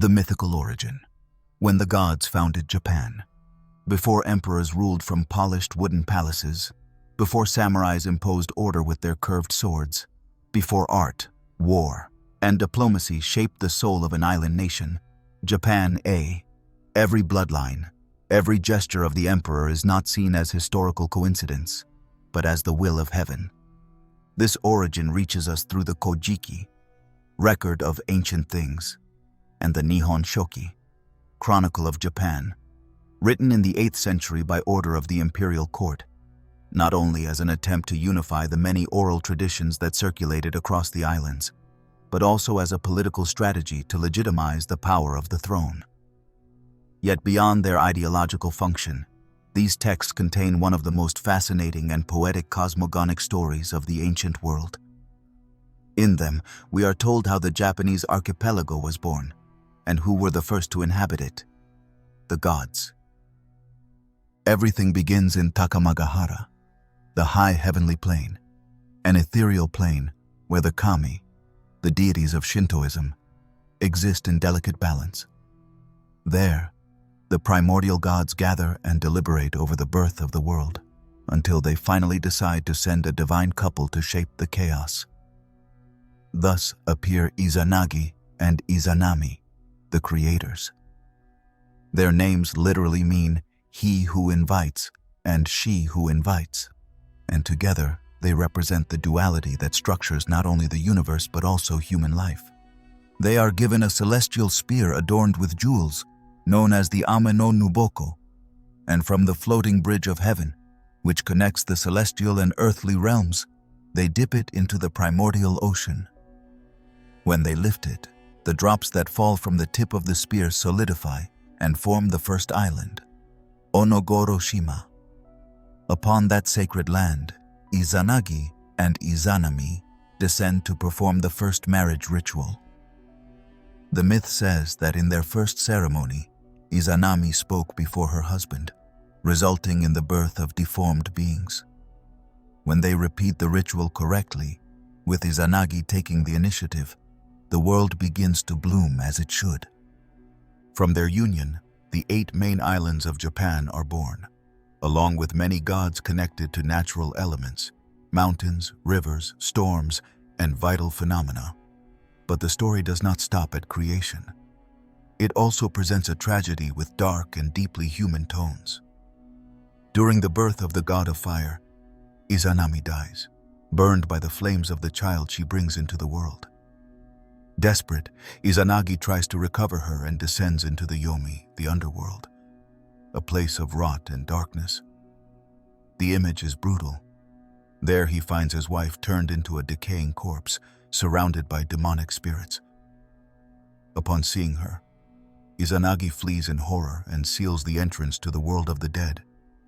The mythical origin. When the gods founded Japan, before emperors ruled from polished wooden palaces, before samurais imposed order with their curved swords, before art, war, and diplomacy shaped the soul of an island nation, Japan. Every bloodline, every gesture of the emperor is not seen as historical coincidence, but as the will of heaven. This origin reaches us through the Kojiki, record of ancient things, and the Nihon Shoki, Chronicle of Japan, written in the 8th century by order of the imperial court, not only as an attempt to unify the many oral traditions that circulated across the islands, but also as a political strategy to legitimize the power of the throne. Yet beyond their ideological function, these texts contain one of the most fascinating and poetic cosmogonic stories of the ancient world. In them, we are told how the Japanese archipelago was born, and who were the first to inhabit it: the gods. Everything begins in Takamagahara, the high heavenly plane, an ethereal plane where the kami, the deities of Shintoism, exist in delicate balance. There, the primordial gods gather and deliberate over the birth of the world, until they finally decide to send a divine couple to shape the chaos. Thus appear Izanagi and Izanami, the creators. Their names literally mean he who invites and she who invites, and together they represent the duality that structures not only the universe but also human life. They are given a celestial spear adorned with jewels, known as the Ame no Nuboko, and from the floating bridge of heaven, which connects the celestial and earthly realms, they dip it into the primordial ocean. When they lift it, the drops that fall from the tip of the spear solidify and form the first island, Onogoro-shima. Upon that sacred land, Izanagi and Izanami descend to perform the first marriage ritual. The myth says that in their first ceremony, Izanami spoke before her husband, resulting in the birth of deformed beings. When they repeat the ritual correctly, with Izanagi taking the initiative, the world begins to bloom as it should. From their union, the 8 main islands of Japan are born, along with many gods connected to natural elements, mountains, rivers, storms, and vital phenomena. But the story does not stop at creation. It also presents a tragedy with dark and deeply human tones. During the birth of the god of fire, Izanami dies, burned by the flames of the child she brings into the world. Desperate, Izanagi tries to recover her and descends into the Yomi, the underworld, a place of rot and darkness. The image is brutal. There he finds his wife turned into a decaying corpse, surrounded by demonic spirits. Upon seeing her, Izanagi flees in horror and seals the entrance to the world of the dead,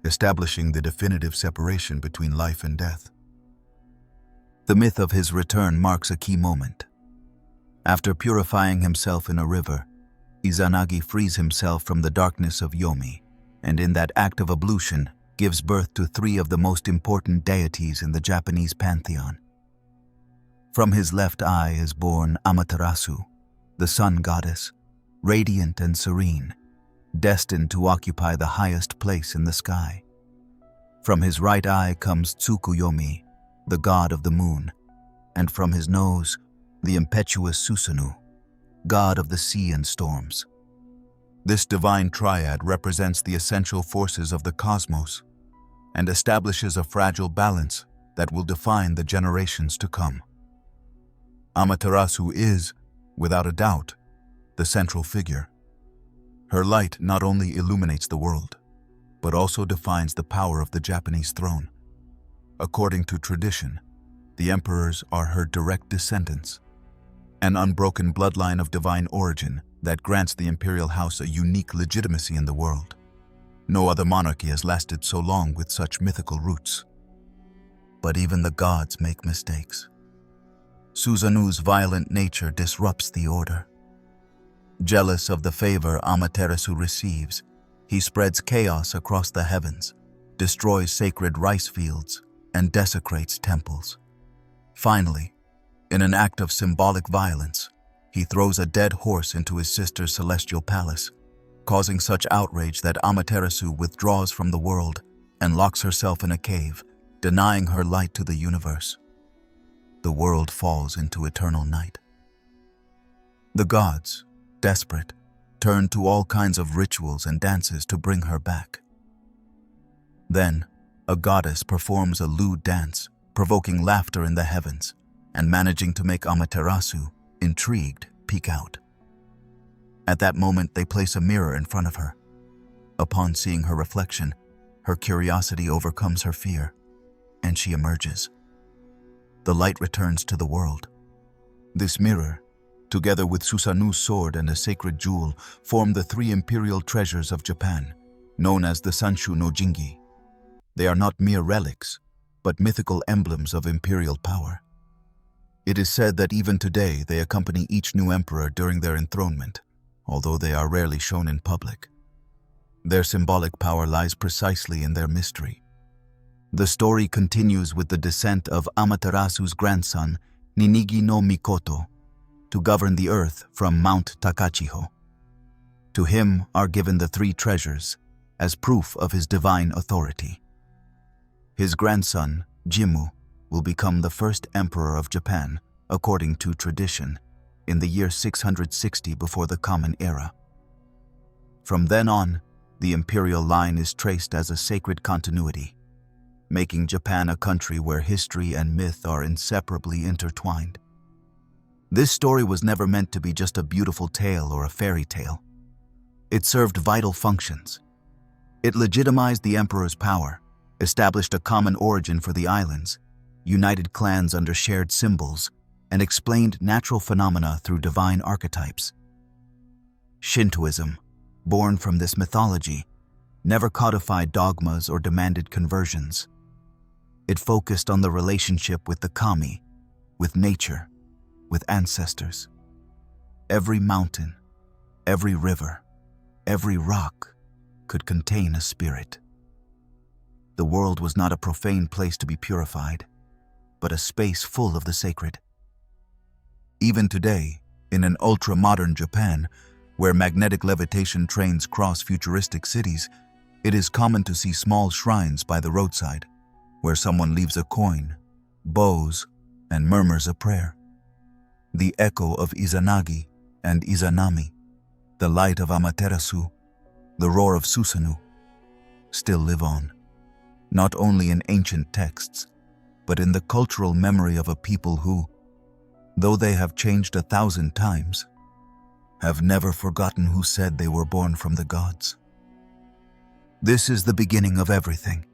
establishing the definitive separation between life and death. The myth of his return marks a key moment. After purifying himself in a river, Izanagi frees himself from the darkness of Yomi, and in that act of ablution gives birth to 3 of the most important deities in the Japanese pantheon. From his left eye is born Amaterasu, the sun goddess, radiant and serene, destined to occupy the highest place in the sky. From his right eye comes Tsukuyomi, the god of the moon, and from his nose, the impetuous Susanoo, god of the sea and storms. This divine triad represents the essential forces of the cosmos and establishes a fragile balance that will define the generations to come. Amaterasu is, without a doubt, the central figure. Her light not only illuminates the world, but also defines the power of the Japanese throne. According to tradition, the emperors are her direct descendants, an unbroken bloodline of divine origin that grants the imperial house a unique legitimacy in the world. No other monarchy has lasted so long with such mythical roots. But even the gods make mistakes. Susanoo's violent nature disrupts the order. Jealous of the favor Amaterasu receives, he spreads chaos across the heavens, destroys sacred rice fields, and desecrates temples. Finally, in an act of symbolic violence, he throws a dead horse into his sister's celestial palace, causing such outrage that Amaterasu withdraws from the world and locks herself in a cave, denying her light to the universe. The world falls into eternal night. The gods, desperate, turn to all kinds of rituals and dances to bring her back. Then, a goddess performs a lewd dance, provoking laughter in the heavens and managing to make Amaterasu, intrigued, peek out. At that moment, they place a mirror in front of her. Upon seeing her reflection, her curiosity overcomes her fear, and she emerges. The light returns to the world. This mirror, together with Susanu's sword and a sacred jewel, form the three imperial treasures of Japan, known as the Sanshu no Jingi. They are not mere relics, but mythical emblems of imperial power. It is said that even today they accompany each new emperor during their enthronement, although they are rarely shown in public. Their symbolic power lies precisely in their mystery. The story continues with the descent of Amaterasu's grandson, Ninigi no Mikoto, to govern the earth from Mount Takachiho. To him are given the three treasures as proof of his divine authority. His grandson, Jimmu, will become the first emperor of Japan, according to tradition, in the year 660 before the Common Era. From then on, the imperial line is traced as a sacred continuity, making Japan a country where history and myth are inseparably intertwined. This story was never meant to be just a beautiful tale or a fairy tale. It served vital functions. It legitimized the emperor's power, established a common origin for the islands, united clans under shared symbols, and explained natural phenomena through divine archetypes. Shintoism, born from this mythology, never codified dogmas or demanded conversions. It focused on the relationship with the kami, with nature, with ancestors. Every mountain, every river, every rock could contain a spirit. The world was not a profane place to be purified, but a space full of the sacred. Even today, in an ultra-modern Japan, where magnetic levitation trains cross futuristic cities, it is common to see small shrines by the roadside, where someone leaves a coin, bows, and murmurs a prayer. The echo of Izanagi and Izanami, the light of Amaterasu, the roar of Susanoo, still live on, not only in ancient texts, but in the cultural memory of a people who, though they have changed 1,000 times, have never forgotten who said they were born from the gods. This is the beginning of everything.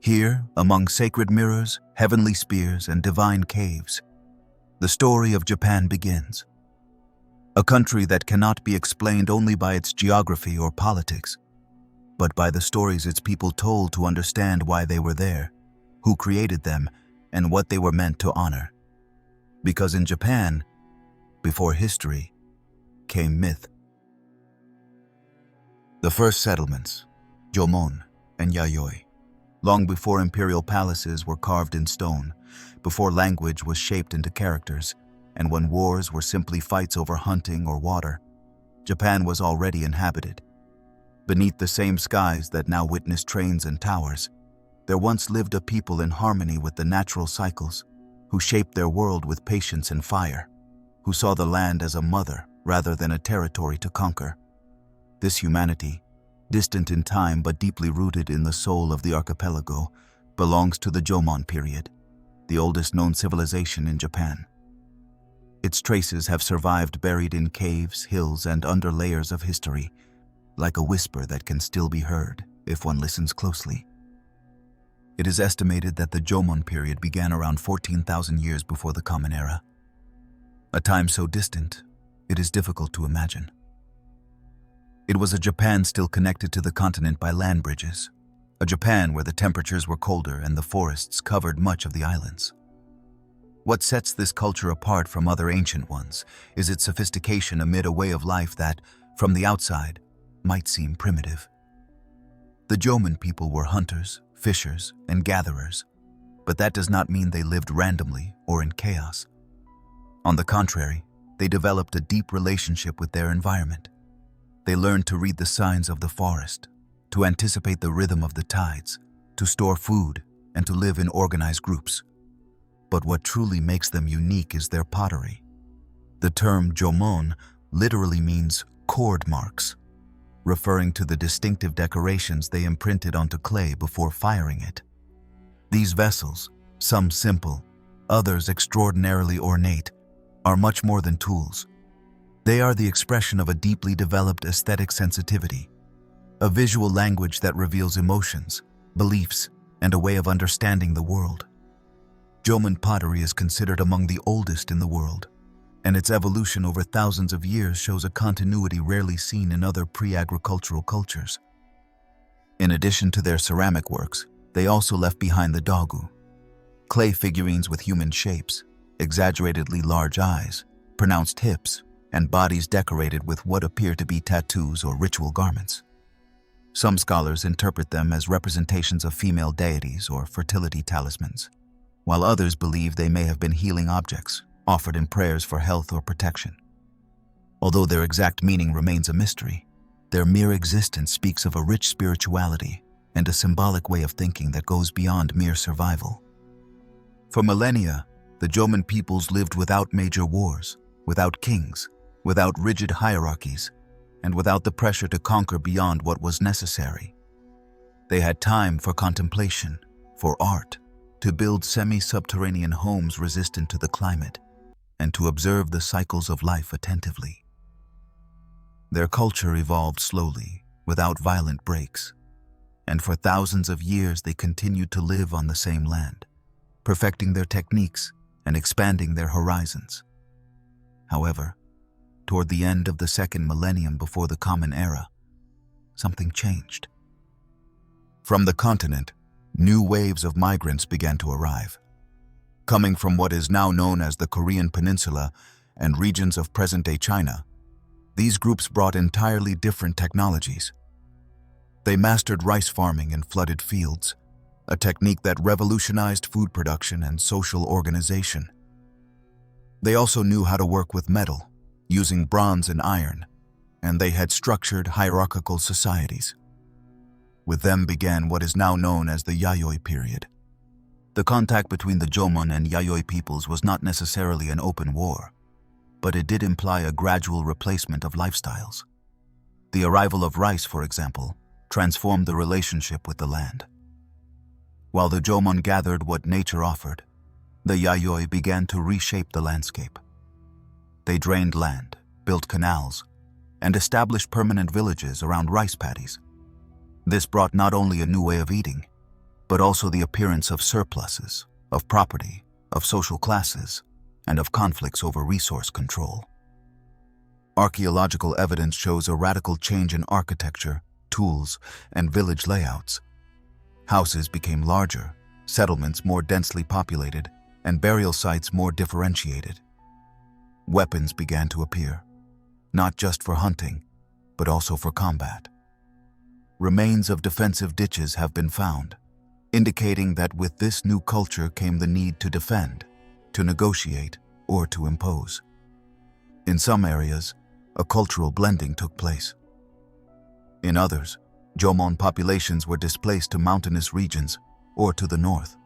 Here, among sacred mirrors, heavenly spears, and divine caves, the story of Japan begins. A country that cannot be explained only by its geography or politics, but by the stories its people told to understand why they were there, who created them, and what they were meant to honor. Because in Japan, before history, came myth. The first settlements, Jōmon and Yayoi, long before imperial palaces were carved in stone, before language was shaped into characters, and when wars were simply fights over hunting or water, Japan was already inhabited. Beneath the same skies that now witness trains and towers, there once lived a people in harmony with the natural cycles, who shaped their world with patience and fire, who saw the land as a mother rather than a territory to conquer. This humanity, distant in time but deeply rooted in the soul of the archipelago, belongs to the Jōmon period, the oldest known civilization in Japan. Its traces have survived buried in caves, hills, and under layers of history, like a whisper that can still be heard if one listens closely. It is estimated that the Jōmon period began around 14,000 years before the Common Era, a time so distant it is difficult to imagine. It was a Japan still connected to the continent by land bridges, a Japan where the temperatures were colder and the forests covered much of the islands. What sets this culture apart from other ancient ones is its sophistication amid a way of life that, from the outside, might seem primitive. The Jōmon people were hunters, fishers, and gatherers, but that does not mean they lived randomly or in chaos. On the contrary, they developed a deep relationship with their environment. They learned to read the signs of the forest, to anticipate the rhythm of the tides, to store food, and to live in organized groups. But what truly makes them unique is their pottery. The term Jōmon literally means cord marks, referring to the distinctive decorations they imprinted onto clay before firing it. These vessels, some simple, others extraordinarily ornate, are much more than tools. They are the expression of a deeply developed aesthetic sensitivity, a visual language that reveals emotions, beliefs, and a way of understanding the world. Jōmon pottery is considered among the oldest in the world, and its evolution over thousands of years shows a continuity rarely seen in other pre-agricultural cultures. In addition to their ceramic works, they also left behind the dogu, clay figurines with human shapes, exaggeratedly large eyes, pronounced hips, and bodies decorated with what appear to be tattoos or ritual garments. Some scholars interpret them as representations of female deities or fertility talismans, while others believe they may have been healing objects, offered in prayers for health or protection. Although their exact meaning remains a mystery, their mere existence speaks of a rich spirituality and a symbolic way of thinking that goes beyond mere survival. For millennia, the Jōmon peoples lived without major wars, without kings, without rigid hierarchies, and without the pressure to conquer beyond what was necessary. They had time for contemplation, for art, to build semi-subterranean homes resistant to the climate, and to observe the cycles of life attentively. Their culture evolved slowly, without violent breaks, and for thousands of years they continued to live on the same land, perfecting their techniques and expanding their horizons. However, toward the end of the second millennium before the Common Era, something changed. From the continent, new waves of migrants began to arrive. Coming from what is now known as the Korean Peninsula and regions of present-day China, these groups brought entirely different technologies. They mastered rice farming in flooded fields, a technique that revolutionized food production and social organization. They also knew how to work with metal, using bronze and iron, and they had structured hierarchical societies. With them began what is now known as the Yayoi period. The contact between the Jōmon and Yayoi peoples was not necessarily an open war, but it did imply a gradual replacement of lifestyles. The arrival of rice, for example, transformed the relationship with the land. While the Jōmon gathered what nature offered, the Yayoi began to reshape the landscape. They drained land, built canals, and established permanent villages around rice paddies. This brought not only a new way of eating, but also the appearance of surpluses, of property, of social classes, and of conflicts over resource control. Archaeological evidence shows a radical change in architecture, tools, and village layouts. Houses became larger, settlements more densely populated, and burial sites more differentiated. Weapons began to appear, not just for hunting, but also for combat. Remains of defensive ditches have been found, indicating that with this new culture came the need to defend, to negotiate, or to impose. In some areas, a cultural blending took place. In others, Jōmon populations were displaced to mountainous regions or to the north,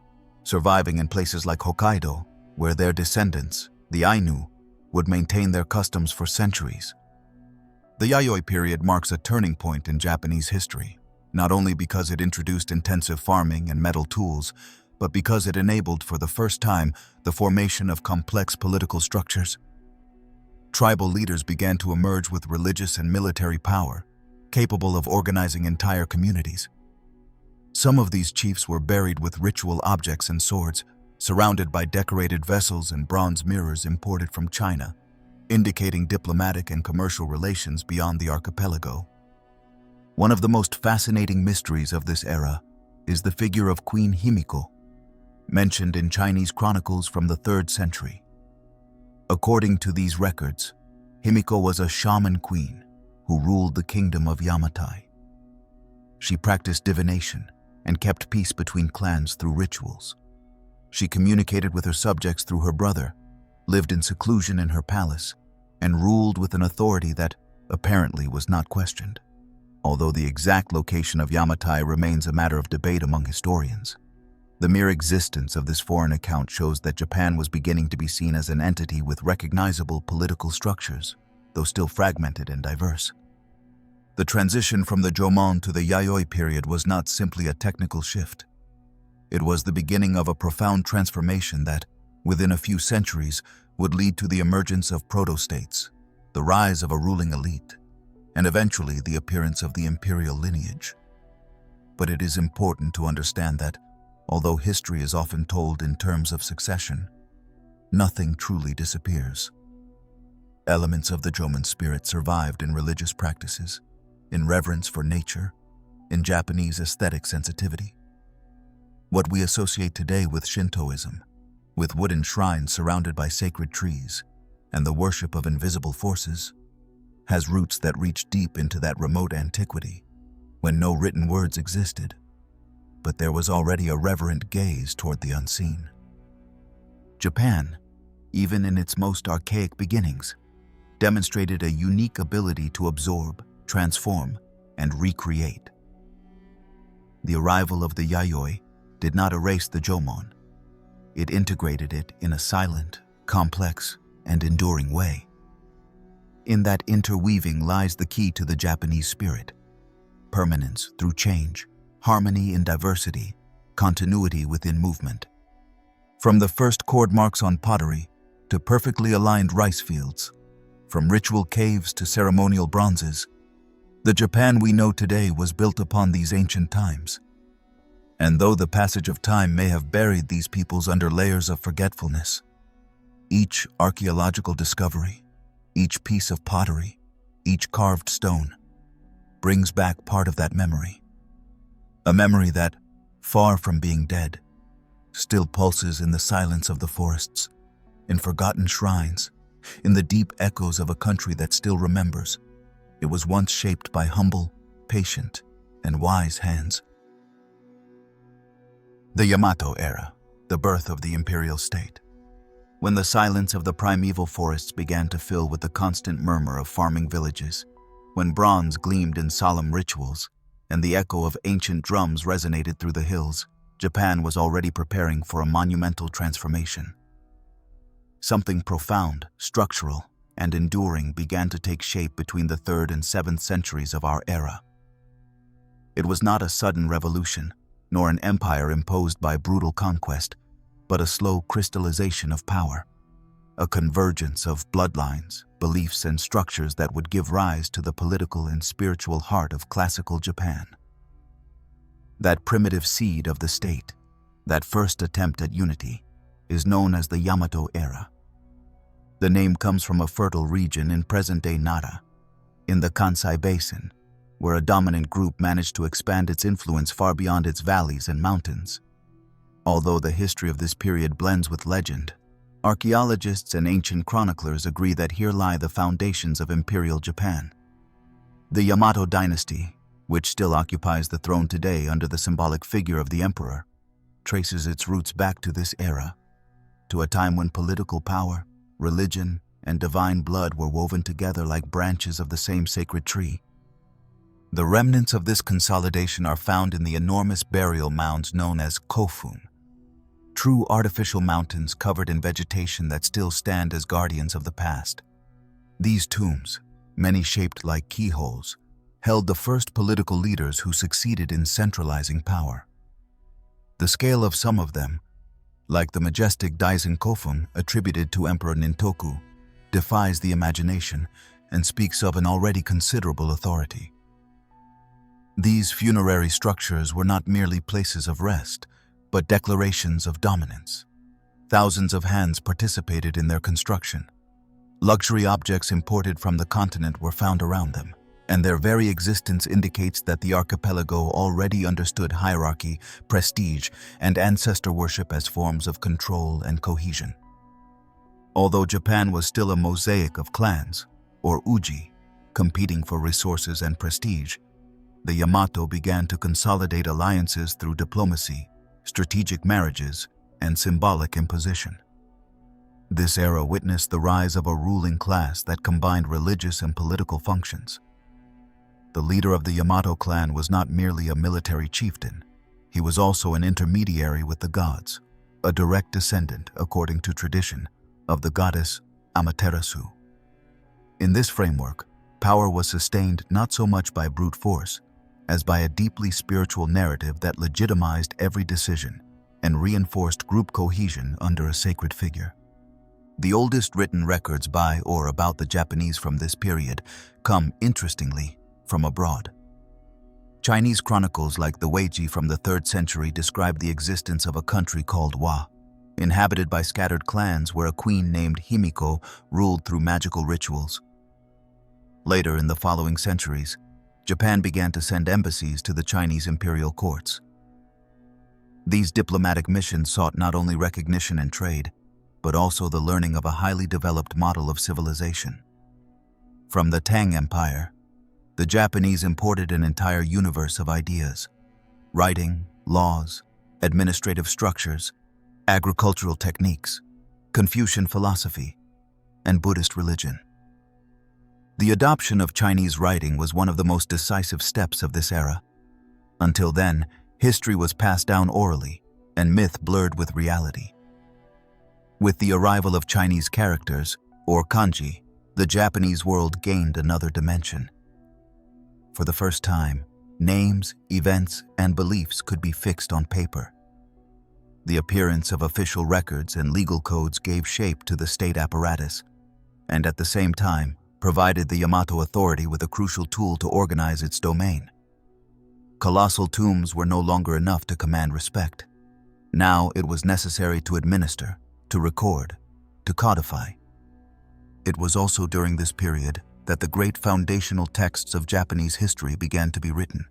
surviving in places like Hokkaido, where their descendants, the Ainu, would maintain their customs for centuries. The Yayoi period marks a turning point in Japanese history, not only because it introduced intensive farming and metal tools, but because it enabled for the first time the formation of complex political structures. Tribal leaders began to emerge with religious and military power, capable of organizing entire communities. Some of these chiefs were buried with ritual objects and swords, surrounded by decorated vessels and bronze mirrors imported from China, indicating diplomatic and commercial relations beyond the archipelago. One of the most fascinating mysteries of this era is the figure of Queen Himiko, mentioned in Chinese chronicles from the 3rd century. According to these records, Himiko was a shaman queen who ruled the kingdom of Yamato. She practiced divination and kept peace between clans through rituals. She communicated with her subjects through her brother, lived in seclusion in her palace, and ruled with an authority that apparently was not questioned, although the exact location of Yamato remains a matter of debate among historians. The mere existence of this foreign account shows that Japan was beginning to be seen as an entity with recognizable political structures, though still fragmented and diverse. The transition from the Jōmon to the Yayoi period was not simply a technical shift. It was the beginning of a profound transformation that, within a few centuries, would lead to the emergence of proto-states, the rise of a ruling elite, and eventually the appearance of the imperial lineage. But it is important to understand that, although history is often told in terms of succession, nothing truly disappears. Elements of the Jōmon spirit survived in religious practices, in reverence for nature, in Japanese aesthetic sensitivity. What we associate today with Shintoism, with wooden shrines surrounded by sacred trees, and the worship of invisible forces, has roots that reach deep into that remote antiquity, when no written words existed, but there was already a reverent gaze toward the unseen. Japan, even in its most archaic beginnings, demonstrated a unique ability to absorb, transform, and recreate. The arrival of the Yayoi did not erase the Jōmon. It integrated it in a silent, complex, and enduring way. In that interweaving lies the key to the Japanese spirit: permanence through change, harmony in diversity, continuity within movement. From the first chord marks on pottery to perfectly aligned rice fields, from ritual caves to ceremonial bronzes, the Japan we know today was built upon these ancient times. And though the passage of time may have buried these peoples under layers of forgetfulness, each archaeological discovery, each piece of pottery, each carved stone, brings back part of that memory. A memory that, far from being dead, still pulses in the silence of the forests, in forgotten shrines, in the deep echoes of a country that still remembers. It was once shaped by humble, patient, and wise hands. The Yamato era, the birth of the imperial state. When the silence of the primeval forests began to fill with the constant murmur of farming villages, when bronze gleamed in solemn rituals, and the echo of ancient drums resonated through the hills, Japan was already preparing for a monumental transformation. Something profound, structural, and enduring began to take shape between the 3rd and 7th centuries of our era. It was not a sudden revolution, nor an empire imposed by brutal conquest, but a slow crystallization of power, a convergence of bloodlines, beliefs, and structures that would give rise to the political and spiritual heart of classical Japan. That primitive seed of the state, that first attempt at unity, is known as the Yamato era. The name comes from a fertile region in present-day Nara, in the Kansai Basin, where a dominant group managed to expand its influence far beyond its valleys and mountains. Although the history of this period blends with legend, archaeologists and ancient chroniclers agree that here lie the foundations of Imperial Japan. The Yamato dynasty, which still occupies the throne today under the symbolic figure of the emperor, traces its roots back to this era, to a time when political power, religion, and divine blood were woven together like branches of the same sacred tree. The remnants of this consolidation are found in the enormous burial mounds known as kofun, true artificial mountains covered in vegetation that still stand as guardians of the past. These tombs, many shaped like keyholes, held the first political leaders who succeeded in centralizing power. The scale of some of them, like the majestic Daisen Kofun attributed to Emperor Nintoku, defies the imagination and speaks of an already considerable authority. These funerary structures were not merely places of rest, but declarations of dominance. Thousands of hands participated in their construction. Luxury objects imported from the continent were found around them, and their very existence indicates that the archipelago already understood hierarchy, prestige, and ancestor worship as forms of control and cohesion. Although Japan was still a mosaic of clans, or uji, competing for resources and prestige, the Yamato began to consolidate alliances through diplomacy, strategic marriages, and symbolic imposition. This era witnessed the rise of a ruling class that combined religious and political functions. The leader of the Yamato clan was not merely a military chieftain, he was also an intermediary with the gods, a direct descendant, according to tradition, of the goddess Amaterasu. In this framework, power was sustained not so much by brute force, as by a deeply spiritual narrative that legitimized every decision and reinforced group cohesion under a sacred figure. The oldest written records by or about the Japanese from this period come, interestingly, from abroad. Chinese chronicles like the Meiji from the 3rd century describe the existence of a country called Wa, inhabited by scattered clans where a queen named Himiko ruled through magical rituals. Later in the following centuries, Japan began to send embassies to the Chinese imperial courts. These diplomatic missions sought not only recognition and trade, but also the learning of a highly developed model of civilization. From the Tang Empire, the Japanese imported an entire universe of ideas: writing, laws, administrative structures, agricultural techniques, Confucian philosophy, and Buddhist religion. The adoption of Chinese writing was one of the most decisive steps of this era. Until then, history was passed down orally, and myth blurred with reality. With the arrival of Chinese characters, or kanji, the Japanese world gained another dimension. For the first time, names, events, and beliefs could be fixed on paper. The appearance of official records and legal codes gave shape to the state apparatus, and at the same time, provided the Yamato authority with a crucial tool to organize its domain. Colossal tombs were no longer enough to command respect. Now it was necessary to administer, to record, to codify. It was also during this period that the great foundational texts of Japanese history began to be written.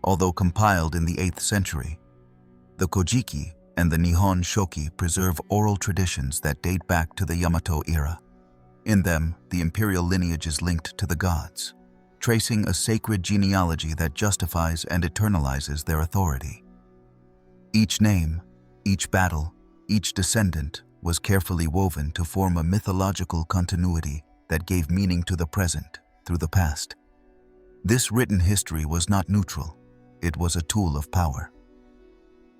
Although compiled in the 8th century, the Kojiki and the Nihon Shoki preserve oral traditions that date back to the Yamato era. In them, the imperial lineage is linked to the gods, tracing a sacred genealogy that justifies and eternalizes their authority. Each name, each battle, each descendant was carefully woven to form a mythological continuity that gave meaning to the present through the past. This written history was not neutral, it was a tool of power.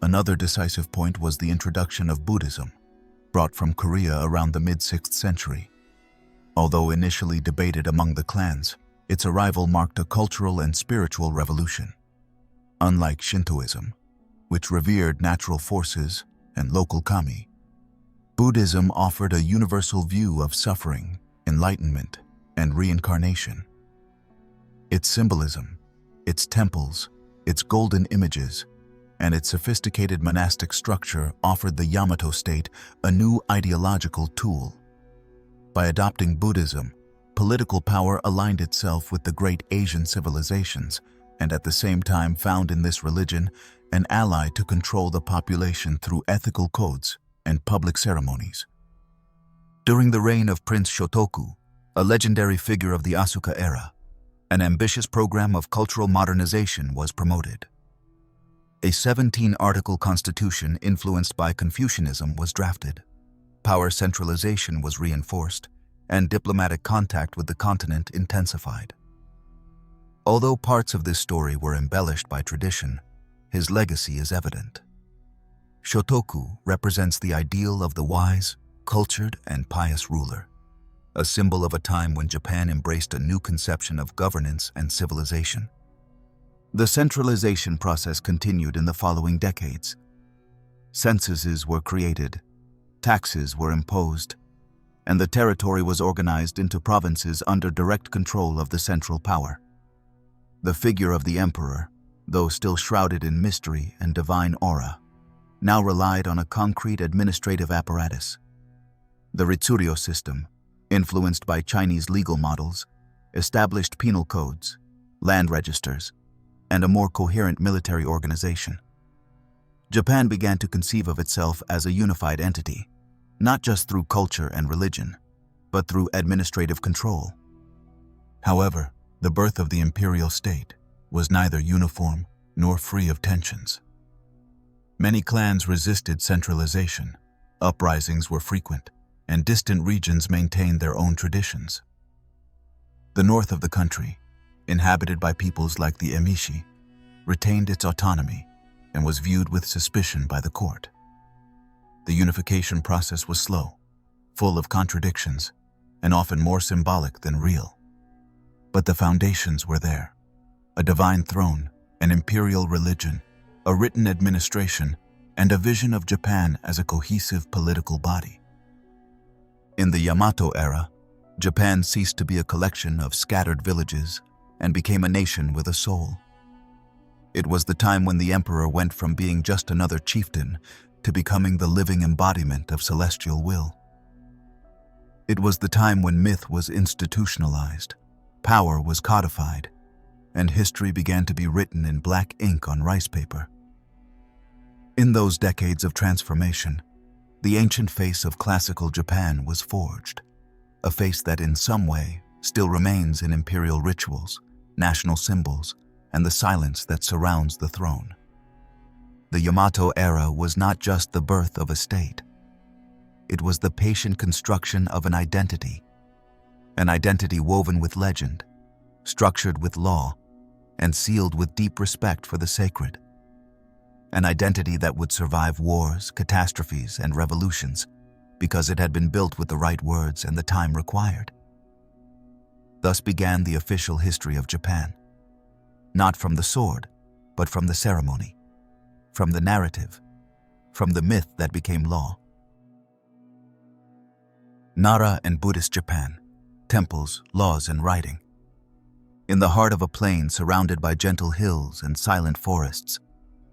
Another decisive point was the introduction of Buddhism, brought from Korea around the mid-6th century. Although initially debated among the clans, its arrival marked a cultural and spiritual revolution. Unlike Shintoism, which revered natural forces and local kami, Buddhism offered a universal view of suffering, enlightenment, and reincarnation. Its symbolism, its temples, its golden images, and its sophisticated monastic structure offered the Yamato state a new ideological tool. By adopting Buddhism, political power aligned itself with the great Asian civilizations, and at the same time found in this religion an ally to control the population through ethical codes and public ceremonies. During the reign of Prince Shotoku, a legendary figure of the Asuka era, an ambitious program of cultural modernization was promoted. A 17-article constitution influenced by Confucianism was drafted. Power centralization was reinforced, and diplomatic contact with the continent intensified. Although parts of this story were embellished by tradition, his legacy is evident. Shotoku represents the ideal of the wise, cultured, and pious ruler, a symbol of a time when Japan embraced a new conception of governance and civilization. The centralization process continued in the following decades. Censuses were created, taxes were imposed, and the territory was organized into provinces under direct control of the central power. The figure of the emperor, though still shrouded in mystery and divine aura, now relied on a concrete administrative apparatus. The Ritsuryo system, influenced by Chinese legal models, established penal codes, land registers, and a more coherent military organization. Japan began to conceive of itself as a unified entity, not just through culture and religion, but through administrative control. However, the birth of the imperial state was neither uniform nor free of tensions. Many clans resisted centralization, Uprisings were frequent, and distant regions maintained their own traditions. The north of the country, inhabited by peoples like the Emishi, retained its autonomy and was viewed with suspicion by the court. The unification process was slow, full of contradictions, and often more symbolic than real. But the foundations were there: a divine throne, an imperial religion, a written administration, and a vision of Japan as a cohesive political body. In the Yamato era, Japan ceased to be a collection of scattered villages and became a nation with a soul. It was the time when the emperor went from being just another chieftain to becoming the living embodiment of celestial will. It was the time when myth was institutionalized, power was codified, and history began to be written in black ink on rice paper. In those decades of transformation, the ancient face of classical Japan was forged, a face that in some way still remains in imperial rituals, national symbols, and the silence that surrounds the throne. The Yamato era was not just the birth of a state. It was the patient construction of an identity woven with legend, structured with law, and sealed with deep respect for the sacred. An identity that would survive wars, catastrophes, and revolutions because it had been built with the right words and the time required. Thus began the official history of Japan, not from the sword, but from the ceremony, from the narrative, from the myth that became law. Nara and Buddhist Japan, temples, laws, and writing. In the heart of a plain surrounded by gentle hills and silent forests,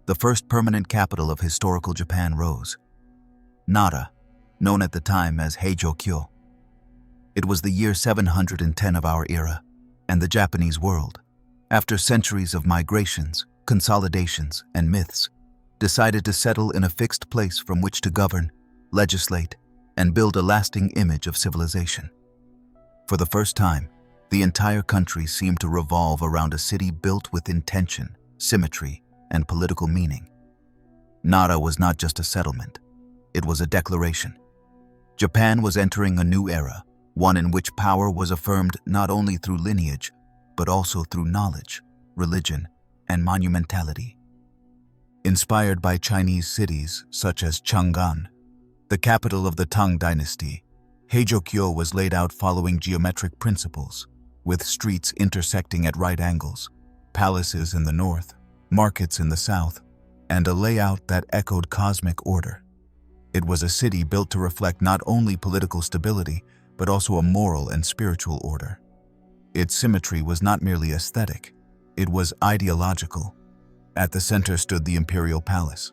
the first permanent capital of historical Japan rose. Nara, known at the time as Heijō-kyo. It was the year 710 of our era, and the Japanese world, after centuries of migrations, consolidations, and myths, decided to settle in a fixed place from which to govern, legislate, and build a lasting image of civilization. For the first time, the entire country seemed to revolve around a city built with intention, symmetry, and political meaning. Nara was not just a settlement, it was a declaration. Japan was entering a new era, one in which power was affirmed not only through lineage, but also through knowledge, religion, and monumentality. Inspired by Chinese cities such as Chang'an, the capital of the Tang dynasty, Heijō-kyo was laid out following geometric principles, with streets intersecting at right angles, palaces in the north, markets in the south, and a layout that echoed cosmic order. It was a city built to reflect not only political stability, but also a moral and spiritual order. Its symmetry was not merely aesthetic, it was ideological. At the center stood the Imperial Palace.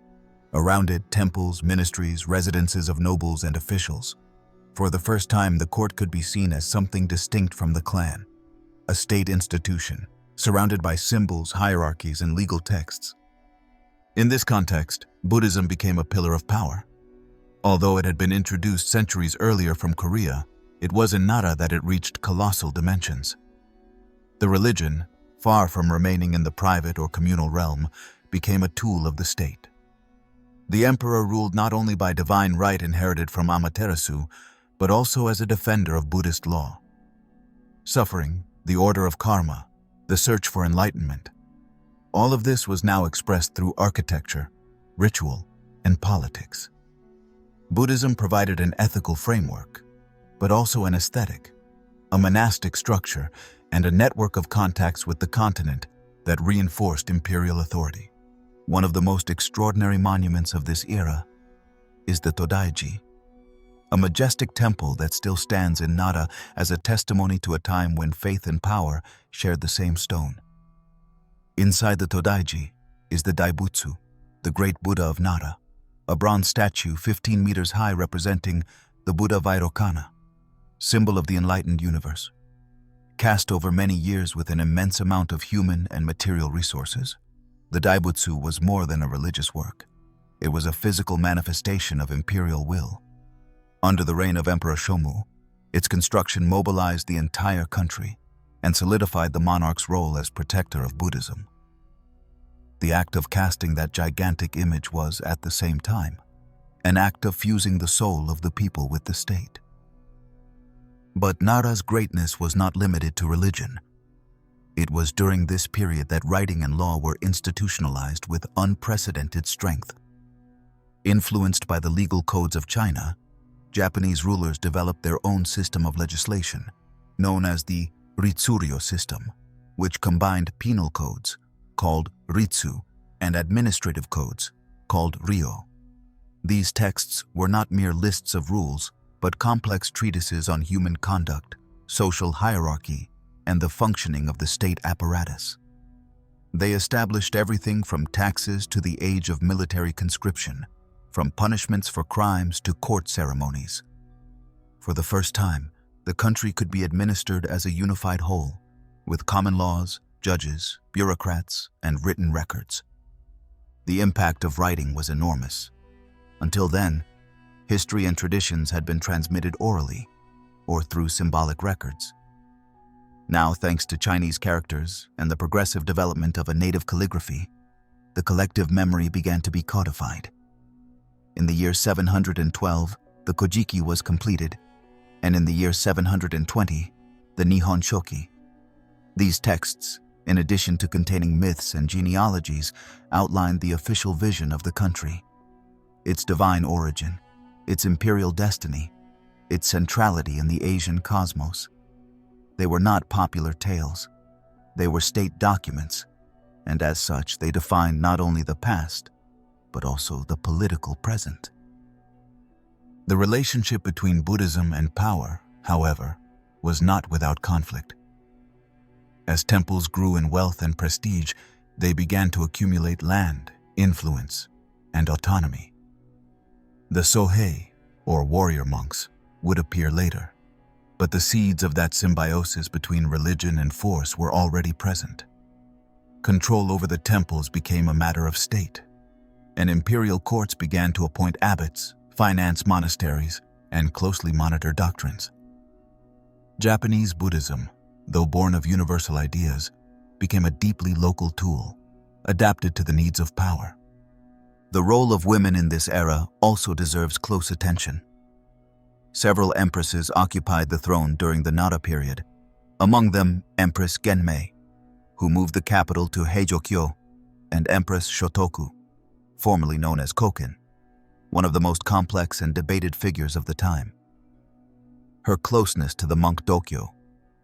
Around it, temples, ministries, residences of nobles and officials. For the first time, the court could be seen as something distinct from the clan, a state institution, surrounded by symbols, hierarchies, and legal texts. In this context, Buddhism became a pillar of power. Although it had been introduced centuries earlier from Korea, it was in Nara that it reached colossal dimensions. The religion, far from remaining in the private or communal realm, became a tool of the state. The emperor ruled not only by divine right inherited from Amaterasu, but also as a defender of Buddhist law. Suffering, the order of karma, the search for enlightenment. All of this was now expressed through architecture, ritual, and politics. Buddhism provided an ethical framework, but also an aesthetic, a monastic structure, and a network of contacts with the continent that reinforced imperial authority. One of the most extraordinary monuments of this era is the Todaiji, a majestic temple that still stands in Nara as a testimony to a time when faith and power shared the same stone. Inside the Todaiji is the Daibutsu, the great Buddha of Nara, a bronze statue 15 meters high representing the Buddha Vairocana, symbol of the enlightened universe. Cast over many years with an immense amount of human and material resources, the Daibutsu was more than a religious work. It was a physical manifestation of imperial will. Under the reign of Emperor Shomu, its construction mobilized the entire country and solidified the monarch's role as protector of Buddhism. The act of casting that gigantic image was, at the same time, an act of fusing the soul of the people with the state. But Nara's greatness was not limited to religion. It was during this period that writing and law were institutionalized with unprecedented strength. Influenced by the legal codes of China, Japanese rulers developed their own system of legislation, known as the Ritsuryo system, which combined penal codes, called Ritsu, and administrative codes, called Ryo. These texts were not mere lists of rules, but complex treatises on human conduct, social hierarchy, and the functioning of the state apparatus. They established everything from taxes to the age of military conscription, from punishments for crimes to court ceremonies. For the first time, the country could be administered as a unified whole, with common laws, judges, bureaucrats, and written records. The impact of writing was enormous. Until then, history and traditions had been transmitted orally or through symbolic records. Now, thanks to Chinese characters and the progressive development of a native calligraphy, the collective memory began to be codified. In the year 712, the Kojiki was completed, and in the year 720, the Nihon Shoki. These texts, in addition to containing myths and genealogies, outlined the official vision of the country, its divine origin, its imperial destiny, its centrality in the Asian cosmos. They were not popular tales. They were state documents, and as such, they defined not only the past, but also the political present. The relationship between Buddhism and power, however, was not without conflict. As temples grew in wealth and prestige, they began to accumulate land, influence, and autonomy. The Sohei, or warrior monks, would appear later, but the seeds of that symbiosis between religion and force were already present. Control over the temples became a matter of state, and imperial courts began to appoint abbots, finance monasteries, and closely monitor doctrines. Japanese Buddhism, though born of universal ideas, became a deeply local tool, adapted to the needs of power. The role of women in this era also deserves close attention. Several empresses occupied the throne during the Nara period, among them Empress Genmei, who moved the capital to Heijokyo, and Empress Shotoku, formerly known as Koken, one of the most complex and debated figures of the time. Her closeness to the monk Dokyo,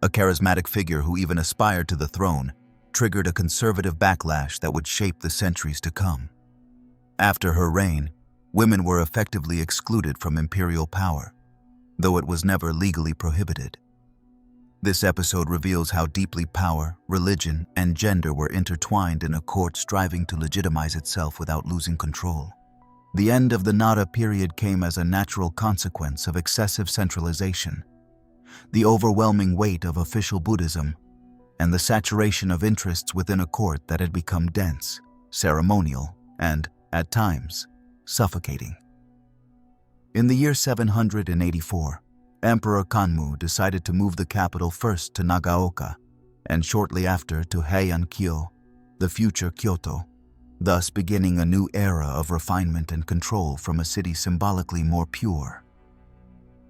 a charismatic figure who even aspired to the throne, triggered a conservative backlash that would shape the centuries to come. After her reign, women were effectively excluded from imperial power, though it was never legally prohibited. This episode reveals how deeply power, religion, and gender were intertwined in a court striving to legitimize itself without losing control. The end of the Nara period came as a natural consequence of excessive centralization, the overwhelming weight of official Buddhism, and the saturation of interests within a court that had become dense, ceremonial, and, at times, suffocating. In the year 784, Emperor Kanmu decided to move the capital first to Nagaoka, and shortly after to Heian-kyo, the future Kyoto, thus beginning a new era of refinement and control from a city symbolically more pure.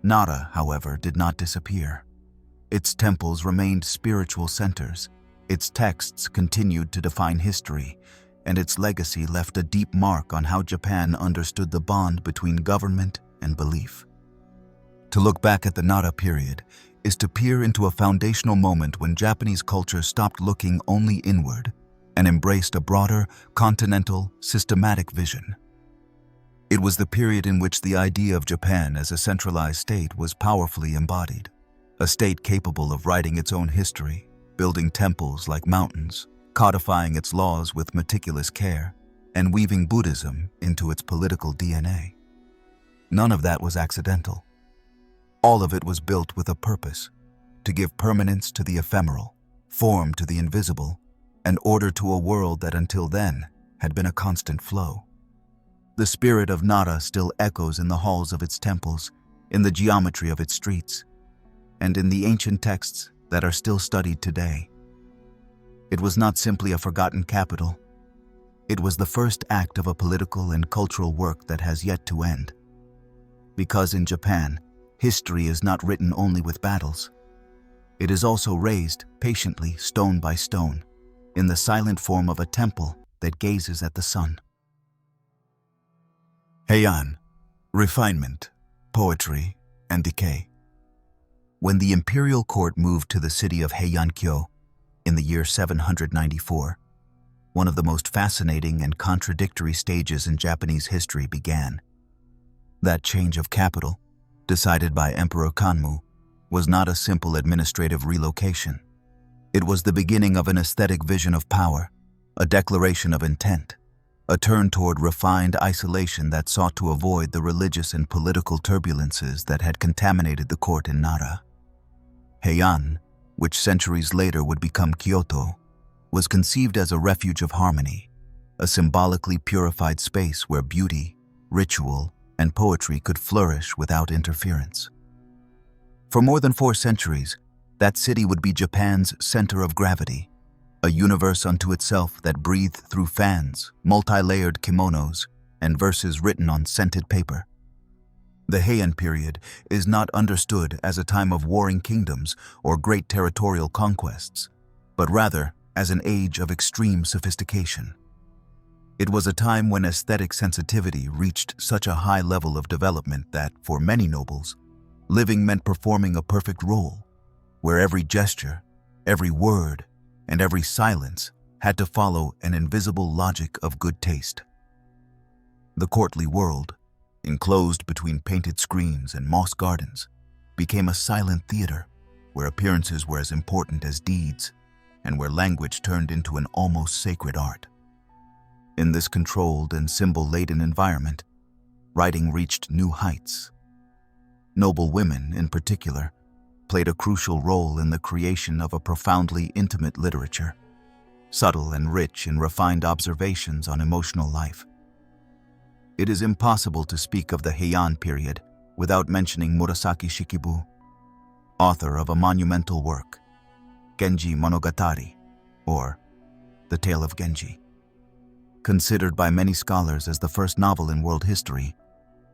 Nara, however, did not disappear. Its temples remained spiritual centers, its texts continued to define history, and its legacy left a deep mark on how Japan understood the bond between government and belief. To look back at the Nara period is to peer into a foundational moment when Japanese culture stopped looking only inward and embraced a broader, continental, systematic vision. It was the period in which the idea of Japan as a centralized state was powerfully embodied, a state capable of writing its own history, building temples like mountains, codifying its laws with meticulous care, and weaving Buddhism into its political DNA. None of that was accidental. All of it was built with a purpose, to give permanence to the ephemeral, form to the invisible, and order to a world that until then had been a constant flow. The spirit of Nara still echoes in the halls of its temples, in the geometry of its streets, and in the ancient texts that are still studied today. It was not simply a forgotten capital. It was the first act of a political and cultural work that has yet to end. Because in Japan, history is not written only with battles. It is also raised patiently, stone by stone, in the silent form of a temple that gazes at the sun. Heian, refinement, poetry, and decay. When the imperial court moved to the city of Heian-kyo in the year 794, one of the most fascinating and contradictory stages in Japanese history began. That change of capital, decided by Emperor Kanmu, was not a simple administrative relocation. It was the beginning of an aesthetic vision of power, a declaration of intent, a turn toward refined isolation that sought to avoid the religious and political turbulences that had contaminated the court in Nara. Heian, which centuries later would become Kyoto, was conceived as a refuge of harmony, a symbolically purified space where beauty, ritual, and poetry could flourish without interference. For more than 4 centuries, that city would be Japan's center of gravity, a universe unto itself that breathed through fans, multi-layered kimonos, and verses written on scented paper. The Heian period is not understood as a time of warring kingdoms or great territorial conquests, but rather as an age of extreme sophistication. It was a time when aesthetic sensitivity reached such a high level of development that, for many nobles, living meant performing a perfect role, where every gesture, every word, and every silence had to follow an invisible logic of good taste. The courtly world, enclosed between painted screens and moss gardens, became a silent theater where appearances were as important as deeds and where language turned into an almost sacred art. In this controlled and symbol-laden environment, writing reached new heights. Noble women, in particular, played a crucial role in the creation of a profoundly intimate literature, subtle and rich in refined observations on emotional life. It is impossible to speak of the Heian period without mentioning Murasaki Shikibu, author of a monumental work, Genji Monogatari, or The Tale of Genji. Considered by many scholars as the first novel in world history,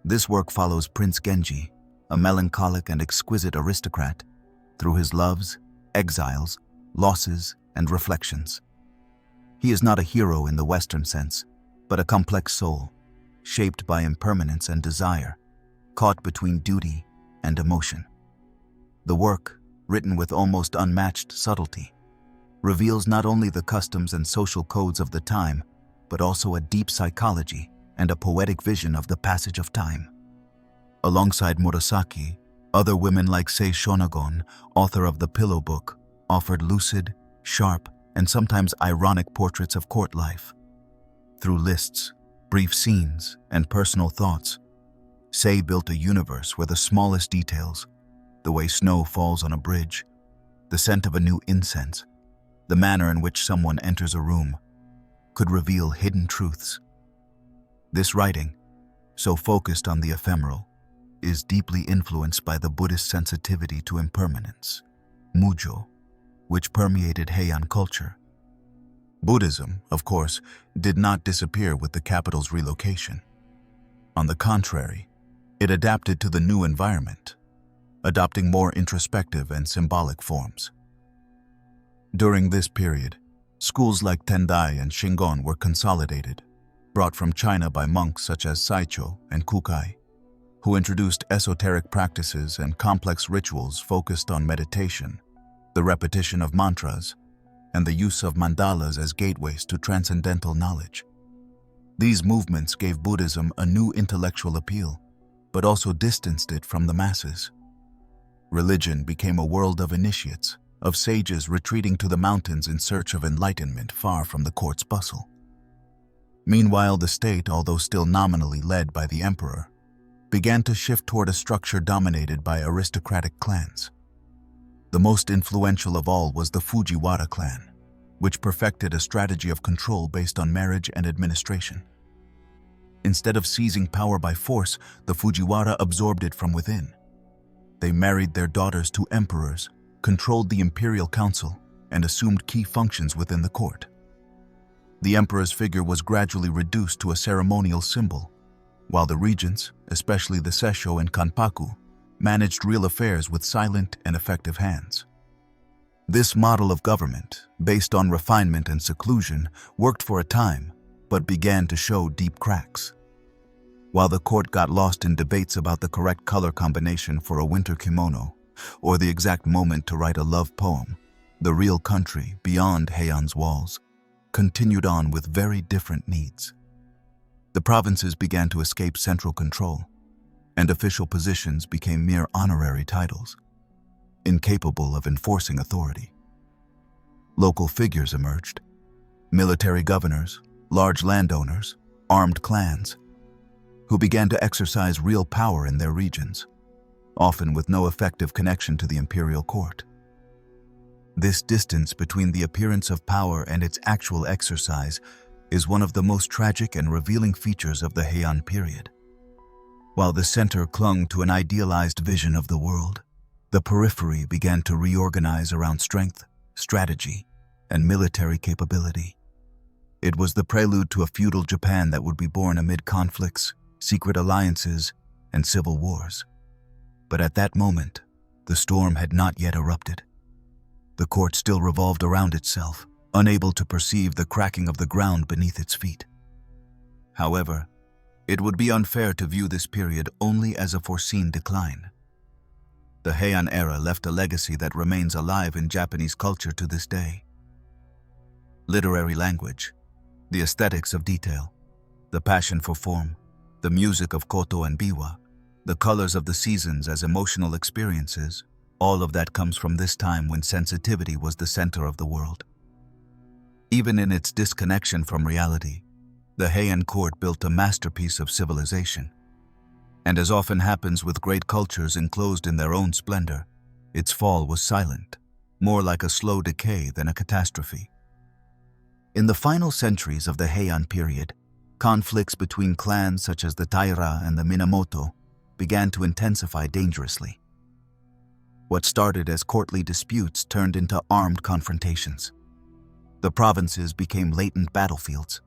this work follows Prince Genji, a melancholic and exquisite aristocrat, through his loves, exiles, losses, and reflections. He is not a hero in the Western sense, but a complex soul, shaped by impermanence and desire, caught between duty and emotion. The work, written with almost unmatched subtlety, reveals not only the customs and social codes of the time, but also a deep psychology and a poetic vision of the passage of time. Alongside Murasaki, other women like Sei Shonagon, author of The Pillow Book, offered lucid, sharp, and sometimes ironic portraits of court life. Through lists, brief scenes, and personal thoughts, Sei built a universe where the smallest details, the way snow falls on a bridge, the scent of a new incense, the manner in which someone enters a room, could reveal hidden truths. This writing, so focused on the ephemeral, is deeply influenced by the Buddhist sensitivity to impermanence, Mujo, which permeated Heian culture. Buddhism, of course, did not disappear with the capital's relocation. On the contrary, it adapted to the new environment, adopting more introspective and symbolic forms. During this period, schools like Tendai and Shingon were consolidated, brought from China by monks such as Saicho and Kukai, who introduced esoteric practices and complex rituals focused on meditation, the repetition of mantras, and the use of mandalas as gateways to transcendental knowledge. These movements gave Buddhism a new intellectual appeal, but also distanced it from the masses. Religion became a world of initiates, of sages retreating to the mountains in search of enlightenment far from the court's bustle. Meanwhile, the state, although still nominally led by the emperor, began to shift toward a structure dominated by aristocratic clans. The most influential of all was the Fujiwara clan, which perfected a strategy of control based on marriage and administration. Instead of seizing power by force, the Fujiwara absorbed it from within. They married their daughters to emperors, controlled the imperial council, and assumed key functions within the court. The emperor's figure was gradually reduced to a ceremonial symbol, while the regents, especially the Sessho and Kanpaku, managed real affairs with silent and effective hands. This model of government, based on refinement and seclusion, worked for a time, but began to show deep cracks. While the court got lost in debates about the correct color combination for a winter kimono, or the exact moment to write a love poem, the real country, beyond Heian's walls, continued on with very different needs. The provinces began to escape central control, and official positions became mere honorary titles, incapable of enforcing authority. Local figures emerged: military governors, large landowners, armed clans, who began to exercise real power in their regions, often with no effective connection to the imperial court. This distance between the appearance of power and its actual exercise is one of the most tragic and revealing features of the Heian period. While the center clung to an idealized vision of the world, the periphery began to reorganize around strength, strategy, and military capability. It was the prelude to a feudal Japan that would be born amid conflicts, secret alliances, and civil wars. But at that moment, the storm had not yet erupted. The court still revolved around itself, unable to perceive the cracking of the ground beneath its feet. However, it would be unfair to view this period only as a foreseen decline. The Heian era left a legacy that remains alive in Japanese culture to this day. Literary language, the aesthetics of detail, the passion for form, the music of koto and biwa, the colors of the seasons as emotional experiences, all of that comes from this time when sensitivity was the center of the world. Even in its disconnection from reality, the Heian court built a masterpiece of civilization. And as often happens with great cultures enclosed in their own splendor, its fall was silent, more like a slow decay than a catastrophe. In the final centuries of the Heian period, conflicts between clans such as the Taira and the Minamoto began to intensify dangerously. What started as courtly disputes turned into armed confrontations. The provinces became latent battlefields.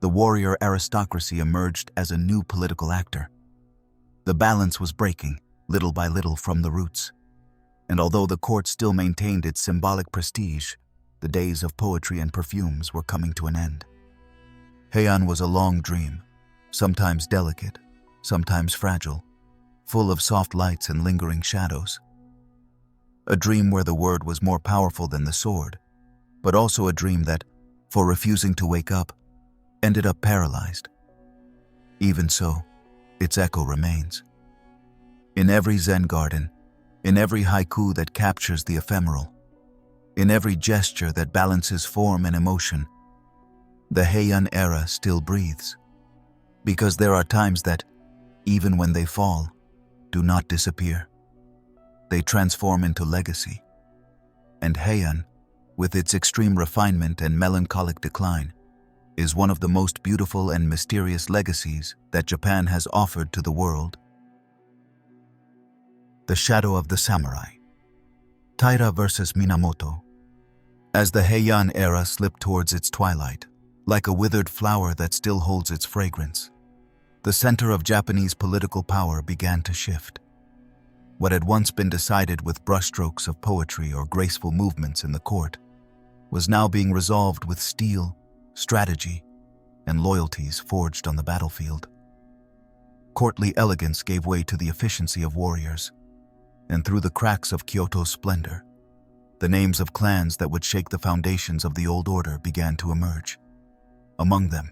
The warrior aristocracy emerged as a new political actor. The balance was breaking, little by little, from the roots. And although the court still maintained its symbolic prestige, the days of poetry and perfumes were coming to an end. Heian was a long dream, sometimes delicate, sometimes fragile, full of soft lights and lingering shadows. A dream where the word was more powerful than the sword, but also a dream that, for refusing to wake up, ended up paralyzed. Even so, its echo remains. In every Zen garden, in every haiku that captures the ephemeral, in every gesture that balances form and emotion, the Heian era still breathes. Because there are times that, even when they fall, do not disappear. They transform into legacy. And Heian, with its extreme refinement and melancholic decline, is one of the most beautiful and mysterious legacies that Japan has offered to the world. The Shadow of the Samurai. Taira versus Minamoto. As the Heian era slipped towards its twilight, like a withered flower that still holds its fragrance, the center of Japanese political power began to shift. What had once been decided with brushstrokes of poetry or graceful movements in the court was now being resolved with steel, strategy, and loyalties forged on the battlefield. Courtly elegance gave way to the efficiency of warriors, and through the cracks of Kyoto's splendor, the names of clans that would shake the foundations of the old order began to emerge. Among them,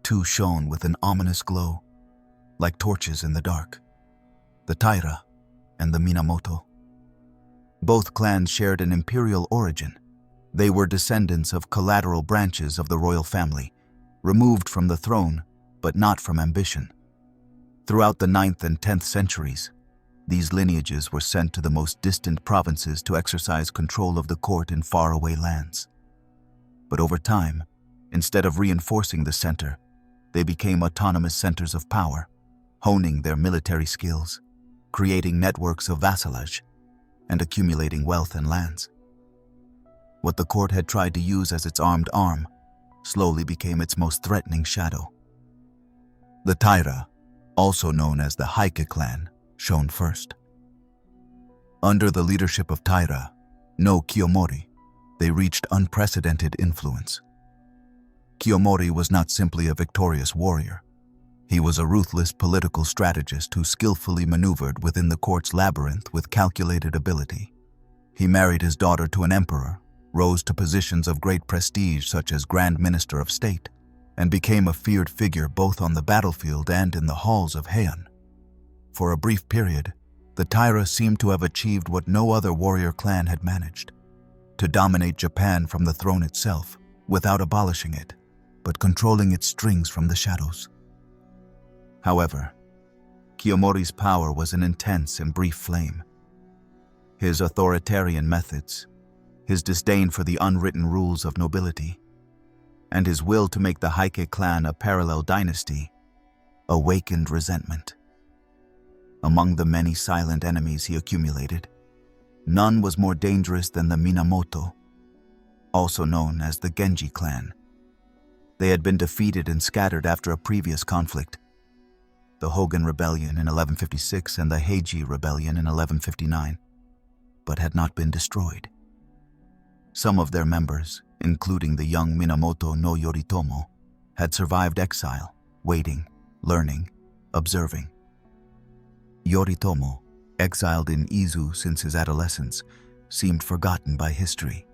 two shone with an ominous glow, like torches in the dark: the Taira and the Minamoto. Both clans shared an imperial origin. They were descendants of collateral branches of the royal family, removed from the throne, but not from ambition. Throughout the 9th and 10th centuries, these lineages were sent to the most distant provinces to exercise control of the court in faraway lands. But over time, instead of reinforcing the center, they became autonomous centers of power, honing their military skills, creating networks of vassalage, and accumulating wealth and lands. What the court had tried to use as its armed arm slowly became its most threatening shadow. The Taira, also known as the Heike clan, shone first. Under the leadership of Taira no Kiyomori, they reached unprecedented influence. Kiyomori was not simply a victorious warrior. He was a ruthless political strategist who skillfully maneuvered within the court's labyrinth with calculated ability. He married his daughter to an emperor, rose to positions of great prestige such as Grand Minister of State, and became a feared figure both on the battlefield and in the halls of Heian. For a brief period, the Taira seemed to have achieved what no other warrior clan had managed: to dominate Japan from the throne itself, without abolishing it, but controlling its strings from the shadows. However, Kiyomori's power was an intense and brief flame. His authoritarian methods, his disdain for the unwritten rules of nobility, and his will to make the Heike clan a parallel dynasty awakened resentment. Among the many silent enemies he accumulated, none was more dangerous than the Minamoto, also known as the Genji clan. They had been defeated and scattered after a previous conflict, the Hogan Rebellion in 1156 and the Heiji Rebellion in 1159, but had not been destroyed. Some of their members, including the young Minamoto no Yoritomo, had survived exile, waiting, learning, observing. Yoritomo, exiled in Izu since his adolescence, seemed forgotten by history,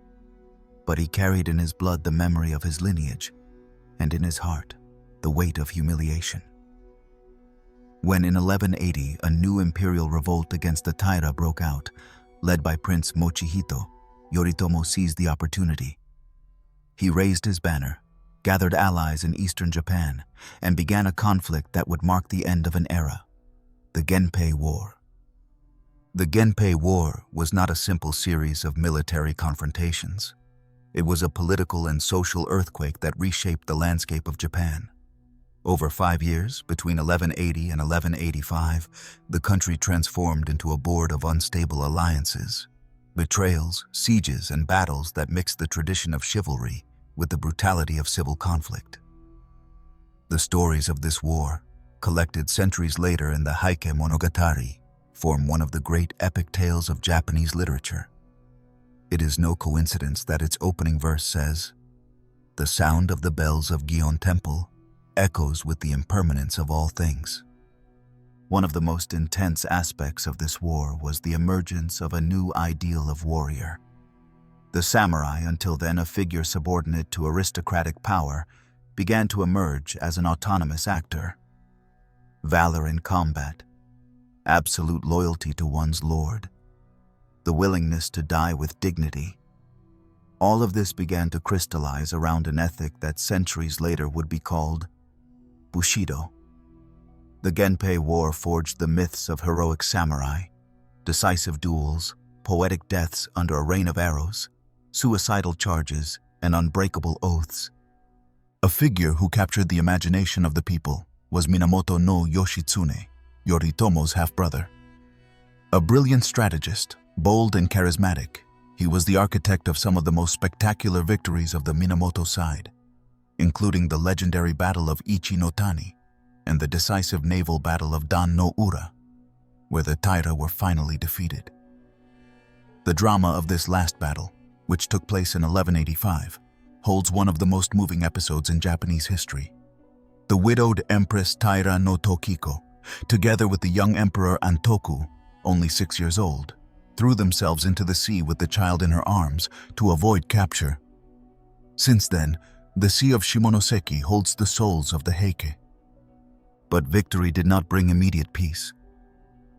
but he carried in his blood the memory of his lineage, and in his heart the weight of humiliation. When in 1180 a new imperial revolt against the Taira broke out, led by Prince Mochihito, Yoritomo seized the opportunity. He raised his banner, gathered allies in eastern Japan, and began a conflict that would mark the end of an era: the Genpei War. The Genpei War was not a simple series of military confrontations. It was a political and social earthquake that reshaped the landscape of Japan. Over 5 years, between 1180 and 1185, the country transformed into a board of unstable alliances, betrayals, sieges, and battles that mixed the tradition of chivalry with the brutality of civil conflict. The stories of this war, collected centuries later in the Heike Monogatari, form one of the great epic tales of Japanese literature. It is no coincidence that its opening verse says, "The sound of the bells of Gion Temple echoes with the impermanence of all things." One of the most intense aspects of this war was the emergence of a new ideal of warrior. The samurai, until then a figure subordinate to aristocratic power, began to emerge as an autonomous actor. Valor in combat, absolute loyalty to one's lord, the willingness to die with dignity. All of this began to crystallize around an ethic that centuries later would be called Bushido. The Genpei War forged the myths of heroic samurai, decisive duels, poetic deaths under a rain of arrows, suicidal charges, and unbreakable oaths. A figure who captured the imagination of the people was Minamoto no Yoshitsune, Yoritomo's half-brother. A brilliant strategist, bold and charismatic, he was the architect of some of the most spectacular victories of the Minamoto side, including the legendary Battle of Ichi no Tani and the decisive naval battle of Dan no Ura, where the Taira were finally defeated. The drama of this last battle, which took place in 1185, holds one of the most moving episodes in Japanese history. The widowed Empress Taira no Tokiko, together with the young Emperor Antoku, only 6 years old, threw themselves into the sea with the child in her arms to avoid capture. Since then, the Sea of Shimonoseki holds the souls of the Heike. But victory did not bring immediate peace.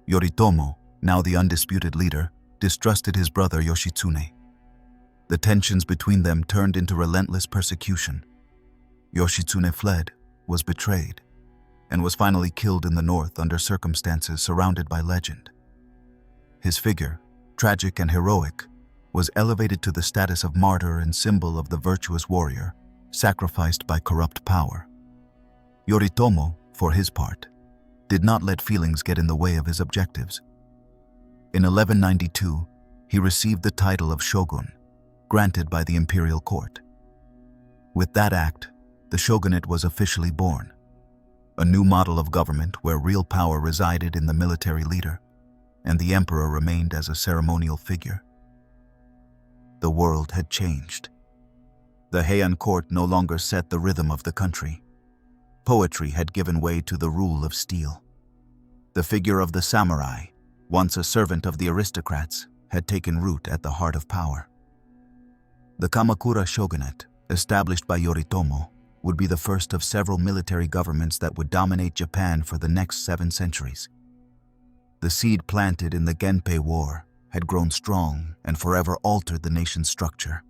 Yoritomo, now the undisputed leader, distrusted his brother Yoshitsune. The tensions between them turned into relentless persecution. Yoshitsune fled, was betrayed, and was finally killed in the north under circumstances surrounded by legend. His figure, tragic and heroic, was elevated to the status of martyr and symbol of the virtuous warrior, sacrificed by corrupt power. Yoritomo, for his part, did not let feelings get in the way of his objectives. In 1192, he received the title of shogun, granted by the imperial court. With that act, the shogunate was officially born, a new model of government where real power resided in the military leader, and the emperor remained as a ceremonial figure. The world had changed. The Heian court no longer set the rhythm of the country. Poetry had given way to the rule of steel. The figure of the samurai, once a servant of the aristocrats, had taken root at the heart of power. The Kamakura shogunate, established by Yoritomo, would be the first of several military governments that would dominate Japan for the next 7 centuries. The seed planted in the Genpei War had grown strong and forever altered the nation's structure.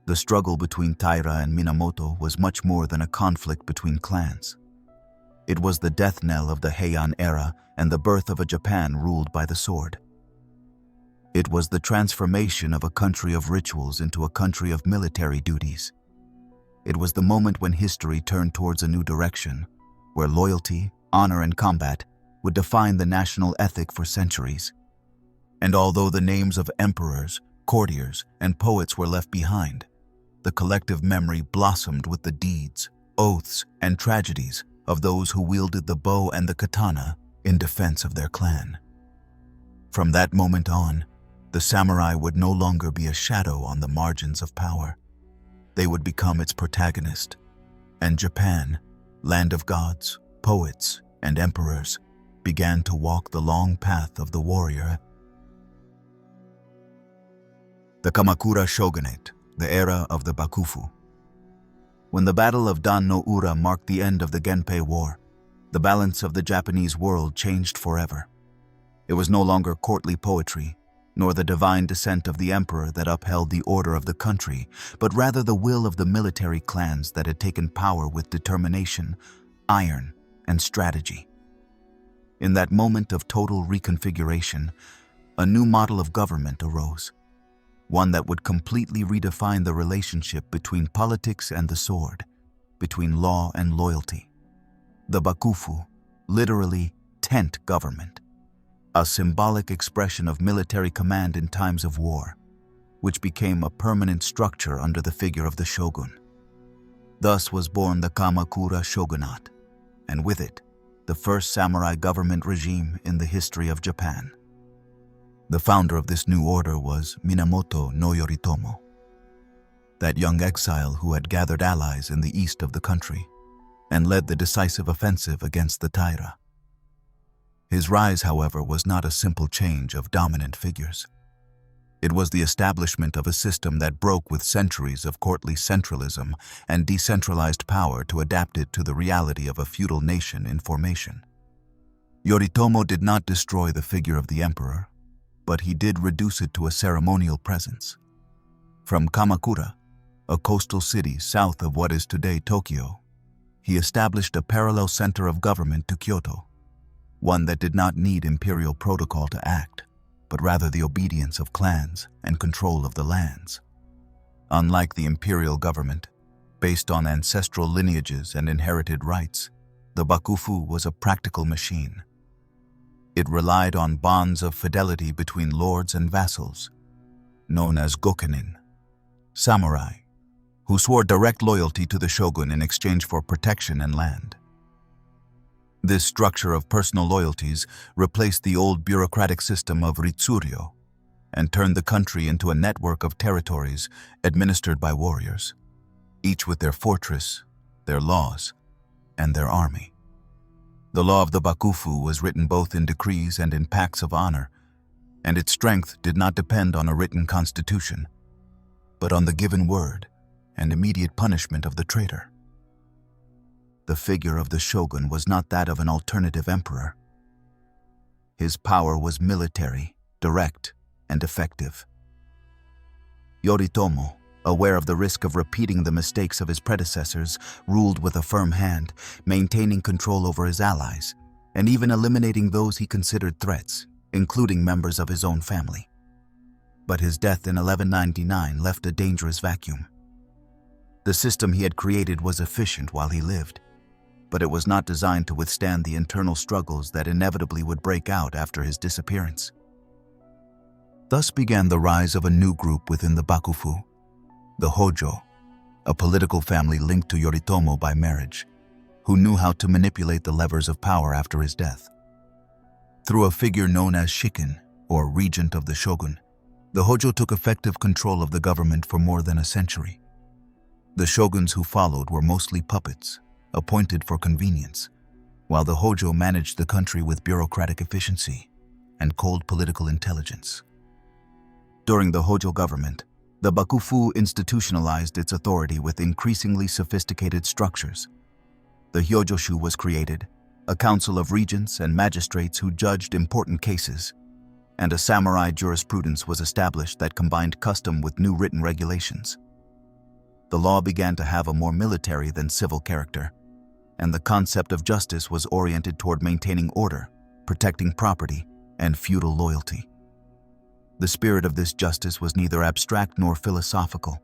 The struggle between Taira and Minamoto was much more than a conflict between clans. It was the death knell of the Heian era and the birth of a Japan ruled by the sword. It was the transformation of a country of rituals into a country of military duties. It was the moment when history turned towards a new direction, where loyalty, honor, and combat would define the national ethic for centuries. And although the names of emperors, courtiers, and poets were left behind, the collective memory blossomed with the deeds, oaths, and tragedies of those who wielded the bow and the katana in defense of their clan. From that moment on, the samurai would no longer be a shadow on the margins of power. They would become its protagonist, and Japan, land of gods, poets, and emperors, began to walk the long path of the warrior. The Kamakura shogunate, the era of the Bakufu. When the Battle of Dan no Ura marked the end of the Genpei War, the balance of the Japanese world changed forever. It was no longer courtly poetry, nor the divine descent of the emperor that upheld the order of the country, but rather the will of the military clans that had taken power with determination, iron, and strategy. In that moment of total reconfiguration, a new model of government arose, one that would completely redefine the relationship between politics and the sword, between law and loyalty. The Bakufu, literally tent government, a symbolic expression of military command in times of war, which became a permanent structure under the figure of the shogun. Thus was born the Kamakura shogunate, and with it, the first samurai government regime in the history of Japan. The founder of this new order was Minamoto no Yoritomo, that young exile who had gathered allies in the east of the country and led the decisive offensive against the Taira. His rise, however, was not a simple change of dominant figures. It was the establishment of a system that broke with centuries of courtly centralism and decentralized power to adapt it to the reality of a feudal nation in formation. Yoritomo did not destroy the figure of the emperor, but he did reduce it to a ceremonial presence. From Kamakura, a coastal city south of what is today Tokyo, he established a parallel center of government to Kyoto, one that did not need imperial protocol to act, but rather the obedience of clans and control of the lands. Unlike the imperial government, based on ancestral lineages and inherited rights, the Bakufu was a practical machine. It relied on bonds of fidelity between lords and vassals, known as gokenin, samurai, who swore direct loyalty to the shogun in exchange for protection and land. This structure of personal loyalties replaced the old bureaucratic system of ritsuryo and turned the country into a network of territories administered by warriors, each with their fortress, their laws, and their army. The law of the Bakufu was written both in decrees and in pacts of honor, and its strength did not depend on a written constitution, but on the given word and immediate punishment of the traitor. The figure of the shogun was not that of an alternative emperor. His power was military, direct, and effective. Yoritomo, aware of the risk of repeating the mistakes of his predecessors, ruled with a firm hand, maintaining control over his allies, and even eliminating those he considered threats, including members of his own family. But his death in 1199 left a dangerous vacuum. The system he had created was efficient while he lived, but it was not designed to withstand the internal struggles that inevitably would break out after his disappearance. Thus began the rise of a new group within the Bakufu, the Hojo, a political family linked to Yoritomo by marriage, who knew how to manipulate the levers of power after his death. Through a figure known as Shikin, or regent of the shogun, the Hojo took effective control of the government for more than a century. The shoguns who followed were mostly puppets, appointed for convenience, while the Hojo managed the country with bureaucratic efficiency and cold political intelligence. During the Hojo government, the Bakufu institutionalized its authority with increasingly sophisticated structures. The Hyojoshu was created, a council of regents and magistrates who judged important cases, and a samurai jurisprudence was established that combined custom with new written regulations. The law began to have a more military than civil character, and the concept of justice was oriented toward maintaining order, protecting property, and feudal loyalty. The spirit of this justice was neither abstract nor philosophical.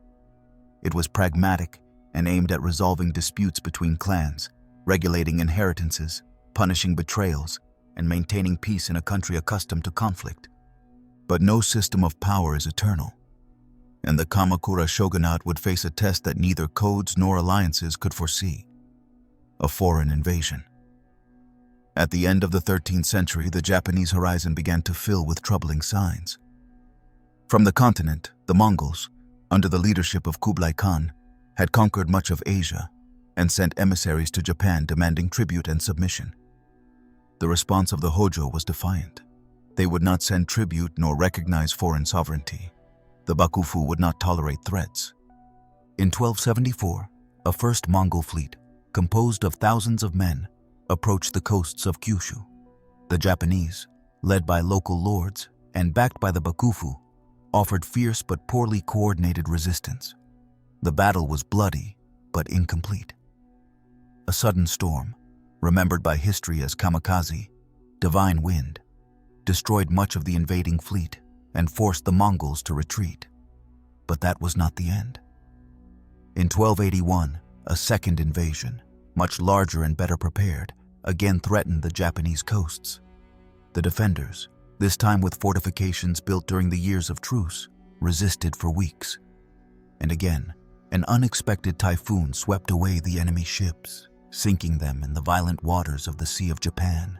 It was pragmatic and aimed at resolving disputes between clans, regulating inheritances, punishing betrayals, and maintaining peace in a country accustomed to conflict. But no system of power is eternal, and the Kamakura shogunate would face a test that neither codes nor alliances could foresee: a foreign invasion. At the end of the 13th century, the Japanese horizon began to fill with troubling signs. From the continent, the Mongols, under the leadership of Kublai Khan, had conquered much of Asia and sent emissaries to Japan demanding tribute and submission. The response of the Hojo was defiant. They would not send tribute nor recognize foreign sovereignty. The Bakufu would not tolerate threats. In 1274, a first Mongol fleet, composed of thousands of men, approached the coasts of Kyushu. The Japanese, led by local lords and backed by the Bakufu, offered fierce but poorly coordinated resistance. The battle was bloody but incomplete. A sudden storm, remembered by history as Kamikaze, divine wind, destroyed much of the invading fleet and forced the Mongols to retreat. But that was not the end. In 1281, a second invasion, much larger and better prepared, again threatened the Japanese coasts. The defenders, this time with fortifications built during the years of truce, resisted for weeks. And again, an unexpected typhoon swept away the enemy ships, sinking them in the violent waters of the Sea of Japan.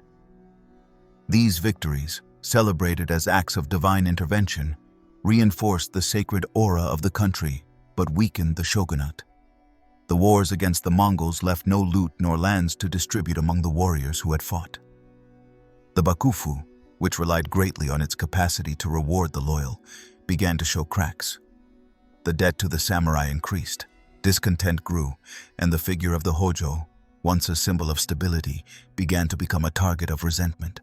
These victories, celebrated as acts of divine intervention, reinforced the sacred aura of the country but weakened the shogunate. The wars against the Mongols left no loot nor lands to distribute among the warriors who had fought. The Bakufu, which relied greatly on its capacity to reward the loyal, began to show cracks. The debt to the samurai increased, discontent grew, and the figure of the Hojo, once a symbol of stability, began to become a target of resentment.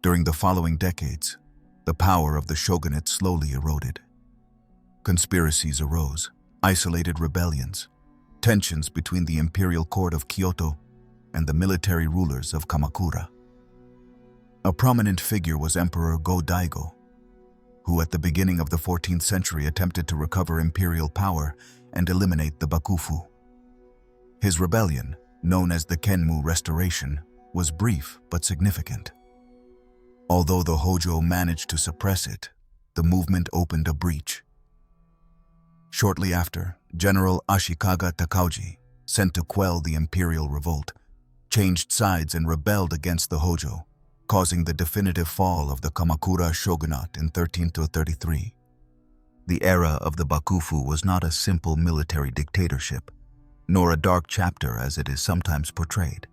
During the following decades, the power of the shogunate slowly eroded. Conspiracies arose, isolated rebellions, tensions between the imperial court of Kyoto and the military rulers of Kamakura. A prominent figure was Emperor Go-Daigo, who at the beginning of the 14th century attempted to recover imperial power and eliminate the Bakufu. His rebellion, known as the Kenmu Restoration, was brief but significant. Although the Hojo managed to suppress it, the movement opened a breach. Shortly after, General Ashikaga Takauji, sent to quell the imperial revolt, changed sides and rebelled against the Hojo, causing the definitive fall of the Kamakura shogunate in 1333. The era of the Bakufu was not a simple military dictatorship, nor a dark chapter as it is sometimes portrayed.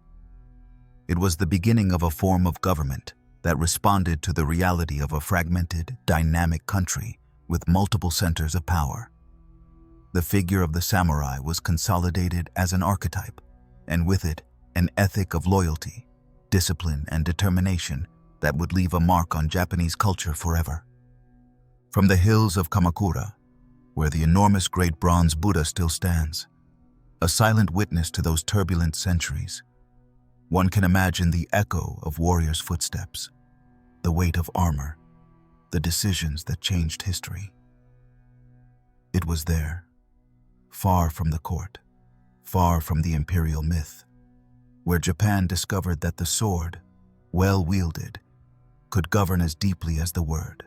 It was the beginning of a form of government that responded to the reality of a fragmented, dynamic country with multiple centers of power. The figure of the samurai was consolidated as an archetype, and with it, an ethic of loyalty, discipline, and determination that would leave a mark on Japanese culture forever. From the hills of Kamakura, where the enormous great bronze Buddha still stands, a silent witness to those turbulent centuries, one can imagine the echo of warriors' footsteps, the weight of armor, the decisions that changed history. It was there, far from the court, far from the imperial myth, where Japan discovered that the sword, well wielded, could govern as deeply as the word.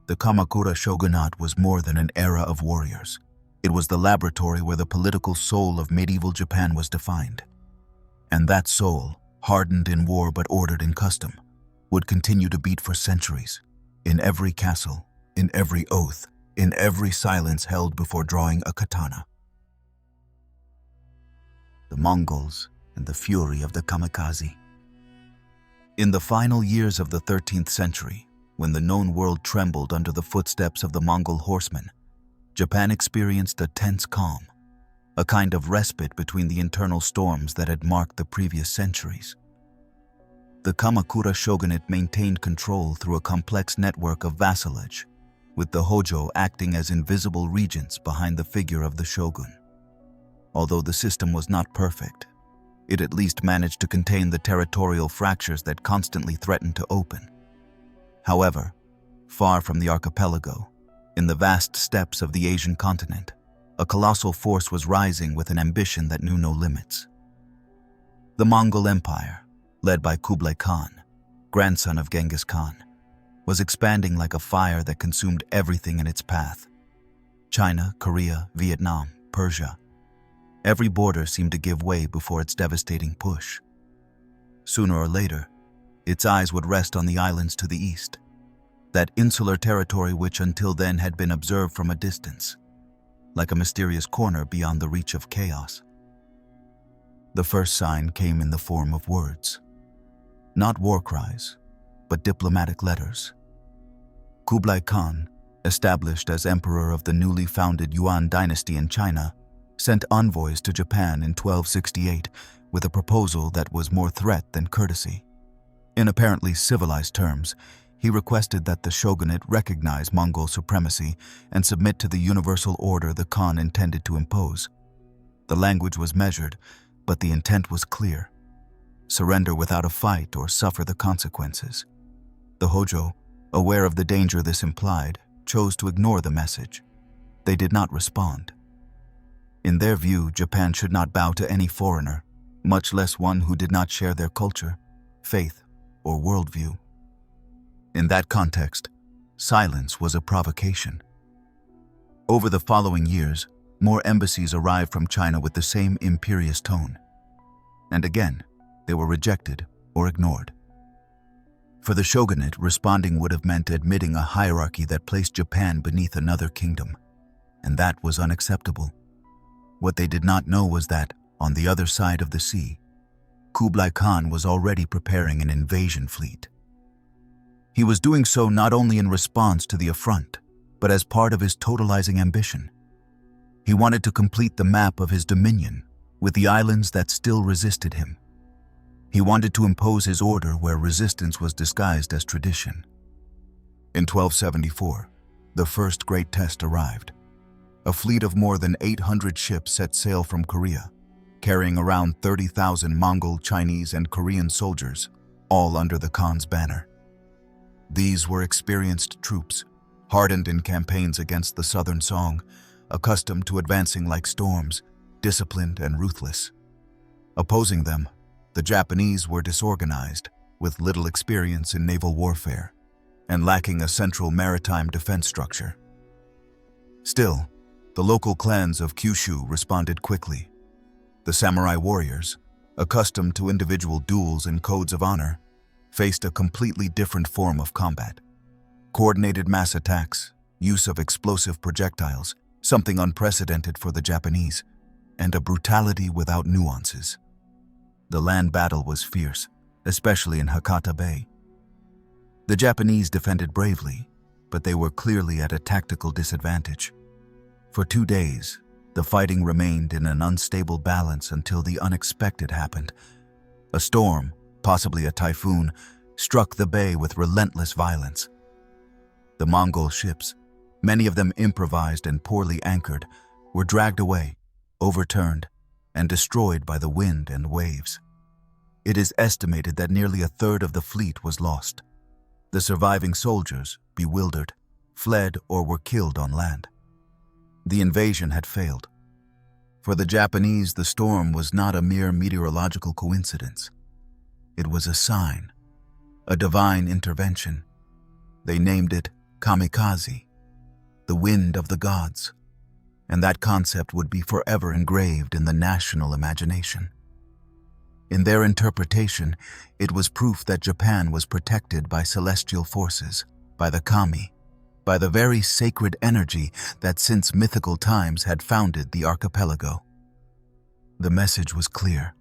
The Kamakura shogunate was more than an era of warriors. It was the laboratory where the political soul of medieval Japan was defined. And that soul, hardened in war but ordered in custom, would continue to beat for centuries, in every castle, in every oath, in every silence held before drawing a katana. The Mongols and the fury of the Kamikaze. In the final years of the 13th century, when the known world trembled under the footsteps of the Mongol horsemen, Japan experienced a tense calm, a kind of respite between the internal storms that had marked the previous centuries. The Kamakura shogunate maintained control through a complex network of vassalage, with the Hojo acting as invisible regents behind the figure of the shogun. Although the system was not perfect, it at least managed to contain the territorial fractures that constantly threatened to open. However, far from the archipelago, in the vast steppes of the Asian continent, a colossal force was rising with an ambition that knew no limits. The Mongol Empire, led by Kublai Khan, grandson of Genghis Khan, was expanding like a fire that consumed everything in its path. China, Korea, Vietnam, Persia. Every border seemed to give way before its devastating push. Sooner or later, its eyes would rest on the islands to the east, that insular territory which until then had been observed from a distance, like a mysterious corner beyond the reach of chaos. The first sign came in the form of words. Not war cries, but diplomatic letters. Kublai Khan, established as emperor of the newly founded Yuan dynasty in China, sent envoys to Japan in 1268 with a proposal that was more threat than courtesy. In apparently civilized terms, he requested that the shogunate recognize Mongol supremacy and submit to the universal order the Khan intended to impose. The language was measured, but the intent was clear. Surrender without a fight or suffer the consequences. The Hojo, aware of the danger this implied, chose to ignore the message. They did not respond. In their view, Japan should not bow to any foreigner, much less one who did not share their culture, faith, or worldview. In that context, silence was a provocation. Over the following years, more embassies arrived from China with the same imperious tone. And again, they were rejected or ignored. For the shogunate, responding would have meant admitting a hierarchy that placed Japan beneath another kingdom, and that was unacceptable. What they did not know was that, on the other side of the sea, Kublai Khan was already preparing an invasion fleet. He was doing so not only in response to the affront, but as part of his totalizing ambition. He wanted to complete the map of his dominion with the islands that still resisted him. He wanted to impose his order where resistance was disguised as tradition. In 1274, the first great test arrived. A fleet of more than 800 ships set sail from Korea, carrying around 30,000 Mongol, Chinese, and Korean soldiers, all under the Khan's banner. These were experienced troops, hardened in campaigns against the Southern Song, accustomed to advancing like storms, disciplined and ruthless. Opposing them, the Japanese were disorganized, with little experience in naval warfare, and lacking a central maritime defense structure. Still, the local clans of Kyushu responded quickly. The samurai warriors, accustomed to individual duels and codes of honor, faced a completely different form of combat. Coordinated mass attacks, use of explosive projectiles, something unprecedented for the Japanese, and a brutality without nuances. The land battle was fierce, especially in Hakata Bay. The Japanese defended bravely, but they were clearly at a tactical disadvantage. For 2 days, the fighting remained in an unstable balance until the unexpected happened. A storm, possibly a typhoon, struck the bay with relentless violence. The Mongol ships, many of them improvised and poorly anchored, were dragged away, overturned, and destroyed by the wind and waves. It is estimated that nearly a third of the fleet was lost. The surviving soldiers, bewildered, fled or were killed on land. The invasion had failed. For the Japanese, the storm was not a mere meteorological coincidence. It was a sign, a divine intervention. They named it Kamikaze, the wind of the gods, and that concept would be forever engraved in the national imagination. In their interpretation, it was proof that Japan was protected by celestial forces, by the kami, by the very sacred energy that since mythical times had founded the archipelago. The message was clear.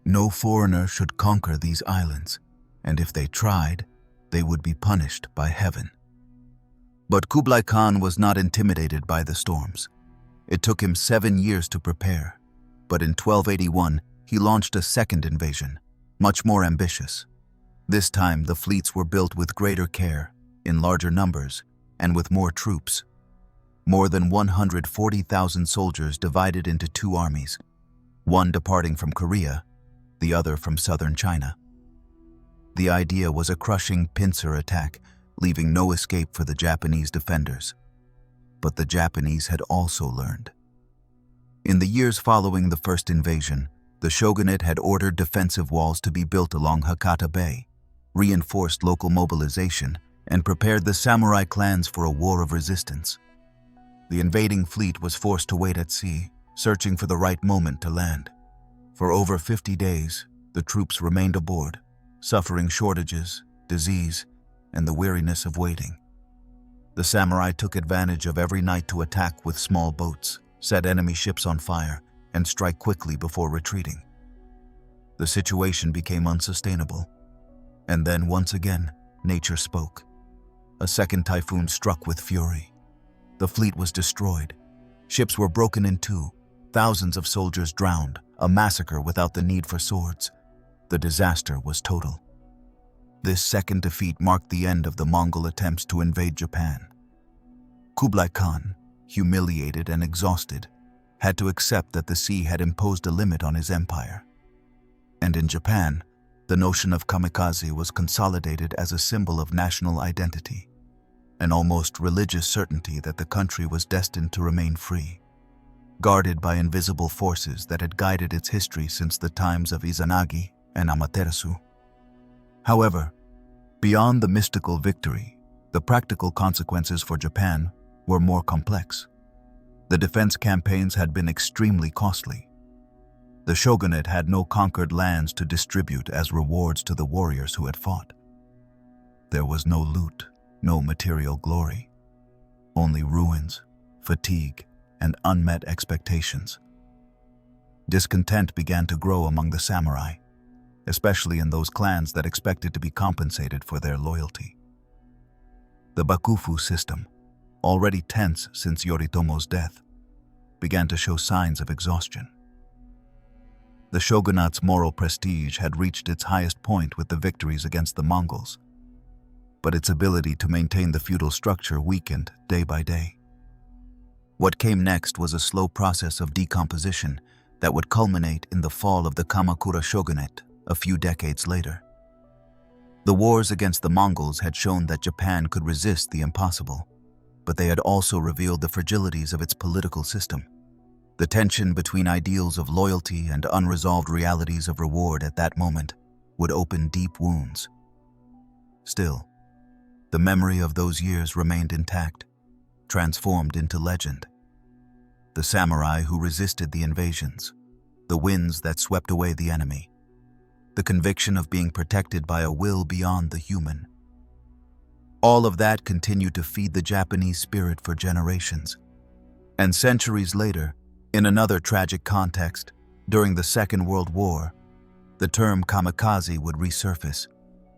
No foreigner should conquer these islands, and if they tried, they would be punished by heaven. But Kublai Khan was not intimidated by the storms. It took him 7 years to prepare, but in 1281, he launched a second invasion, much more ambitious. This time, the fleets were built with greater care, in larger numbers, and with more troops. More than 140,000 soldiers divided into 2 armies, one departing from Korea, the other from southern China. The idea was a crushing pincer attack, leaving no escape for the Japanese defenders. But the Japanese had also learned. In the years following the first invasion, the shogunate had ordered defensive walls to be built along Hakata Bay, reinforced local mobilization, and prepared the samurai clans for a war of resistance. The invading fleet was forced to wait at sea, searching for the right moment to land. For over 50 days, the troops remained aboard, suffering shortages, disease, and the weariness of waiting. The samurai took advantage of every night to attack with small boats, set enemy ships on fire, and strike quickly before retreating. The situation became unsustainable. And then, once again, nature spoke. A second typhoon struck with fury. The fleet was destroyed. Ships were broken in two. Thousands of soldiers drowned, a massacre without the need for swords. The disaster was total. This second defeat marked the end of the Mongol attempts to invade Japan. Kublai Khan, humiliated and exhausted, had to accept that the sea had imposed a limit on his empire. And in Japan, the notion of kamikaze was consolidated as a symbol of national identity, an almost religious certainty that the country was destined to remain free, guarded by invisible forces that had guided its history since the times of Izanagi and Amaterasu. However, beyond the mystical victory, the practical consequences for Japan were more complex. The defense campaigns had been extremely costly. The shogunate had no conquered lands to distribute as rewards to the warriors who had fought. There was no loot, no material glory, only ruins, fatigue, and unmet expectations. Discontent began to grow among the samurai, especially in those clans that expected to be compensated for their loyalty. The Bakufu system, already tense since Yoritomo's death, began to show signs of exhaustion. The shogunate's moral prestige had reached its highest point with the victories against the Mongols, but its ability to maintain the feudal structure weakened day by day. What came next was a slow process of decomposition that would culminate in the fall of the Kamakura shogunate a few decades later. The wars against the Mongols had shown that Japan could resist the impossible, but they had also revealed the fragilities of its political system. The tension between ideals of loyalty and unresolved realities of reward at that moment would open deep wounds. Still, the memory of those years remained intact, transformed into legend. The samurai who resisted the invasions, the winds that swept away the enemy, the conviction of being protected by a will beyond the human. All of that continued to feed the Japanese spirit for generations. And centuries later, in another tragic context, during the Second World War, the term kamikaze would resurface,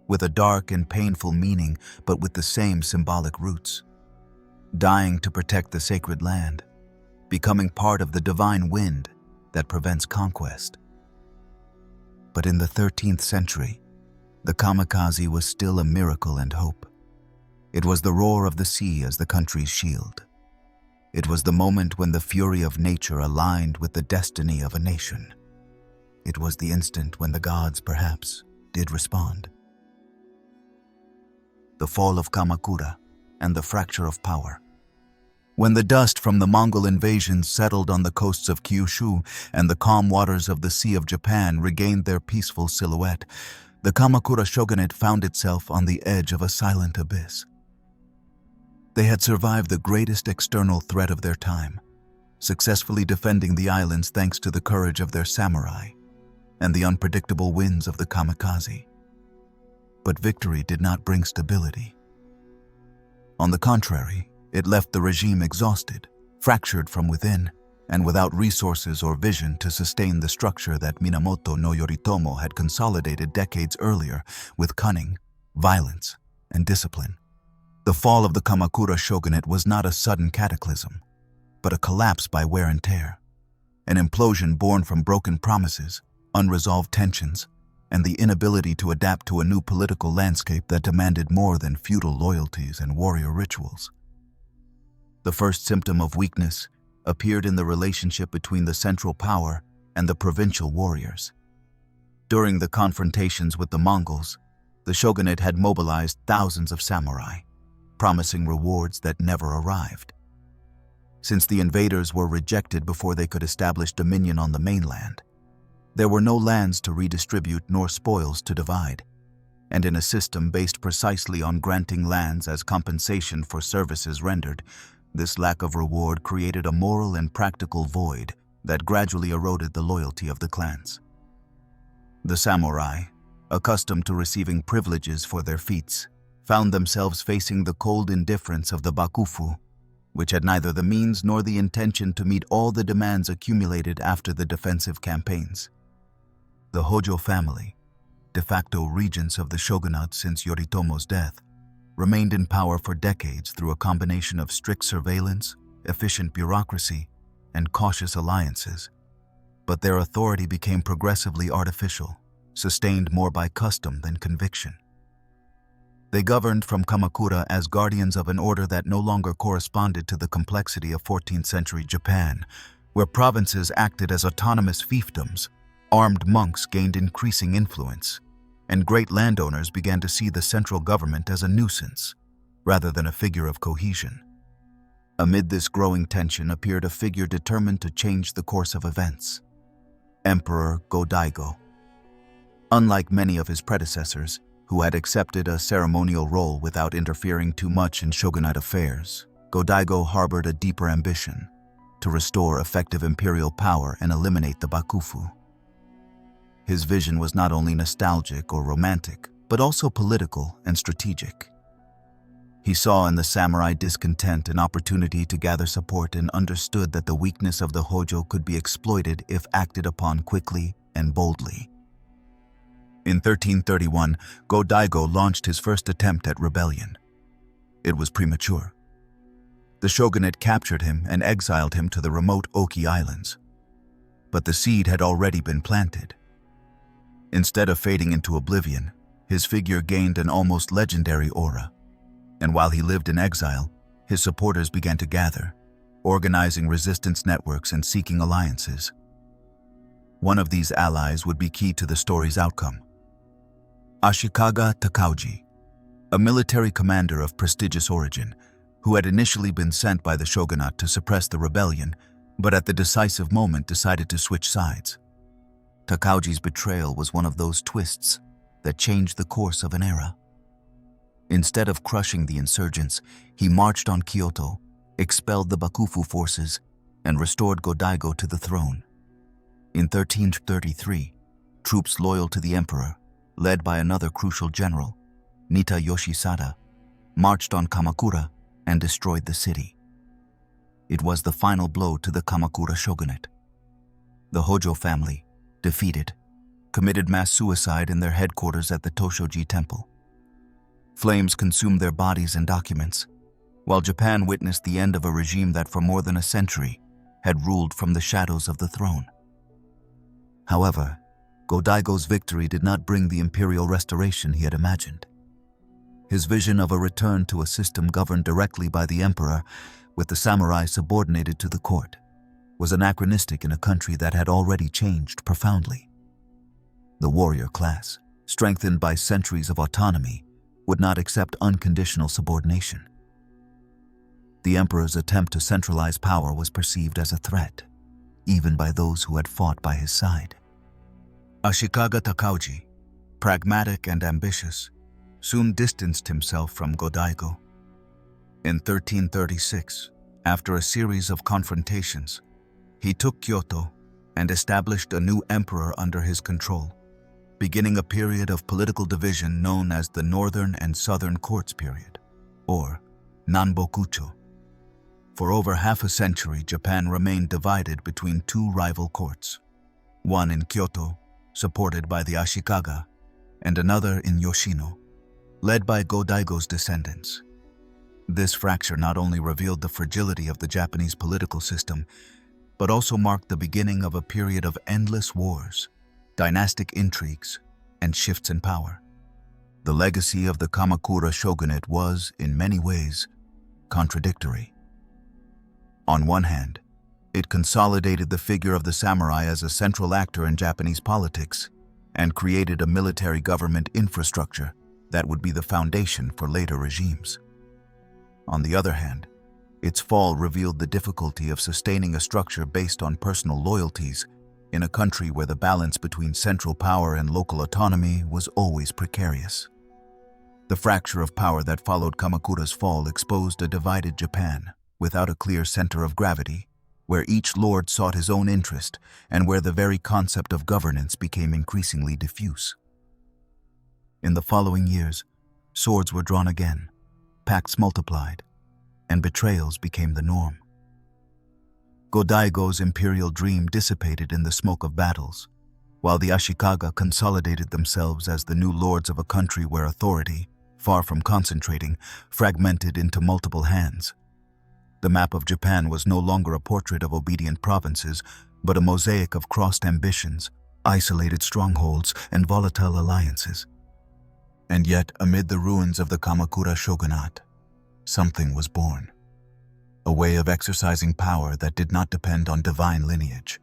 with a dark and painful meaning but with the same symbolic roots. Dying to protect the sacred land, becoming part of the divine wind that prevents conquest. But in the 13th century, the kamikaze was still a miracle and hope. It was the roar of the sea as the country's shield. It was the moment when the fury of nature aligned with the destiny of a nation. It was the instant when the gods, perhaps, did respond. The fall of Kamakura and the fracture of power. When the dust from the Mongol invasions settled on the coasts of Kyushu and the calm waters of the Sea of Japan regained their peaceful silhouette, the Kamakura shogunate found itself on the edge of a silent abyss. They had survived the greatest external threat of their time, successfully defending the islands thanks to the courage of their samurai. and the unpredictable winds of the Kamikaze. But victory did not bring stability. On the contrary, it left the regime exhausted, fractured from within, and without resources or vision to sustain the structure that Minamoto no Yoritomo had consolidated decades earlier with cunning, violence, and discipline. The fall of the Kamakura shogunate was not a sudden cataclysm, but a collapse by wear and tear, an implosion born from broken promises, unresolved tensions, and the inability to adapt to a new political landscape that demanded more than feudal loyalties and warrior rituals. The first symptom of weakness appeared in the relationship between the central power and the provincial warriors. During the confrontations with the Mongols, the shogunate had mobilized thousands of samurai, promising rewards that never arrived. Since the invaders were rejected before they could establish dominion on the mainland, there were no lands to redistribute nor spoils to divide, and in a system based precisely on granting lands as compensation for services rendered, this lack of reward created a moral and practical void that gradually eroded the loyalty of the clans. The samurai, accustomed to receiving privileges for their feats, found themselves facing the cold indifference of the Bakufu, which had neither the means nor the intention to meet all the demands accumulated after the defensive campaigns. The Hojo family, de facto regents of the shogunate since Yoritomo's death, remained in power for decades through a combination of strict surveillance, efficient bureaucracy, and cautious alliances. But their authority became progressively artificial, sustained more by custom than conviction. They governed from Kamakura as guardians of an order that no longer corresponded to the complexity of 14th century Japan, where provinces acted as autonomous fiefdoms, armed monks gained increasing influence, and great landowners began to see the central government as a nuisance, rather than a figure of cohesion. Amid this growing tension appeared a figure determined to change the course of events: Emperor Go-Daigo. Unlike many of his predecessors, who had accepted a ceremonial role without interfering too much in shogunate affairs, Go-Daigo harbored a deeper ambition: to restore effective imperial power and eliminate the Bakufu. His vision was not only nostalgic or romantic, but also political and strategic. He saw in the samurai discontent an opportunity to gather support and understood that the weakness of the Hojo could be exploited if acted upon quickly and boldly. In 1331, Go-Daigo launched his first attempt at rebellion. It was premature. The shogunate captured him and exiled him to the remote Oki Islands. But the seed had already been planted. Instead of fading into oblivion, his figure gained an almost legendary aura. And while he lived in exile, his supporters began to gather, organizing resistance networks and seeking alliances. One of these allies would be key to the story's outcome. Ashikaga Takauji, a military commander of prestigious origin, who had initially been sent by the shogunate to suppress the rebellion, but at the decisive moment decided to switch sides. Takauji's betrayal was one of those twists that changed the course of an era. Instead of crushing the insurgents, he marched on Kyoto, expelled the Bakufu forces, and restored Go-Daigo to the throne. In 1333, troops loyal to the emperor, led by another crucial general, Nita Yoshisada, marched on Kamakura and destroyed the city. It was the final blow to the Kamakura shogunate. The Hojo family, defeated, committed mass suicide in their headquarters at the Toshoji Temple. Flames consumed their bodies and documents, while Japan witnessed the end of a regime that for more than a century had ruled from the shadows of the throne. However, Go-Daigo's victory did not bring the imperial restoration he had imagined. His vision of a return to a system governed directly by the emperor, with the samurai subordinated to the court, was anachronistic in a country that had already changed profoundly. The warrior class, strengthened by centuries of autonomy, would not accept unconditional subordination. The emperor's attempt to centralize power was perceived as a threat, even by those who had fought by his side. Ashikaga Takauji, pragmatic and ambitious, soon distanced himself from Go-Daigo. In 1336, after a series of confrontations, he took Kyoto, and established a new emperor under his control, beginning a period of political division known as the Northern and Southern Courts period, or Nanbokucho. For over half a century, Japan remained divided between two rival courts, one in Kyoto, supported by the Ashikaga, and another in Yoshino, led by Go-Daigo's descendants. This fracture not only revealed the fragility of the Japanese political system, but also marked the beginning of a period of endless wars, dynastic intrigues, and shifts in power. The legacy of the Kamakura shogunate was, in many ways, contradictory. On one hand, it consolidated the figure of the samurai as a central actor in Japanese politics and created a military government infrastructure that would be the foundation for later regimes. On the other hand, its fall revealed the difficulty of sustaining a structure based on personal loyalties in a country where the balance between central power and local autonomy was always precarious. The fracture of power that followed Kamakura's fall exposed a divided Japan without a clear center of gravity, where each lord sought his own interest and where the very concept of governance became increasingly diffuse. In the following years, swords were drawn again, pacts multiplied, and betrayals became the norm. Go-Daigo's imperial dream dissipated in the smoke of battles, while the Ashikaga consolidated themselves as the new lords of a country where authority, far from concentrating, fragmented into multiple hands. The map of Japan was no longer a portrait of obedient provinces, but a mosaic of crossed ambitions, isolated strongholds, and volatile alliances. And yet, amid the ruins of the Kamakura shogunate, something was born. A way of exercising power that did not depend on divine lineage.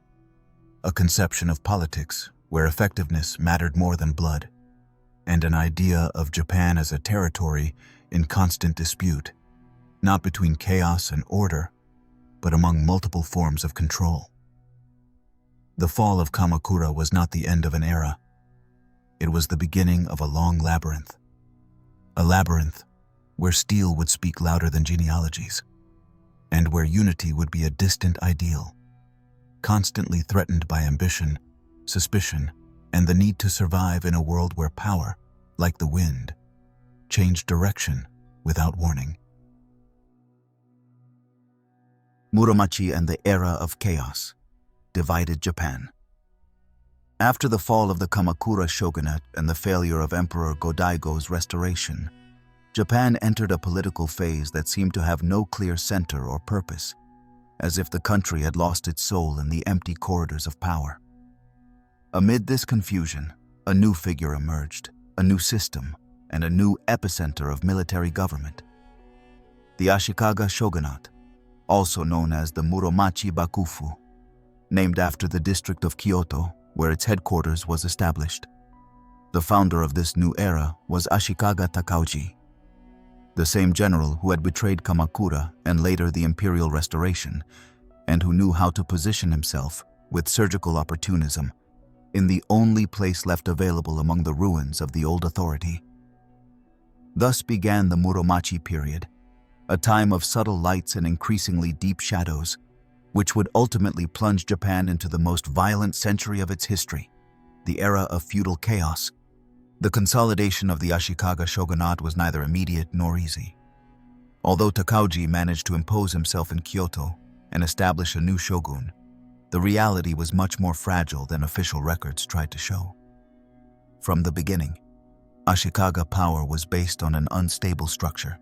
A conception of politics where effectiveness mattered more than blood, and an idea of Japan as a territory in constant dispute, not between chaos and order, but among multiple forms of control. The fall of Kamakura was not the end of an era. It was the beginning of a long labyrinth. A labyrinth where steel would speak louder than genealogies, and where unity would be a distant ideal, constantly threatened by ambition, suspicion, and the need to survive in a world where power, like the wind, changed direction without warning. Muromachi and the Era of Chaos divided Japan. After the fall of the Kamakura shogunate and the failure of Emperor Go-Daigo's restoration, Japan entered a political phase that seemed to have no clear center or purpose, as if the country had lost its soul in the empty corridors of power. Amid this confusion, a new figure emerged, a new system, and a new epicenter of military government. The Ashikaga shogunate, also known as the Muromachi Bakufu, named after the district of Kyoto, where its headquarters was established. The founder of this new era was Ashikaga Takauji, the same general who had betrayed Kamakura and later the Imperial restoration, and who knew how to position himself, with surgical opportunism, in the only place left available among the ruins of the old authority. Thus began the Muromachi period, a time of subtle lights and increasingly deep shadows, which would ultimately plunge Japan into the most violent century of its history, the era of feudal chaos. The consolidation of the Ashikaga shogunate was neither immediate nor easy. Although Takauji managed to impose himself in Kyoto and establish a new shogun, the reality was much more fragile than official records tried to show. From the beginning, Ashikaga power was based on an unstable structure,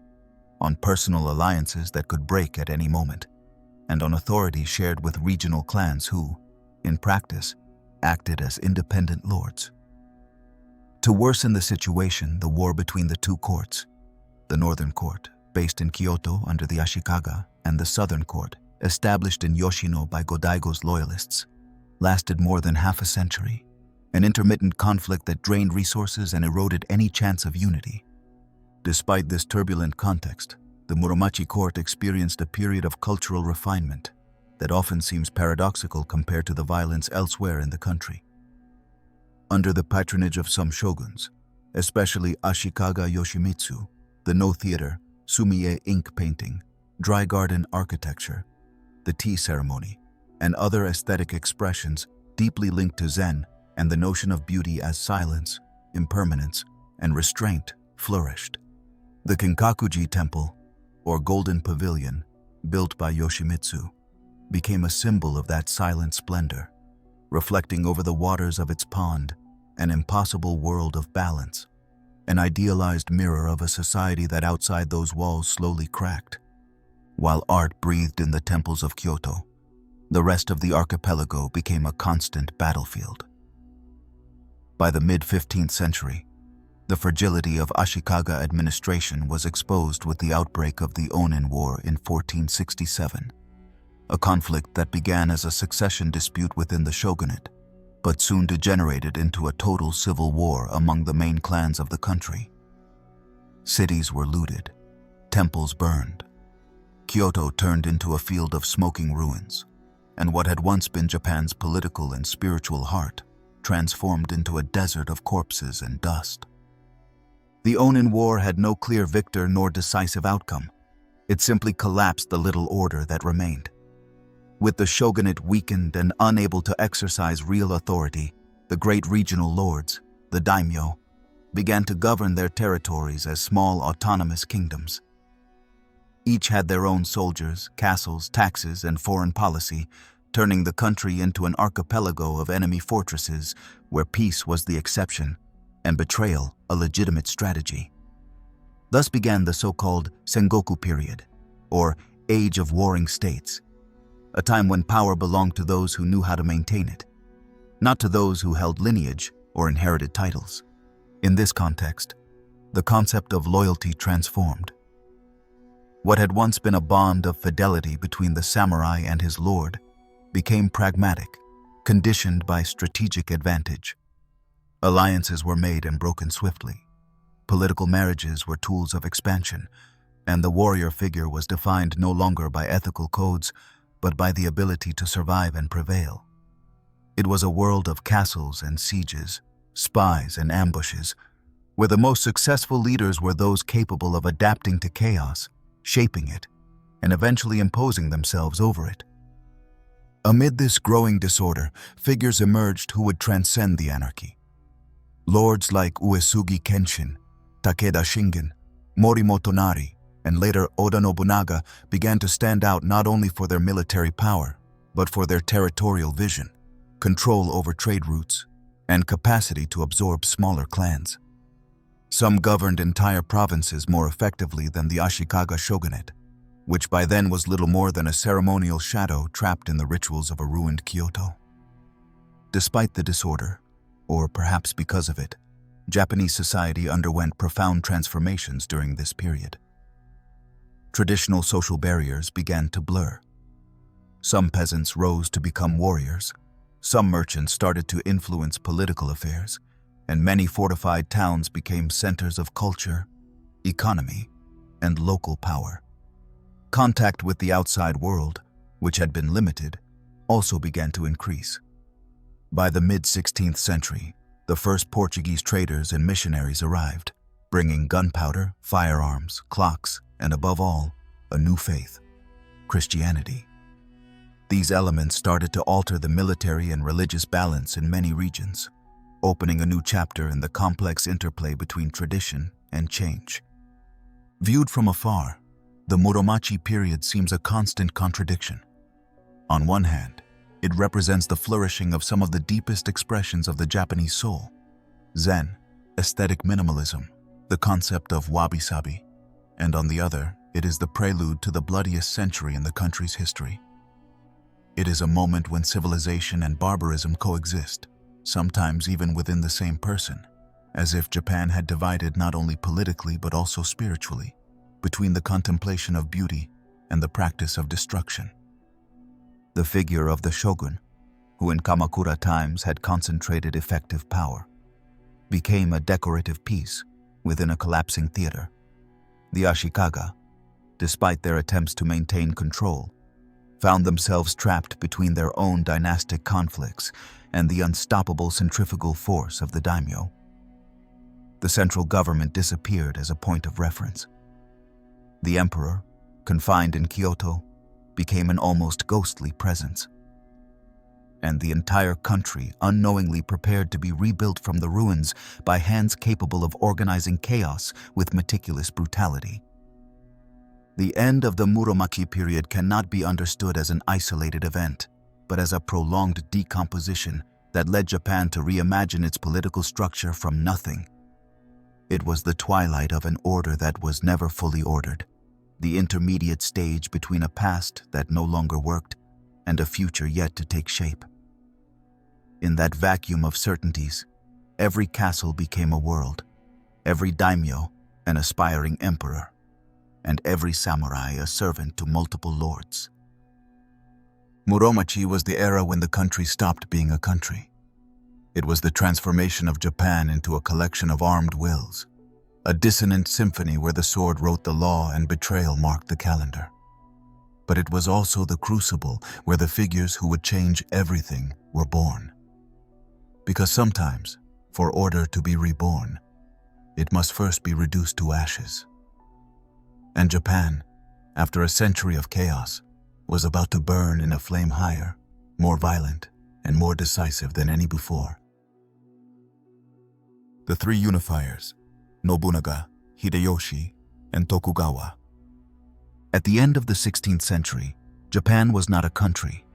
on personal alliances that could break at any moment, and on authority shared with regional clans who, in practice, acted as independent lords. To worsen the situation, the war between the two courts, the Northern Court, based in Kyoto under the Ashikaga, and the Southern Court, established in Yoshino by Go-Daigo's loyalists, lasted more than half a century, an intermittent conflict that drained resources and eroded any chance of unity. Despite this turbulent context, the Muromachi court experienced a period of cultural refinement that often seems paradoxical compared to the violence elsewhere in the country. Under the patronage of some shoguns, especially Ashikaga Yoshimitsu, the No Theater, Sumiye ink painting, dry garden architecture, the tea ceremony, and other aesthetic expressions deeply linked to Zen, and the notion of beauty as silence, impermanence, and restraint flourished. The Kinkakuji Temple, or Golden Pavilion, built by Yoshimitsu, became a symbol of that silent splendor, reflecting over the waters of its pond an impossible world of balance, an idealized mirror of a society that outside those walls slowly cracked. While art breathed in the temples of Kyoto, the rest of the archipelago became a constant battlefield. By the mid-15th century, the fragility of Ashikaga administration was exposed with the outbreak of the Onin War in 1467, a conflict that began as a succession dispute within the shogunate, but soon degenerated into a total civil war among the main clans of the country. Cities were looted, temples burned. Kyoto turned into a field of smoking ruins, and what had once been Japan's political and spiritual heart transformed into a desert of corpses and dust. The Onin War had no clear victor nor decisive outcome. It simply collapsed the little order that remained. With the shogunate weakened and unable to exercise real authority, the great regional lords, the daimyo, began to govern their territories as small autonomous kingdoms. Each had their own soldiers, castles, taxes, and foreign policy, turning the country into an archipelago of enemy fortresses where peace was the exception and betrayal a legitimate strategy. Thus began the so-called Sengoku period, or Age of Warring States, a time when power belonged to those who knew how to maintain it, not to those who held lineage or inherited titles. In this context, the concept of loyalty transformed. What had once been a bond of fidelity between the samurai and his lord became pragmatic, conditioned by strategic advantage. Alliances were made and broken swiftly. Political marriages were tools of expansion, and the warrior figure was defined no longer by ethical codes, but by the ability to survive and prevail. It was a world of castles and sieges, spies and ambushes, where the most successful leaders were those capable of adapting to chaos, shaping it, and eventually imposing themselves over it. Amid this growing disorder, figures emerged who would transcend the anarchy. Lords like Uesugi Kenshin, Takeda Shingen, Morimoto Nari, and later Oda Nobunaga began to stand out not only for their military power, but for their territorial vision, control over trade routes, and capacity to absorb smaller clans. Some governed entire provinces more effectively than the Ashikaga shogunate, which by then was little more than a ceremonial shadow trapped in the rituals of a ruined Kyoto. Despite the disorder, or perhaps because of it, Japanese society underwent profound transformations during this period. Traditional social barriers began to blur. Some peasants rose to become warriors, some merchants started to influence political affairs, and many fortified towns became centers of culture, economy, and local power. Contact with the outside world, which had been limited, also began to increase. By the mid-16th century, the first Portuguese traders and missionaries arrived, bringing gunpowder, firearms, clocks, and above all, a new faith, Christianity. These elements started to alter the military and religious balance in many regions, opening a new chapter in the complex interplay between tradition and change. Viewed from afar, the Muromachi period seems a constant contradiction. On one hand, it represents the flourishing of some of the deepest expressions of the Japanese soul: Zen, aesthetic minimalism, the concept of wabi-sabi, and on the other, it is the prelude to the bloodiest century in the country's history. It is a moment when civilization and barbarism coexist, sometimes even within the same person, as if Japan had divided not only politically but also spiritually, between the contemplation of beauty and the practice of destruction. The figure of the shogun, who in Kamakura times had concentrated effective power, became a decorative piece within a collapsing theater. The Ashikaga, despite their attempts to maintain control, found themselves trapped between their own dynastic conflicts and the unstoppable centrifugal force of the daimyo. The central government disappeared as a point of reference. The emperor, confined in Kyoto, became an almost ghostly presence. and the entire country unknowingly prepared to be rebuilt from the ruins by hands capable of organizing chaos with meticulous brutality. The end of the Muromachi period cannot be understood as an isolated event, but as a prolonged decomposition that led Japan to reimagine its political structure from nothing. It was the twilight of an order that was never fully ordered, the intermediate stage between a past that no longer worked and a future yet to take shape. In that vacuum of certainties, every castle became a world, every daimyo an aspiring emperor, and every samurai a servant to multiple lords. Muromachi was the era when the country stopped being a country. It was the transformation of Japan into a collection of armed wills, a dissonant symphony where the sword wrote the law and betrayal marked the calendar. But it was also the crucible where the figures who would change everything were born. Because sometimes, for order to be reborn, it must first be reduced to ashes. And Japan, after a century of chaos, was about to burn in a flame higher, more violent, and more decisive than any before. The three Unifiers, Nobunaga, Hideyoshi, and Tokugawa. At the end of the 16th century, Japan was not a country.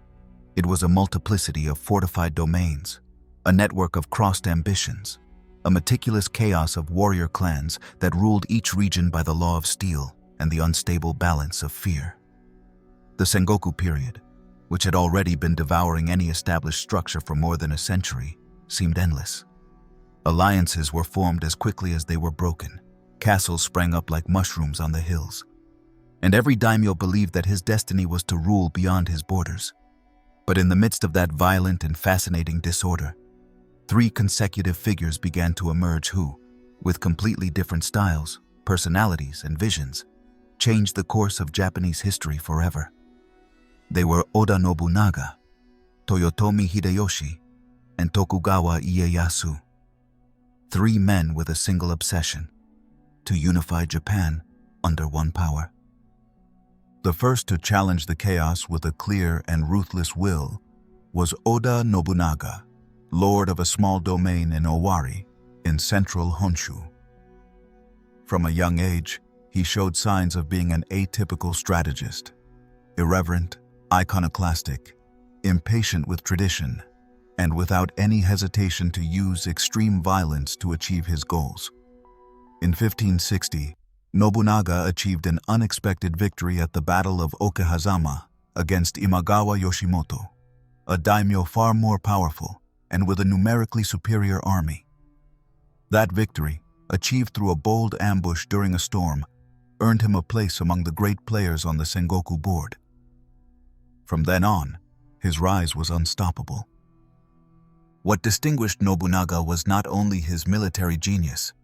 It was a multiplicity of fortified domains, a network of crossed ambitions, a meticulous chaos of warrior clans that ruled each region by the law of steel and the unstable balance of fear. The Sengoku period, which had already been devouring any established structure for more than a century, seemed endless. Alliances were formed as quickly as they were broken. Castles sprang up like mushrooms on the hills. And every daimyo believed that his destiny was to rule beyond his borders. But in the midst of that violent and fascinating disorder, three consecutive figures began to emerge who, with completely different styles, personalities, and visions, changed the course of Japanese history forever. They were Oda Nobunaga, Toyotomi Hideyoshi, and Tokugawa Ieyasu. Three men with a single obsession: to unify Japan under one power. The first to challenge the chaos with a clear and ruthless will was Oda Nobunaga, lord of a small domain in Owari, in central Honshu. From a young age, he showed signs of being an atypical strategist, irreverent, iconoclastic, impatient with tradition, and without any hesitation to use extreme violence to achieve his goals. In 1560, Nobunaga achieved an unexpected victory at the Battle of Okehazama against Imagawa Yoshimoto, a daimyo far more powerful and with a numerically superior army. That victory, achieved through a bold ambush during a storm, earned him a place among the great players on the Sengoku board. From then on, his rise was unstoppable. What distinguished Nobunaga was not only his military genius,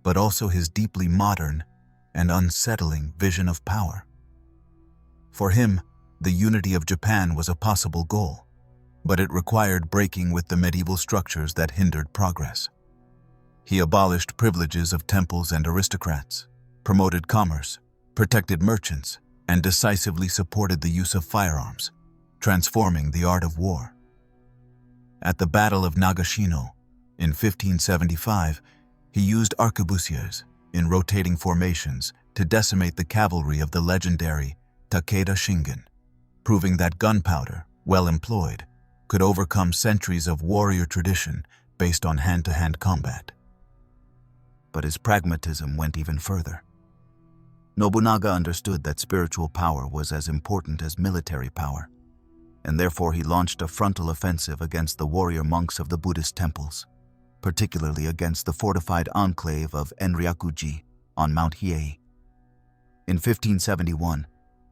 but also his deeply modern and unsettling vision of power. For him, the unity of Japan was a possible goal, but it required breaking with the medieval structures that hindered progress. He abolished privileges of temples and aristocrats, promoted commerce, protected merchants, and decisively supported the use of firearms, transforming the art of war. At the Battle of Nagashino, in 1575, he used arquebusiers in rotating formations to decimate the cavalry of the legendary Takeda Shingen, proving that gunpowder, well employed, could overcome centuries of warrior tradition based on hand-to-hand combat. But his pragmatism went even further. Nobunaga understood that spiritual power was as important as military power, and therefore he launched a frontal offensive against the warrior monks of the Buddhist temples, particularly against the fortified enclave of Enryakuji on Mount Hiei. In 1571,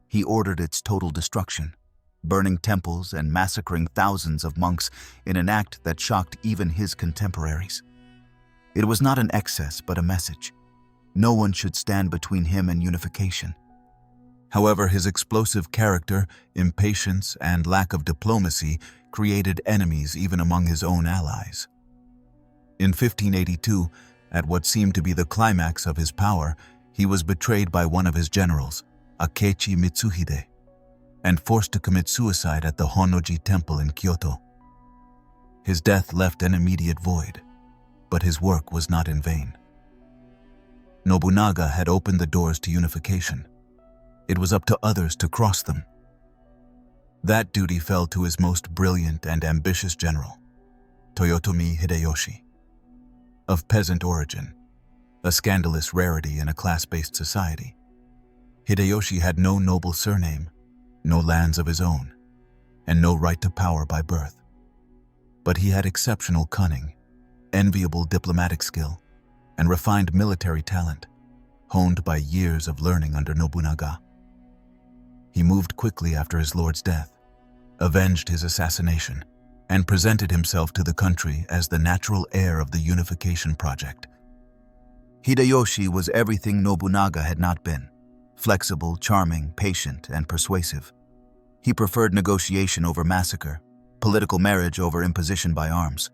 he ordered its total destruction, burning temples and massacring thousands of monks in an act that shocked even his contemporaries. It was not an excess, but a message. No one should stand between him and unification. However, his explosive character, impatience, and lack of diplomacy created enemies even among his own allies. In 1582, at what seemed to be the climax of his power, he was betrayed by one of his generals, Akechi Mitsuhide, and forced to commit suicide at the Honnoji Temple in Kyoto, His death left an immediate void, but his work was not in vain. Nobunaga had opened the doors to unification. It was up to others to cross them. That duty fell to his most brilliant and ambitious general, Toyotomi Hideyoshi. Of peasant origin, a scandalous rarity in a class-based society, Hideyoshi had no noble surname, no lands of his own, and no right to power by birth. But he had exceptional cunning, enviable diplomatic skill, and refined military talent, honed by years of learning under Nobunaga. He moved quickly after his lord's death, avenged his assassination, and presented himself to the country as the natural heir of the unification project. Hideyoshi was everything Nobunaga had not been: flexible, charming, patient, and persuasive. He preferred negotiation over massacre, political marriage over imposition by arms.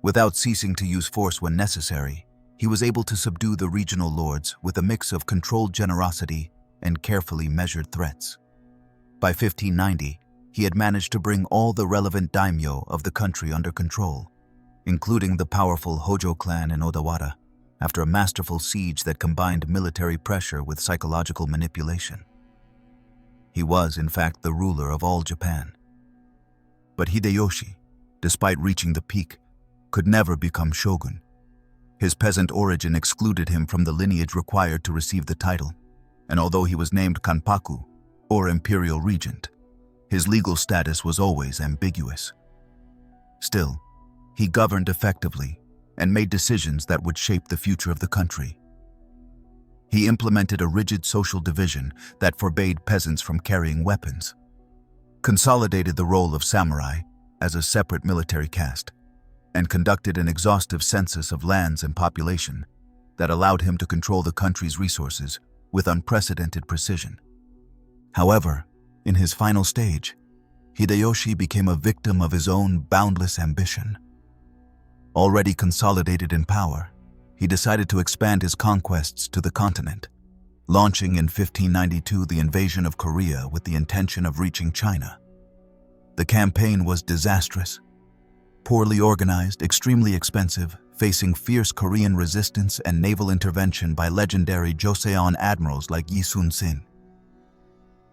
Without ceasing to use force when necessary, he was able to subdue the regional lords with a mix of controlled generosity and carefully measured threats. By 1590, he had managed to bring all the relevant daimyo of the country under control, including the powerful Hojo clan in Odawara, after a masterful siege that combined military pressure with psychological manipulation. He was, in fact, the ruler of all Japan. But Hideyoshi, despite reaching the peak, could never become shogun. His peasant origin excluded him from the lineage required to receive the title, and although he was named Kanpaku, or Imperial Regent, his legal status was always ambiguous. Still, he governed effectively and made decisions that would shape the future of the country. He implemented a rigid social division that forbade peasants from carrying weapons, consolidated the role of samurai as a separate military caste, and conducted an exhaustive census of lands and population that allowed him to control the country's resources with unprecedented precision. However, in his final stage, Hideyoshi became a victim of his own boundless ambition. Already consolidated in power, he decided to expand his conquests to the continent, launching in 1592 the invasion of Korea with the intention of reaching China. The campaign was disastrous. Poorly organized, extremely expensive, facing fierce Korean resistance and naval intervention by legendary Joseon admirals like Yi Sun-sin.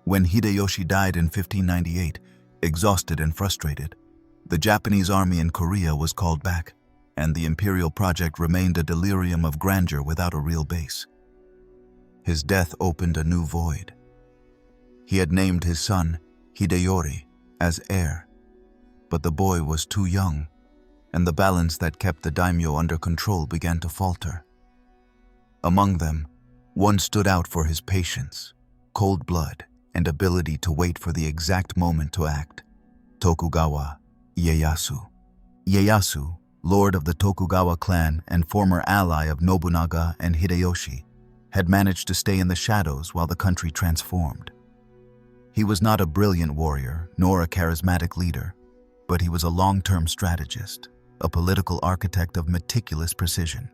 When Hideyoshi died in 1598, exhausted and frustrated, the Japanese army in Korea was called back, and the Imperial project remained a delirium of grandeur without a real base. His death opened a new void. He had named his son, Hideyori, as heir, but the boy was too young, and the balance that kept the daimyo under control began to falter. Among them, one stood out for his patience, cold blood, and ability to wait for the exact moment to act: Tokugawa Ieyasu. Ieyasu, lord of the Tokugawa clan and former ally of Nobunaga and Hideyoshi, had managed to stay in the shadows while the country transformed. He was not a brilliant warrior, nor a charismatic leader, but he was a long-term strategist, a political architect of meticulous precision.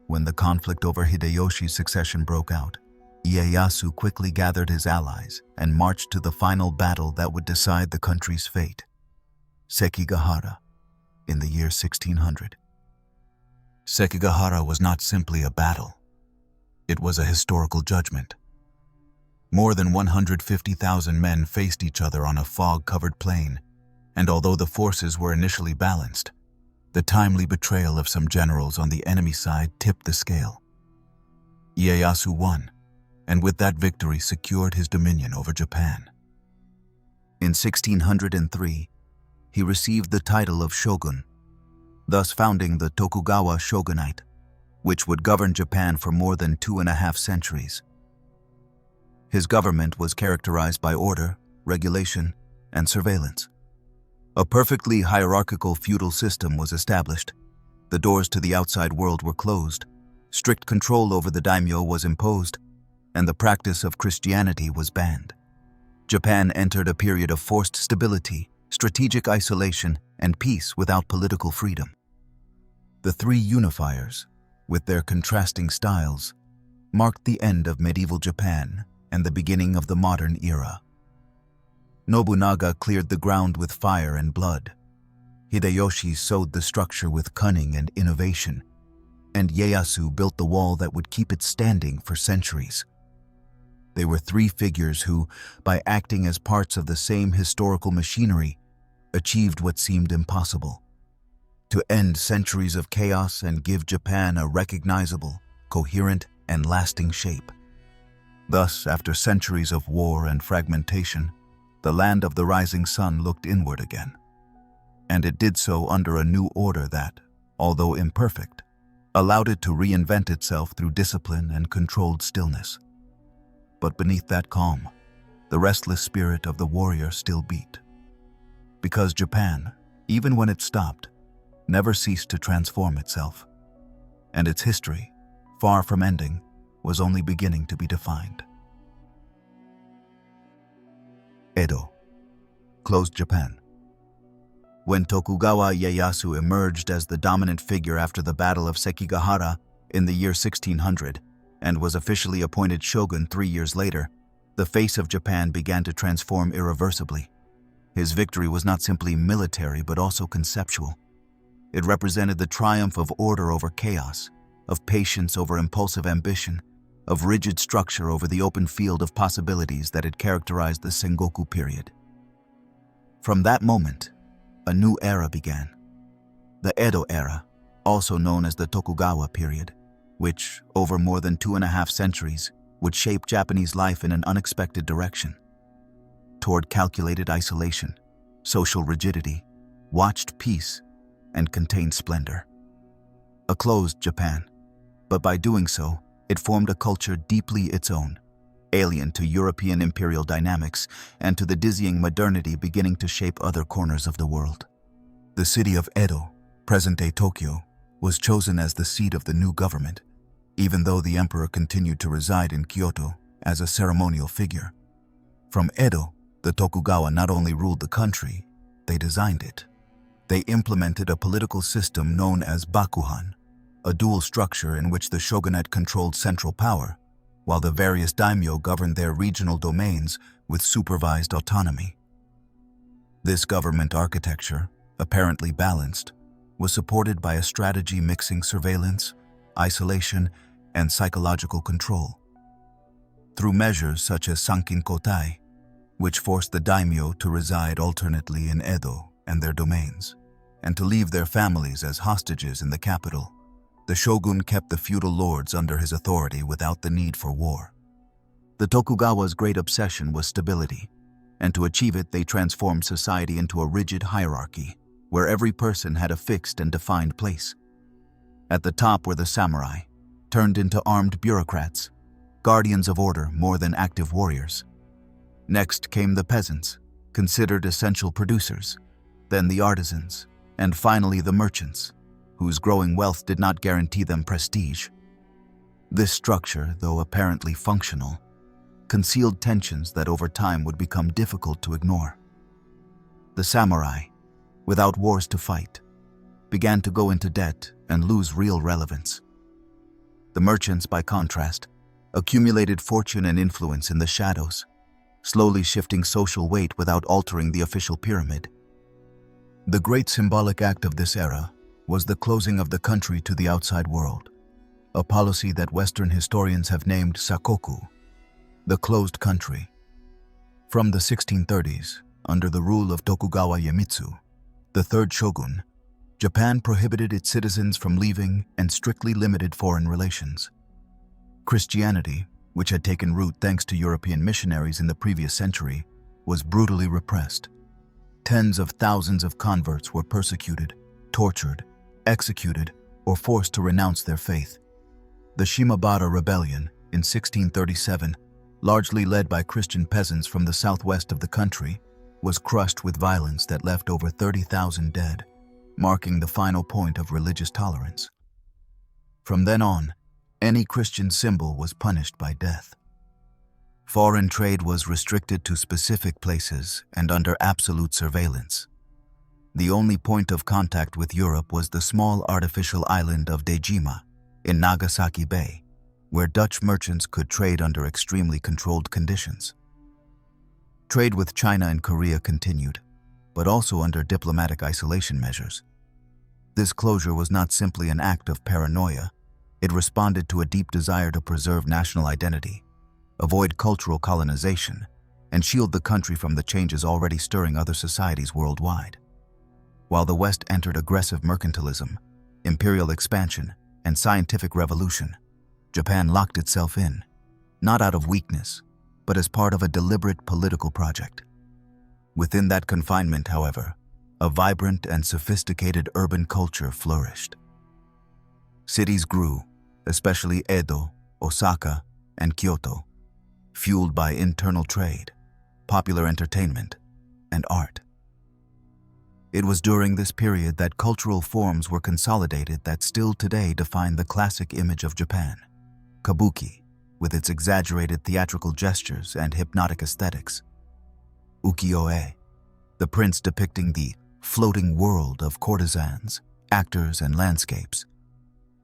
When the conflict over Hideyoshi's succession broke out, Ieyasu quickly gathered his allies and marched to the final battle that would decide the country's fate: Sekigahara, in the year 1600. Sekigahara was not simply a battle. It was a historical judgment. More than 150,000 men faced each other on a fog-covered plain, and although the forces were initially balanced, the timely betrayal of some generals on the enemy side tipped the scale. Ieyasu won, and with that victory secured his dominion over Japan. In 1603, he received the title of shogun, thus founding the Tokugawa shogunate, which would govern Japan for more than 2.5 centuries. His government was characterized by order, regulation, and surveillance. A perfectly hierarchical feudal system was established. The doors to the outside world were closed, strict control over the daimyo was imposed, and the practice of Christianity was banned. Japan entered a period of forced stability, strategic isolation, and peace without political freedom. The three Unifiers, with their contrasting styles, marked the end of medieval Japan and the beginning of the modern era. Nobunaga cleared the ground with fire and blood. Hideyoshi sewed the structure with cunning and innovation, and Ieyasu built the wall that would keep it standing for centuries. They were three figures who, by acting as parts of the same historical machinery, achieved what seemed impossible: to end centuries of chaos and give Japan a recognizable, coherent, and lasting shape. Thus, after centuries of war and fragmentation, the land of the rising sun looked inward again. And it did so under a new order that, although imperfect, allowed it to reinvent itself through discipline and controlled stillness. But beneath that calm, the restless spirit of the warrior still beat. Because Japan, even when it stopped, never ceased to transform itself. And its history, far from ending, was only beginning to be defined. Edo. Closed Japan. When Tokugawa Ieyasu emerged as the dominant figure after the Battle of Sekigahara in the year 1600 and was officially appointed shogun 3 years later, the face of Japan began to transform irreversibly. His victory was not simply military but also conceptual. It represented the triumph of order over chaos, of patience over impulsive ambition, of rigid structure over the open field of possibilities that had characterized the Sengoku period. From that moment, a new era began. The Edo era, also known as the Tokugawa period, which, over more than 2.5 centuries, would shape Japanese life in an unexpected direction. Toward calculated isolation, social rigidity, watched peace, and contained splendor. A closed Japan, but by doing so, it formed a culture deeply its own, alien to European imperial dynamics and to the dizzying modernity beginning to shape other corners of the world. The city of Edo, present-day Tokyo, was chosen as the seat of the new government, even though the emperor continued to reside in Kyoto as a ceremonial figure. From Edo, the Tokugawa not only ruled the country, they designed it. They implemented a political system known as Bakuhan, a dual structure in which the shogunate controlled central power, while the various daimyo governed their regional domains with supervised autonomy. This government architecture, apparently balanced, was supported by a strategy mixing surveillance, isolation, and psychological control. Through measures such as Sankin Kotai, which forced the daimyo to reside alternately in Edo and their domains, and to leave their families as hostages in the capital, the shogun kept the feudal lords under his authority without the need for war. The Tokugawa's great obsession was stability, and to achieve it they transformed society into a rigid hierarchy, where every person had a fixed and defined place. At the top were the samurai, turned into armed bureaucrats, guardians of order more than active warriors. Next came the peasants, considered essential producers, then the artisans, and finally the merchants, whose growing wealth did not guarantee them prestige. This structure, though apparently functional, concealed tensions that over time would become difficult to ignore. The samurai, without wars to fight, began to go into debt and lose real relevance. The merchants, by contrast, accumulated fortune and influence in the shadows, slowly shifting social weight without altering the official pyramid. The great symbolic act of this era was the closing of the country to the outside world, a policy that Western historians have named Sakoku, the closed country. From the 1630s, under the rule of Tokugawa Iemitsu, the third shogun, Japan prohibited its citizens from leaving and strictly limited foreign relations. Christianity, which had taken root thanks to European missionaries in the previous century, was brutally repressed. Tens of thousands of converts were persecuted, tortured, executed, or forced to renounce their faith. The Shimabara Rebellion in 1637, largely led by Christian peasants from the southwest of the country, was crushed with violence that left over 30,000 dead, marking the final point of religious tolerance. From then on, any Christian symbol was punished by death. Foreign trade was restricted to specific places and under absolute surveillance. The only point of contact with Europe was the small artificial island of Dejima in Nagasaki Bay, where Dutch merchants could trade under extremely controlled conditions. Trade with China and Korea continued, but also under diplomatic isolation measures. This closure was not simply an act of paranoia. It responded to a deep desire to preserve national identity, avoid cultural colonization, and shield the country from the changes already stirring other societies worldwide. While the West entered aggressive mercantilism, imperial expansion, and scientific revolution, Japan locked itself in, not out of weakness, but as part of a deliberate political project. Within that confinement, however, a vibrant and sophisticated urban culture flourished. Cities grew, especially Edo, Osaka, and Kyoto, fueled by internal trade, popular entertainment, and art. It was during this period that cultural forms were consolidated that still today define the classic image of Japan. Kabuki, with its exaggerated theatrical gestures and hypnotic aesthetics. Ukiyo-e, the prince depicting the floating world of courtesans, actors, and landscapes.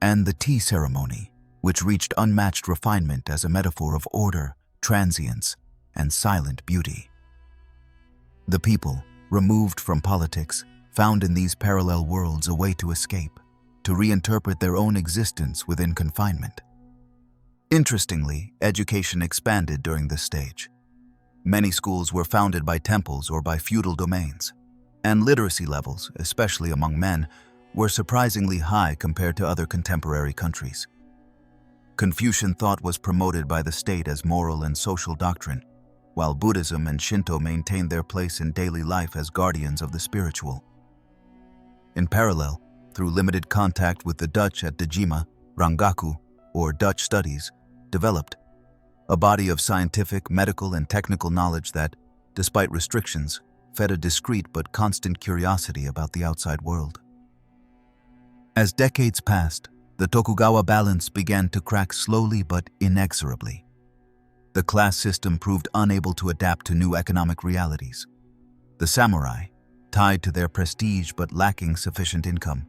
And the tea ceremony, which reached unmatched refinement as a metaphor of order, transience, and silent beauty. The people, removed from politics, found in these parallel worlds a way to escape, to reinterpret their own existence within confinement. Interestingly, education expanded during this stage. Many schools were founded by temples or by feudal domains, and literacy levels, especially among men, were surprisingly high compared to other contemporary countries. Confucian thought was promoted by the state as moral and social doctrine, while Buddhism and Shinto maintained their place in daily life as guardians of the spiritual. In parallel, through limited contact with the Dutch at Dejima, Rangaku, or Dutch studies, developed a body of scientific, medical, and technical knowledge that, despite restrictions, fed a discreet but constant curiosity about the outside world. As decades passed, the Tokugawa balance began to crack slowly but inexorably. The class system proved unable to adapt to new economic realities. The samurai, tied to their prestige but lacking sufficient income,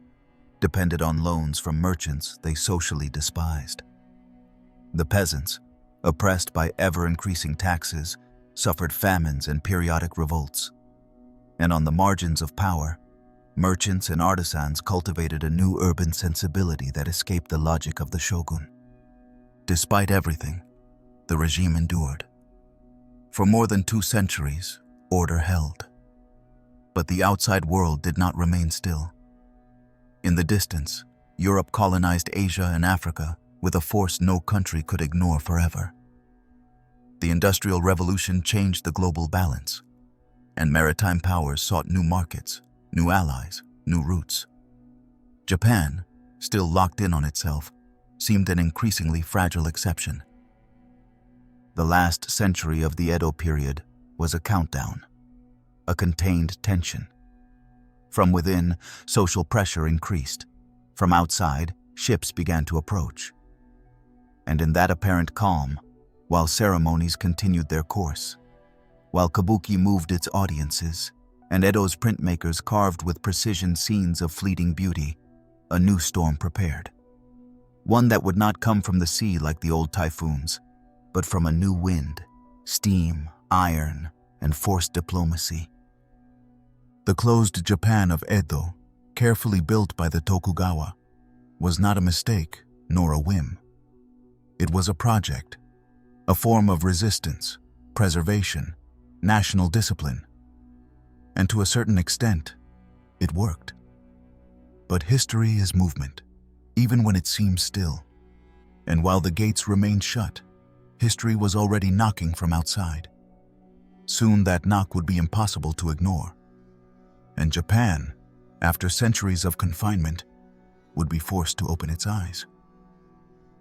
depended on loans from merchants they socially despised. The peasants, oppressed by ever-increasing taxes, suffered famines and periodic revolts. And on the margins of power, merchants and artisans cultivated a new urban sensibility that escaped the logic of the shogun. Despite everything, the regime endured. For more than 2 centuries, order held. But the outside world did not remain still. In the distance, Europe colonized Asia and Africa with a force no country could ignore forever. The Industrial Revolution changed the global balance, and maritime powers sought new markets, new allies, new routes. Japan, still locked in on itself, seemed an increasingly fragile exception. The last century of the Edo period was a countdown, a contained tension. From within, social pressure increased. From outside, ships began to approach. And in that apparent calm, while ceremonies continued their course, while Kabuki moved its audiences, and Edo's printmakers carved with precision scenes of fleeting beauty, a new storm prepared. One that would not come from the sea like the old typhoons, but from a new wind, steam, iron, and forced diplomacy. The closed Japan of Edo, carefully built by the Tokugawa, was not a mistake nor a whim. It was a project, a form of resistance, preservation, national discipline. And to a certain extent, it worked. But history is movement, even when it seems still. And while the gates remained shut, history was already knocking from outside. Soon that knock would be impossible to ignore. And Japan, after centuries of confinement, would be forced to open its eyes.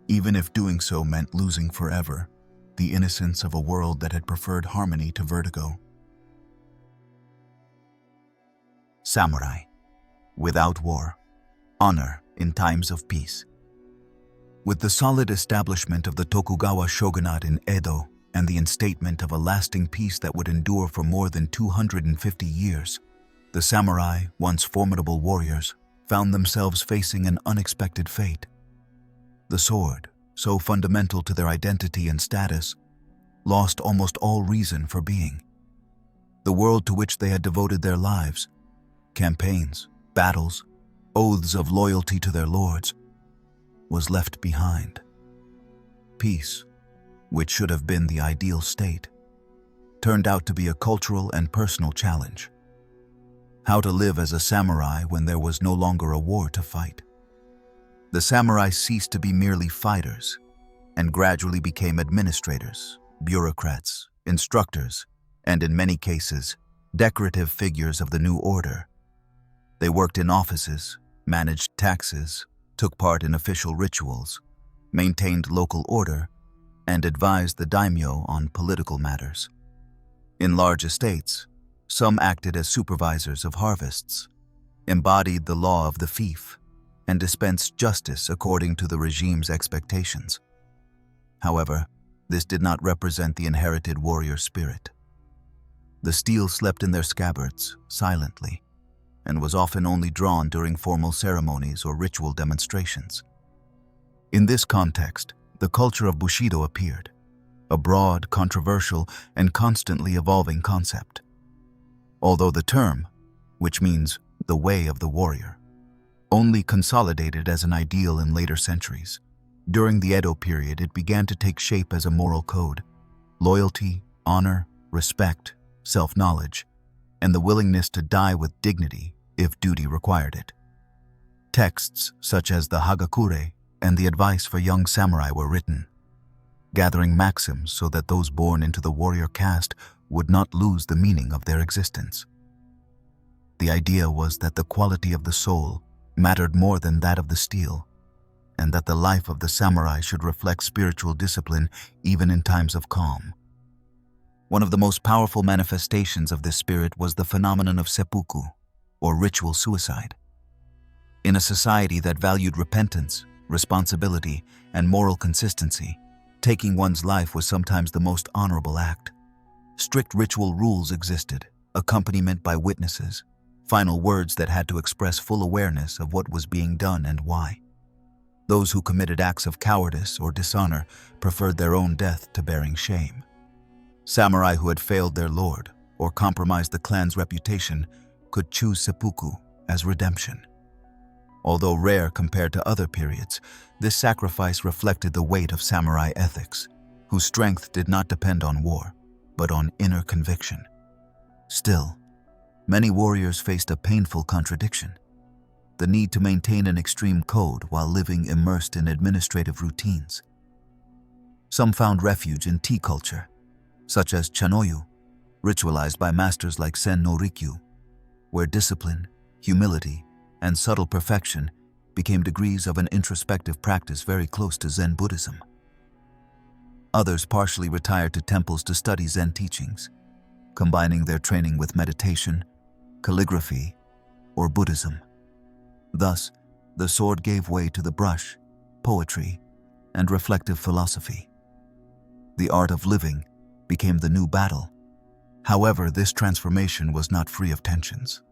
Even if doing so meant losing forever the innocence of a world that had preferred harmony to vertigo. Samurai, without war, honor in times of peace. With the solid establishment of the Tokugawa shogunate in Edo and the instatement of a lasting peace that would endure for more than 250 years, the samurai, once formidable warriors, found themselves facing an unexpected fate. The sword, so fundamental to their identity and status, lost almost all reason for being. The world to which they had devoted their lives, campaigns, battles, oaths of loyalty to their lords, was left behind. Peace, which should have been the ideal state, turned out to be a cultural and personal challenge. How to live as a samurai when there was no longer a war to fight. The samurai ceased to be merely fighters and gradually became administrators, bureaucrats, instructors, and in many cases, decorative figures of the new order. They worked in offices, managed taxes, took part in official rituals, maintained local order, and advised the daimyo on political matters. In large estates, some acted as supervisors of harvests, embodied the law of the fief, and dispensed justice according to the regime's expectations. However, this did not represent the inherited warrior spirit. The steel slept in their scabbards, silently, and was often only drawn during formal ceremonies or ritual demonstrations. In this context, the culture of Bushido appeared, a broad, controversial, and constantly evolving concept. Although the term, which means the way of the warrior, only consolidated as an ideal in later centuries, during the Edo period it began to take shape as a moral code: loyalty, honor, respect, self-knowledge, and the willingness to die with dignity if duty required it. Texts such as the Hagakure and the advice for young samurai were written, gathering maxims so that those born into the warrior caste would not lose the meaning of their existence. The idea was that the quality of the soul mattered more than that of the steel, and that the life of the samurai should reflect spiritual discipline even in times of calm. One of the most powerful manifestations of this spirit was the phenomenon of seppuku, or ritual suicide. In a society that valued repentance, responsibility, and moral consistency, taking one's life was sometimes the most honorable act. Strict ritual rules existed, accompaniment by witnesses, final words that had to express full awareness of what was being done and why. Those who committed acts of cowardice or dishonor preferred their own death to bearing shame. Samurai who had failed their lord or compromised the clan's reputation could choose seppuku as redemption. Although rare compared to other periods, this sacrifice reflected the weight of samurai ethics, whose strength did not depend on war, but on inner conviction. Still, many warriors faced a painful contradiction: the need to maintain an extreme code while living immersed in administrative routines. Some found refuge in tea culture, such as chanoyu, ritualized by masters like Sen no Rikyu, where discipline, humility, and subtle perfection became degrees of an introspective practice very close to Zen Buddhism. Others partially retired to temples to study Zen teachings, combining their training with meditation, calligraphy, or Buddhism. Thus, the sword gave way to the brush, poetry, and reflective philosophy. The art of living became the new battle. However, this transformation was not free of tensions.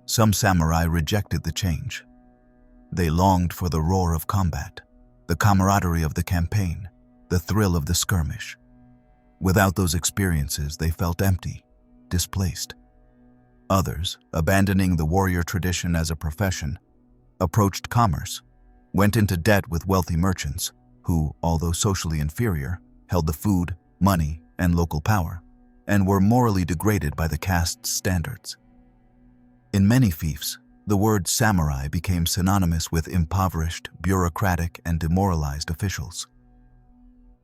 Some samurai rejected the change. They longed for the roar of combat, the camaraderie of the campaign, the thrill of the skirmish. Without those experiences, they felt empty, displaced. Others, abandoning the warrior tradition as a profession, approached commerce, went into debt with wealthy merchants who, although socially inferior, held the food, money, and local power, and were morally degraded by the caste's standards. In many fiefs, the word samurai became synonymous with impoverished, bureaucratic, and demoralized officials.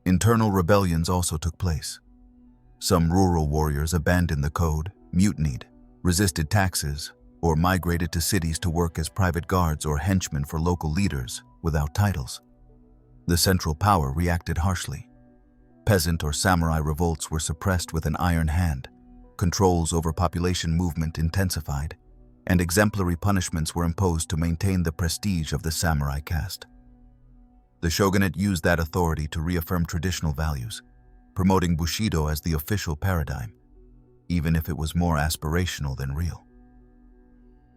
Internal rebellions also took place. Some rural warriors abandoned the code, mutinied, resisted taxes, or migrated to cities to work as private guards or henchmen for local leaders without titles. The central power reacted harshly. Peasant or samurai revolts were suppressed with an iron hand, controls over population movement intensified, and exemplary punishments were imposed to maintain the prestige of the samurai caste. The shogunate used that authority to reaffirm traditional values, promoting Bushido as the official paradigm, even if it was more aspirational than real.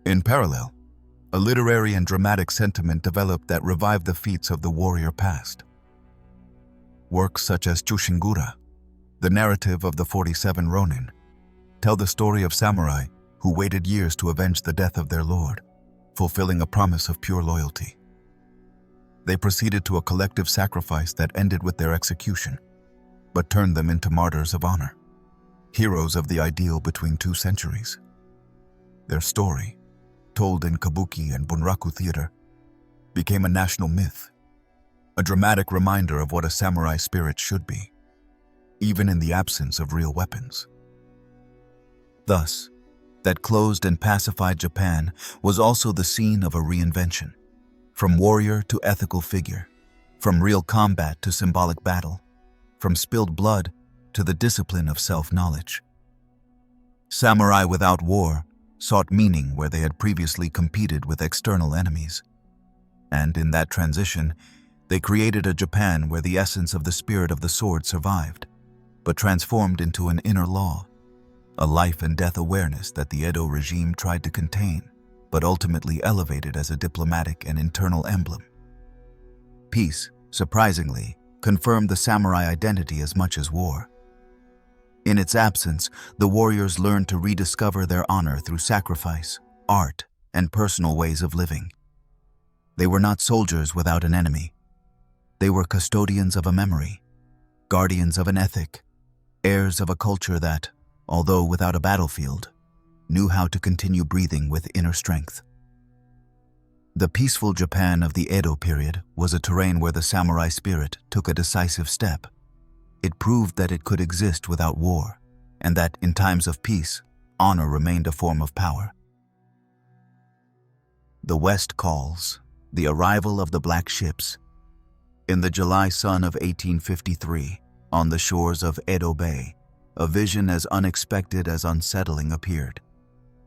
In parallel, a literary and dramatic sentiment developed that revived the feats of the warrior past. Works such as Chushingura, the narrative of the 47 Ronin, tell the story of samurai who waited years to avenge the death of their lord, fulfilling a promise of pure loyalty. They proceeded to a collective sacrifice that ended with their execution, but turned them into martyrs of honor, heroes of the ideal between 2 centuries. Their story, told in kabuki and bunraku theater, became a national myth, a dramatic reminder of what a samurai spirit should be, even in the absence of real weapons. Thus, that closed and pacified Japan was also the scene of a reinvention, from warrior to ethical figure, from real combat to symbolic battle, from spilled blood to the discipline of self-knowledge. Samurai without war sought meaning where they had previously competed with external enemies. And in that transition, they created a Japan where the essence of the spirit of the sword survived, but transformed into an inner law, a life and death awareness that the Edo regime tried to contain, but ultimately elevated as a diplomatic and internal emblem. Peace, surprisingly, confirmed the samurai identity as much as war. In its absence, the warriors learned to rediscover their honor through sacrifice, art, and personal ways of living. They were not soldiers without an enemy. They were custodians of a memory, guardians of an ethic, heirs of a culture that, although without a battlefield, knew how to continue breathing with inner strength. The peaceful Japan of the Edo period was a terrain where the samurai spirit took a decisive step. It proved that it could exist without war, and that in times of peace, honor remained a form of power. The West calls, the arrival of the black ships. In the July sun of 1853, on the shores of Edo Bay, a vision as unexpected as unsettling appeared.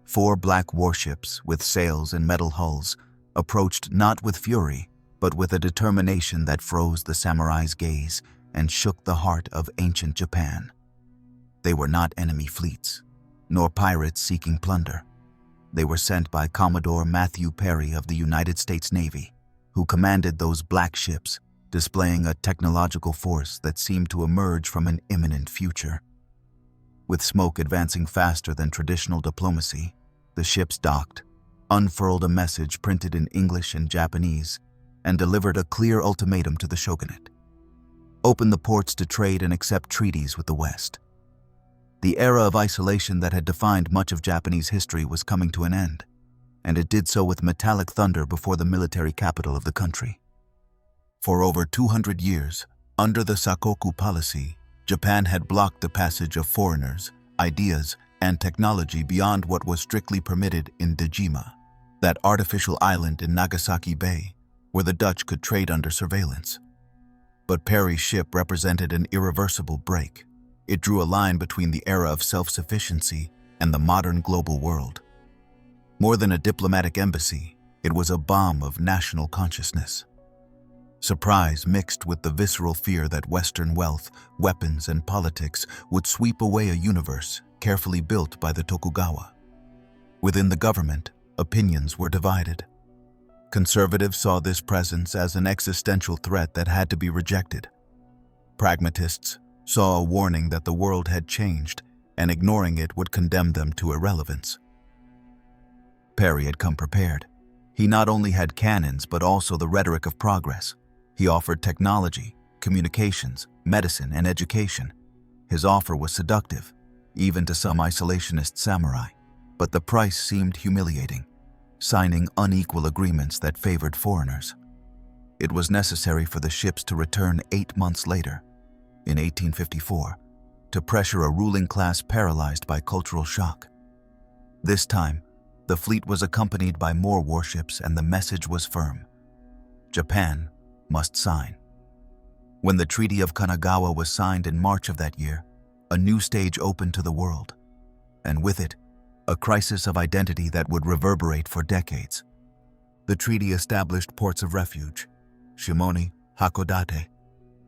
4 black warships with sails and metal hulls approached not with fury, but with a determination that froze the samurai's gaze and shook the heart of ancient Japan. They were not enemy fleets, nor pirates seeking plunder. They were sent by Commodore Matthew Perry of the United States Navy, who commanded those black ships, displaying a technological force that seemed to emerge from an imminent future. With smoke advancing faster than traditional diplomacy, the ships docked, unfurled a message printed in English and Japanese, and delivered a clear ultimatum to the shogunate. Open the ports to trade and accept treaties with the West. The era of isolation that had defined much of Japanese history was coming to an end, and it did so with metallic thunder before the military capital of the country. For over 200 years, under the Sakoku policy, Japan had blocked the passage of foreigners, ideas, and technology beyond what was strictly permitted in Dejima, that artificial island in Nagasaki Bay, where the Dutch could trade under surveillance. But Perry's ship represented an irreversible break. It drew a line between the era of self-sufficiency and the modern global world. More than a diplomatic embassy, it was a bomb of national consciousness. Surprise mixed with the visceral fear that Western wealth, weapons, and politics would sweep away a universe carefully built by the Tokugawa. Within the government, opinions were divided. Conservatives saw this presence as an existential threat that had to be rejected. Pragmatists saw a warning that the world had changed, and ignoring it would condemn them to irrelevance. Perry had come prepared. He not only had cannons but also the rhetoric of progress. He offered technology, communications, medicine, and education. His offer was seductive, even to some isolationist samurai, but the price seemed humiliating, signing unequal agreements that favored foreigners. It was necessary for the ships to return 8 months later, in 1854, to pressure a ruling class paralyzed by cultural shock. This time, the fleet was accompanied by more warships and the message was firm. Japan must sign. When the Treaty of Kanagawa was signed in March of that year, a new stage opened to the world, and with it, a crisis of identity that would reverberate for decades. The treaty established ports of refuge, Shimoni, Hakodate,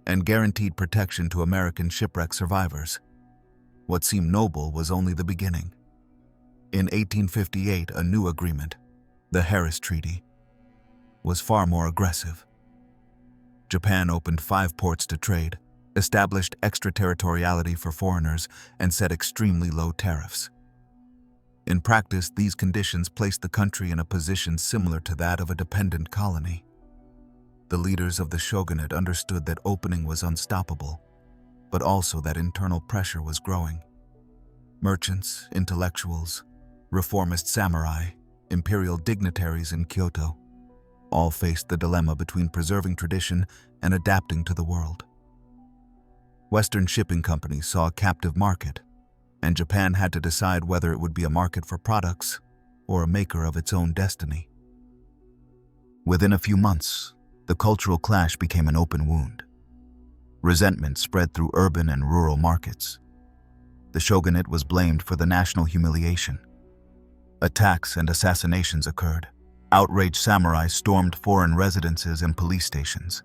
and guaranteed protection to American shipwreck survivors. What seemed noble was only the beginning. In 1858, a new agreement, the Harris Treaty, was far more aggressive. Japan opened 5 ports to trade, established extraterritoriality for foreigners, and set extremely low tariffs. In practice, these conditions placed the country in a position similar to that of a dependent colony. The leaders of the shogunate understood that opening was unstoppable, but also that internal pressure was growing. Merchants, intellectuals, reformist samurai, imperial dignitaries in Kyoto all faced the dilemma between preserving tradition and adapting to the world. Western shipping companies saw a captive market, and Japan had to decide whether it would be a market for products or a maker of its own destiny. Within a few months, the cultural clash became an open wound. Resentment spread through urban and rural markets. The shogunate was blamed for the national humiliation. Attacks and assassinations occurred. Outraged samurai stormed foreign residences and police stations.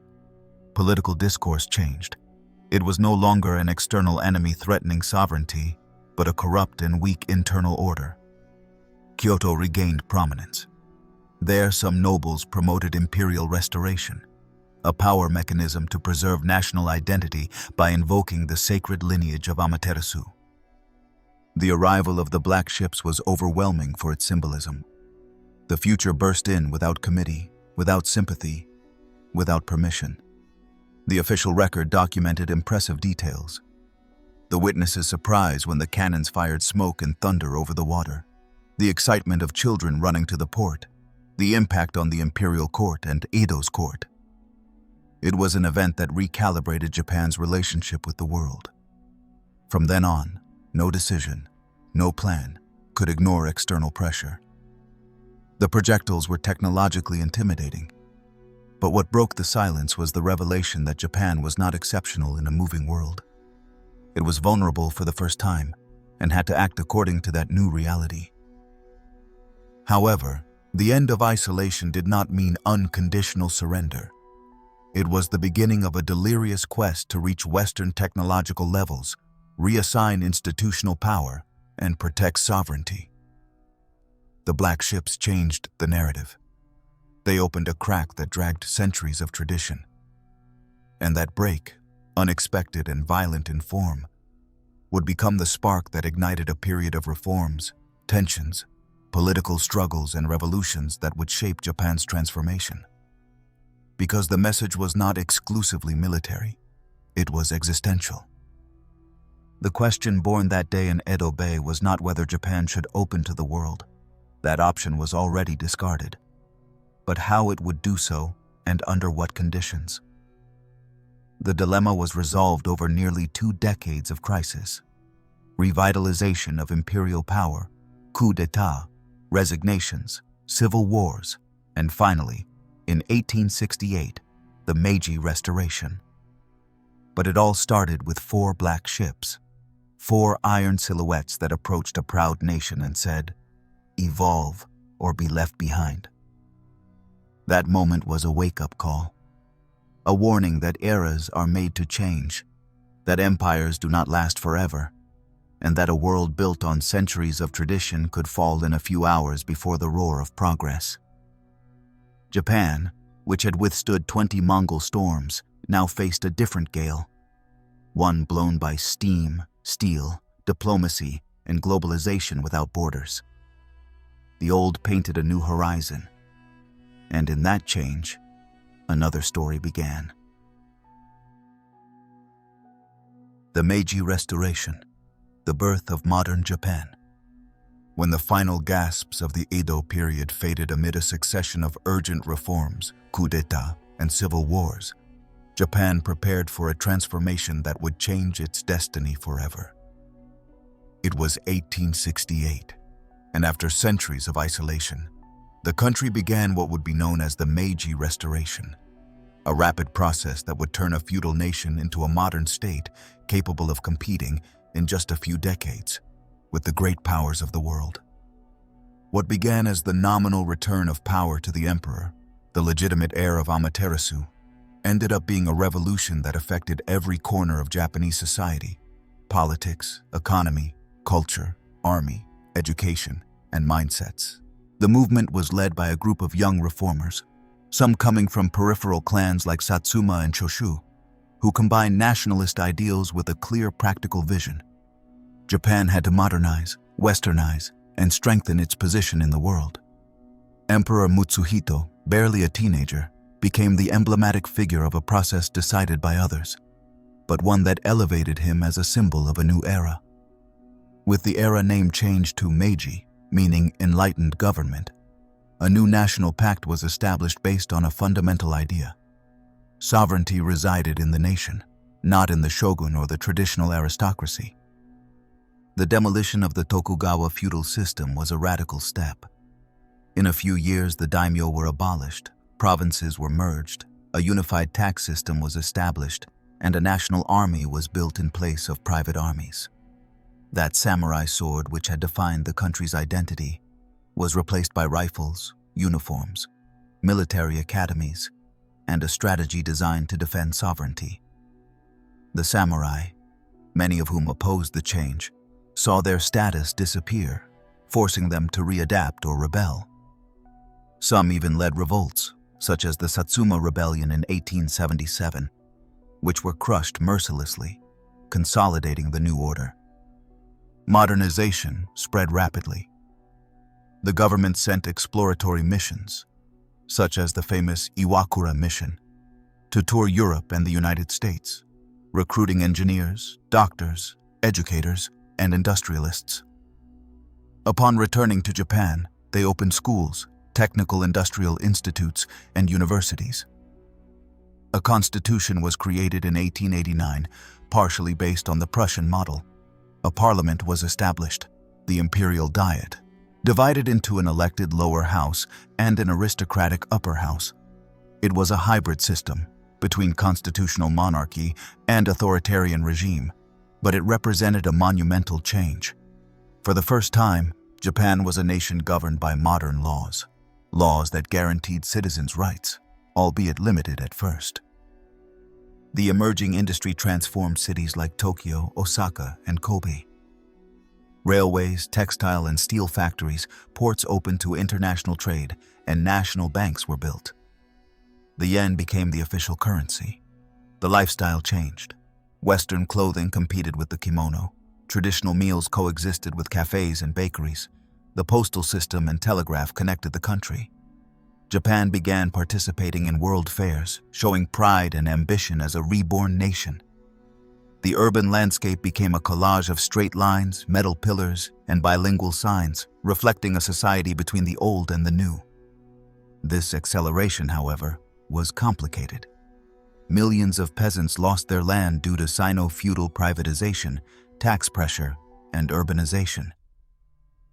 Political discourse changed. It was no longer an external enemy threatening sovereignty, but a corrupt and weak internal order. Kyoto regained prominence. There, some nobles promoted imperial restoration, a power mechanism to preserve national identity by invoking the sacred lineage of Amaterasu. The arrival of the black ships was overwhelming for its symbolism. The future burst in without committee, without sympathy, without permission. The official record documented impressive details. The witnesses' surprise when the cannons fired smoke and thunder over the water. The excitement of children running to the port. The impact on the imperial court and Edo's court. It was an event that recalibrated Japan's relationship with the world. From then on, no decision, no plan, could ignore external pressure. The projectiles were technologically intimidating, but what broke the silence was the revelation that Japan was not exceptional in a moving world. It was vulnerable for the first time and had to act according to that new reality. However, the end of isolation did not mean unconditional surrender. It was the beginning of a delirious quest to reach Western technological levels, reassign institutional power, and protect sovereignty. The black ships changed the narrative. They opened a crack that dragged centuries of tradition. And that break, unexpected and violent in form, would become the spark that ignited a period of reforms, tensions, political struggles, and revolutions that would shape Japan's transformation. Because the message was not exclusively military, it was existential. The question born that day in Edo Bay was not whether Japan should open to the world. That option was already discarded. But how it would do so and under what conditions. The dilemma was resolved over nearly 2 decades of crisis. Revitalization of imperial power, coup d'etat, resignations, civil wars, and finally, in 1868, the Meiji Restoration. But it all started with 4 black ships, 4 iron silhouettes that approached a proud nation and said, "Evolve or be left behind." That moment was a wake-up call, a warning that eras are made to change, that empires do not last forever, and that a world built on centuries of tradition could fall in a few hours before the roar of progress. Japan, which had withstood 20 Mongol storms, now faced a different gale, one blown by steam, steel, diplomacy, and globalization without borders. The old painted a new horizon, and in that change, another story began. The Meiji Restoration, the birth of modern Japan. When the final gasps of the Edo period faded amid a succession of urgent reforms, coup d'etat, and civil wars, Japan prepared for a transformation that would change its destiny forever. It was 1868, and after centuries of isolation, the country began what would be known as the Meiji Restoration, a rapid process that would turn a feudal nation into a modern state capable of competing in just a few decades with the great powers of the world. What began as the nominal return of power to the emperor, the legitimate heir of Amaterasu, ended up being a revolution that affected every corner of Japanese society: politics, economy, culture, army, education, and mindsets. The movement was led by a group of young reformers, some coming from peripheral clans like Satsuma and Choshu, who combined nationalist ideals with a clear practical vision. Japan had to modernize, westernize, and strengthen its position in the world. Emperor Mutsuhito, barely a teenager, became the emblematic figure of a process decided by others, but one that elevated him as a symbol of a new era. With the era name changed to Meiji, meaning enlightened government, a new national pact was established based on a fundamental idea. Sovereignty resided in the nation, not in the shogun or the traditional aristocracy. The demolition of the Tokugawa feudal system was a radical step. In a few years, the daimyo were abolished, provinces were merged, a unified tax system was established, and a national army was built in place of private armies. That samurai sword, which had defined the country's identity, was replaced by rifles, uniforms, military academies, and a strategy designed to defend sovereignty. The samurai, many of whom opposed the change, saw their status disappear, forcing them to readapt or rebel. Some even led revolts, such as the Satsuma Rebellion in 1877, which were crushed mercilessly, consolidating the new order. Modernization spread rapidly. The government sent exploratory missions, such as the famous Iwakura mission, to tour Europe and the United States, recruiting engineers, doctors, educators, and industrialists. Upon returning to Japan, they opened schools, technical industrial institutes, and universities. A constitution was created in 1889, partially based on the Prussian model. A parliament was established, the Imperial Diet, divided into an elected lower house and an aristocratic upper house. It was a hybrid system between constitutional monarchy and authoritarian regime, but it represented a monumental change. For the first time, Japan was a nation governed by modern laws that guaranteed citizens' rights, albeit limited at first. The emerging industry transformed cities like Tokyo, Osaka, and Kobe. Railways, textile and steel factories, ports opened to international trade, and national banks were built. The yen became the official currency. The lifestyle changed. Western clothing competed with the kimono. Traditional meals coexisted with cafes and bakeries. The postal system and telegraph connected the country. Japan began participating in world fairs, showing pride and ambition as a reborn nation. The urban landscape became a collage of straight lines, metal pillars, and bilingual signs, reflecting a society between the old and the new. This acceleration, however, was complicated. Millions of peasants lost their land due to Sino-feudal privatization, tax pressure, and urbanization.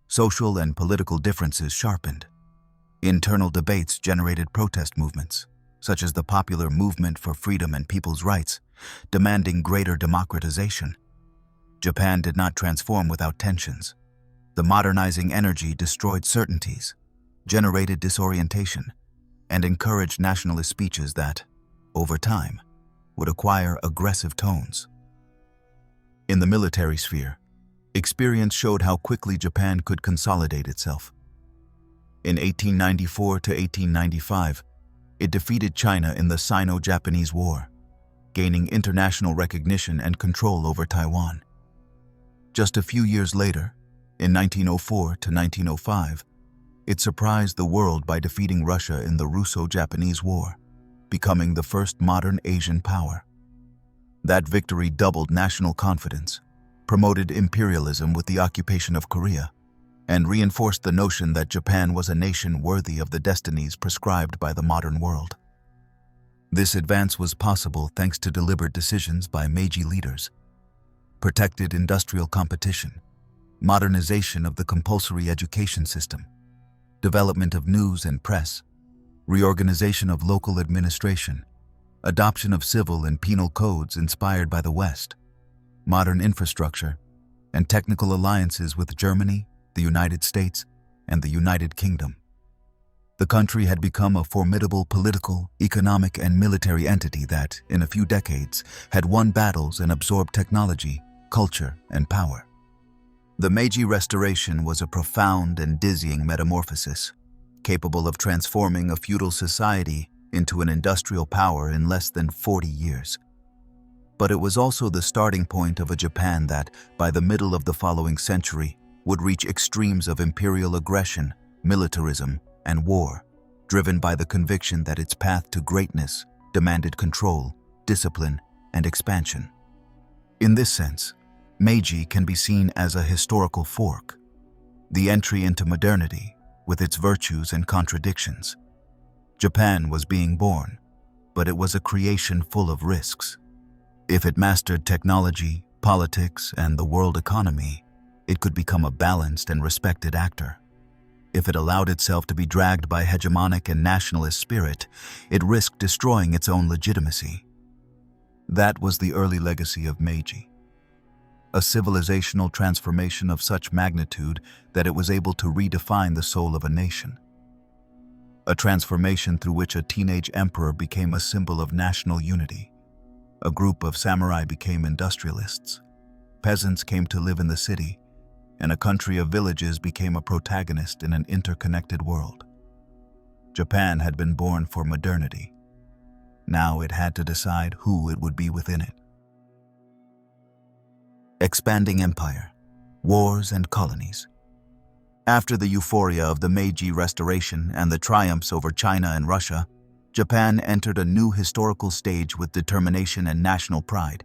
Social and political differences sharpened. Internal debates generated protest movements, such as the Popular Movement for Freedom and People's Rights, demanding greater democratization. Japan did not transform without tensions. The modernizing energy destroyed certainties, generated disorientation, and encouraged nationalist speeches that, over time, would acquire aggressive tones. In the military sphere, experience showed how quickly Japan could consolidate itself. In 1894 to 1895, it defeated China in the Sino-Japanese War, gaining international recognition and control over Taiwan. Just a few years later, in 1904 to 1905, it surprised the world by defeating Russia in the Russo-Japanese War, becoming the first modern Asian power. That victory doubled national confidence, promoted imperialism with the occupation of Korea, and reinforced the notion that Japan was a nation worthy of the destinies prescribed by the modern world. This advance was possible thanks to deliberate decisions by Meiji leaders: protected industrial competition, modernization of the compulsory education system, development of news and press, reorganization of local administration, adoption of civil and penal codes inspired by the West, modern infrastructure, and technical alliances with Germany, the United States, and the United Kingdom. The country had become a formidable political, economic, and military entity that, in a few decades, had won battles and absorbed technology, culture, and power. The Meiji Restoration was a profound and dizzying metamorphosis, capable of transforming a feudal society into an industrial power in less than 40 years. But it was also the starting point of a Japan that, by the middle of the following century, would reach extremes of imperial aggression, militarism, and war, driven by the conviction that its path to greatness demanded control, discipline, and expansion. In this sense, Meiji can be seen as a historical fork, the entry into modernity with its virtues and contradictions. Japan was being born, but it was a creation full of risks. If it mastered technology, politics, and the world economy, it could become a balanced and respected actor. If it allowed itself to be dragged by hegemonic and nationalist spirit, it risked destroying its own legitimacy. That was the early legacy of Meiji. A civilizational transformation of such magnitude that it was able to redefine the soul of a nation. A transformation through which a teenage emperor became a symbol of national unity. A group of samurai became industrialists. Peasants came to live in the city, and a country of villages became a protagonist in an interconnected world. Japan had been born for modernity. Now it had to decide who it would be within it. Expanding empire, wars and colonies. After the euphoria of the Meiji Restoration and the triumphs over China and Russia, Japan entered a new historical stage with determination and national pride.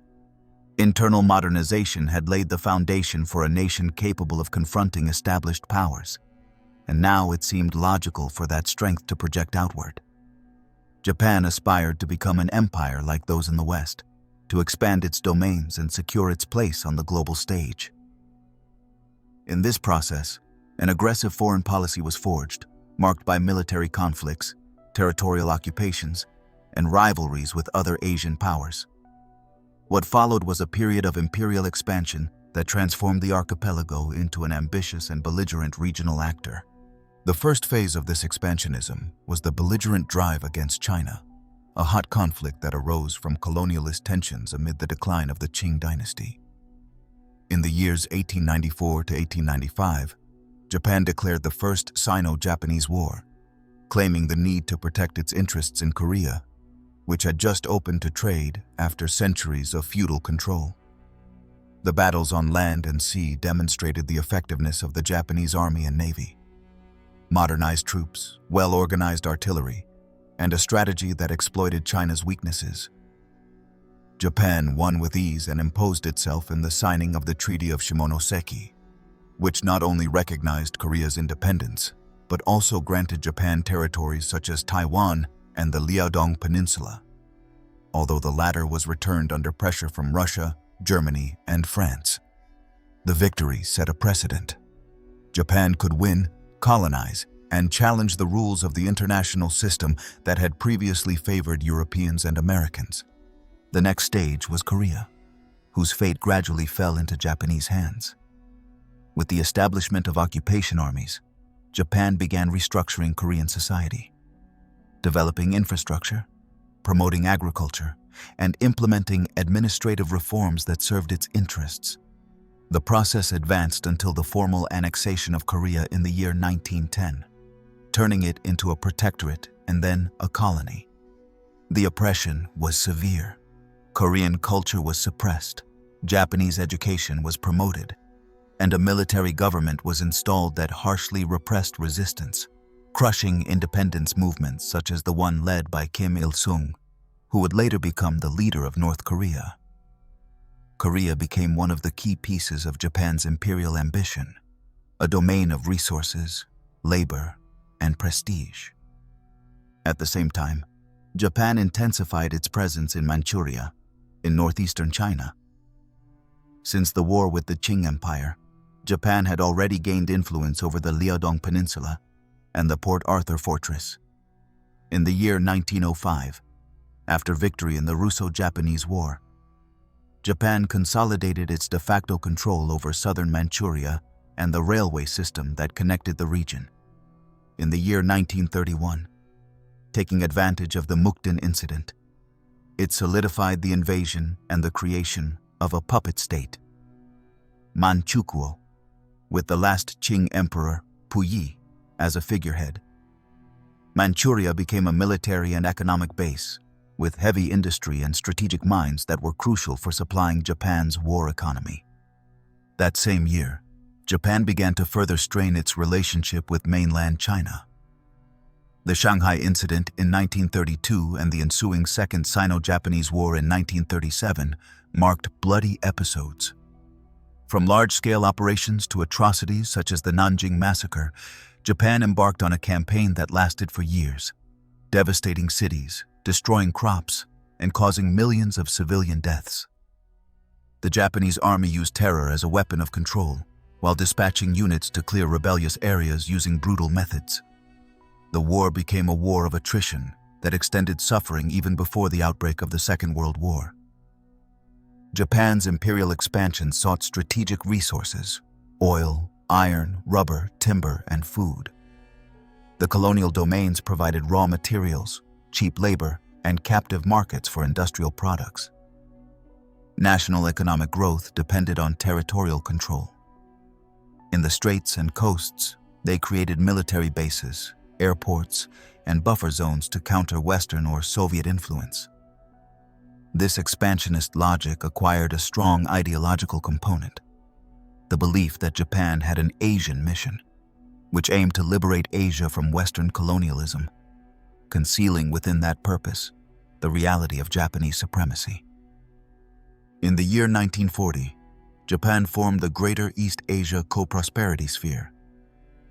Internal modernization had laid the foundation for a nation capable of confronting established powers, and now it seemed logical for that strength to project outward. Japan aspired to become an empire like those in the West, to expand its domains and secure its place on the global stage. In this process, an aggressive foreign policy was forged, marked by military conflicts, territorial occupations, and rivalries with other Asian powers. What followed was a period of imperial expansion that transformed the archipelago into an ambitious and belligerent regional actor. The first phase of this expansionism was the belligerent drive against China, a hot conflict that arose from colonialist tensions amid the decline of the Qing dynasty. In the years 1894 to 1895, Japan declared the First Sino-Japanese War, claiming the need to protect its interests in Korea, which had just opened to trade after centuries of feudal control. The battles on land and sea demonstrated the effectiveness of the Japanese army and navy. Modernized troops, well-organized artillery, and a strategy that exploited China's weaknesses. Japan won with ease and imposed itself in the signing of the Treaty of Shimonoseki, which not only recognized Korea's independence, but also granted Japan territories such as Taiwan and the Liaodong Peninsula, although the latter was returned under pressure from Russia, Germany, and France. The victory set a precedent. Japan could win, colonize, and challenge the rules of the international system that had previously favored Europeans and Americans. The next stage was Korea, whose fate gradually fell into Japanese hands. With the establishment of occupation armies, Japan began restructuring Korean society, developing infrastructure, promoting agriculture, and implementing administrative reforms that served its interests. The process advanced until the formal annexation of Korea in the year 1910, turning it into a protectorate and then a colony. The oppression was severe. Korean culture was suppressed, Japanese education was promoted, and a military government was installed that harshly repressed resistance, crushing independence movements such as the one led by Kim Il-sung, who would later become the leader of North Korea. Korea became one of the key pieces of Japan's imperial ambition, a domain of resources, labor, and prestige. At the same time, Japan intensified its presence in Manchuria, in northeastern China. Since the war with the Qing Empire, Japan had already gained influence over the Liaodong Peninsula and the Port Arthur Fortress. In the year 1905, after victory in the Russo-Japanese War, Japan consolidated its de facto control over southern Manchuria and the railway system that connected the region. In the year 1931, taking advantage of the Mukden incident, it solidified the invasion and the creation of a puppet state, Manchukuo, with the last Qing emperor, Puyi, as a figurehead. Manchuria became a military and economic base, with heavy industry and strategic mines that were crucial for supplying Japan's war economy. That same year, Japan began to further strain its relationship with mainland China. The Shanghai Incident in 1932 and the ensuing Second Sino-Japanese War in 1937 marked bloody episodes. From large-scale operations to atrocities such as the Nanjing Massacre, Japan embarked on a campaign that lasted for years, devastating cities, destroying crops, and causing millions of civilian deaths. The Japanese army used terror as a weapon of control, while dispatching units to clear rebellious areas using brutal methods. The war became a war of attrition that extended suffering even before the outbreak of the Second World War. Japan's imperial expansion sought strategic resources: oil, iron, rubber, timber, and food. The colonial domains provided raw materials, cheap labor, and captive markets for industrial products. National economic growth depended on territorial control. In the straits and coasts, they created military bases, airports, and buffer zones to counter Western or Soviet influence. This expansionist logic acquired a strong ideological component: the belief that Japan had an Asian mission, which aimed to liberate Asia from Western colonialism, concealing within that purpose the reality of Japanese supremacy. In the year 1940, Japan formed the Greater East Asia Co-Prosperity Sphere,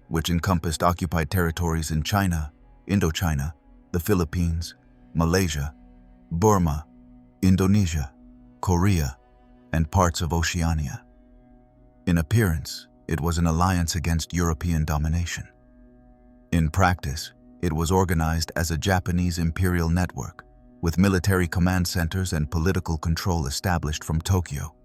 which encompassed occupied territories in China, Indochina, the Philippines, Malaysia, Burma, Indonesia, Korea, and parts of Oceania. In appearance, it was an alliance against European domination. In practice, it was organized as a Japanese imperial network, with military command centers and political control established from Tokyo.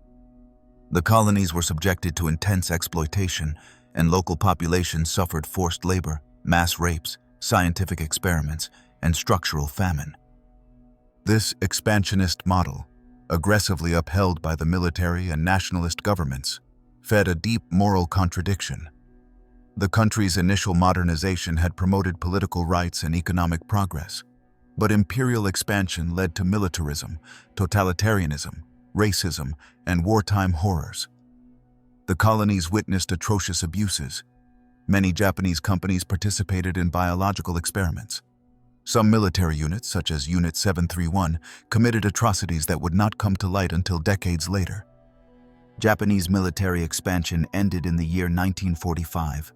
The colonies were subjected to intense exploitation, and local populations suffered forced labor, mass rapes, scientific experiments, and structural famine. This expansionist model, aggressively upheld by the military and nationalist governments, fed a deep moral contradiction. The country's initial modernization had promoted political rights and economic progress, but imperial expansion led to militarism, totalitarianism, racism, and wartime horrors. The colonies witnessed atrocious abuses. Many Japanese companies participated in biological experiments. Some military units, such as Unit 731, committed atrocities that would not come to light until decades later. Japanese military expansion ended in the year 1945,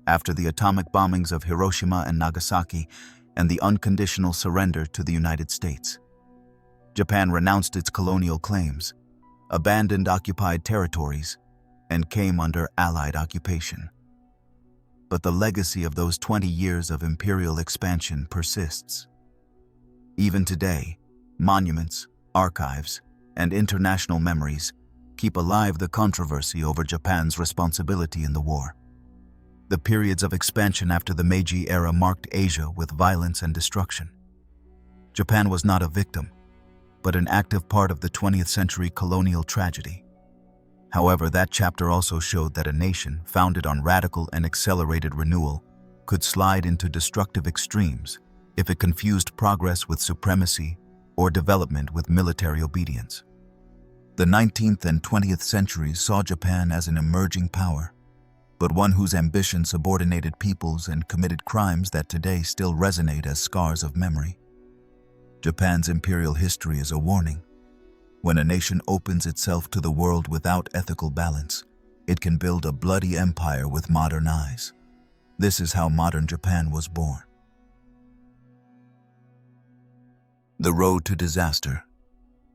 after the atomic bombings of Hiroshima and Nagasaki and the unconditional surrender to the United States. Japan renounced its colonial claims, abandoned occupied territories, and came under Allied occupation. But the legacy of those 20 years of imperial expansion persists. Even today, monuments, archives, and international memories keep alive the controversy over Japan's responsibility in the war. The periods of expansion after the Meiji era marked Asia with violence and destruction. Japan was not a victim, but an active part of the 20th century colonial tragedy. However, that chapter also showed that a nation founded on radical and accelerated renewal could slide into destructive extremes if it confused progress with supremacy or development with military obedience. The 19th and 20th centuries saw Japan as an emerging power, but one whose ambition subordinated peoples and committed crimes that today still resonate as scars of memory. Japan's imperial history is a warning. When a nation opens itself to the world without ethical balance, it can build a bloody empire with modern eyes. This is how modern Japan was born. The road to disaster.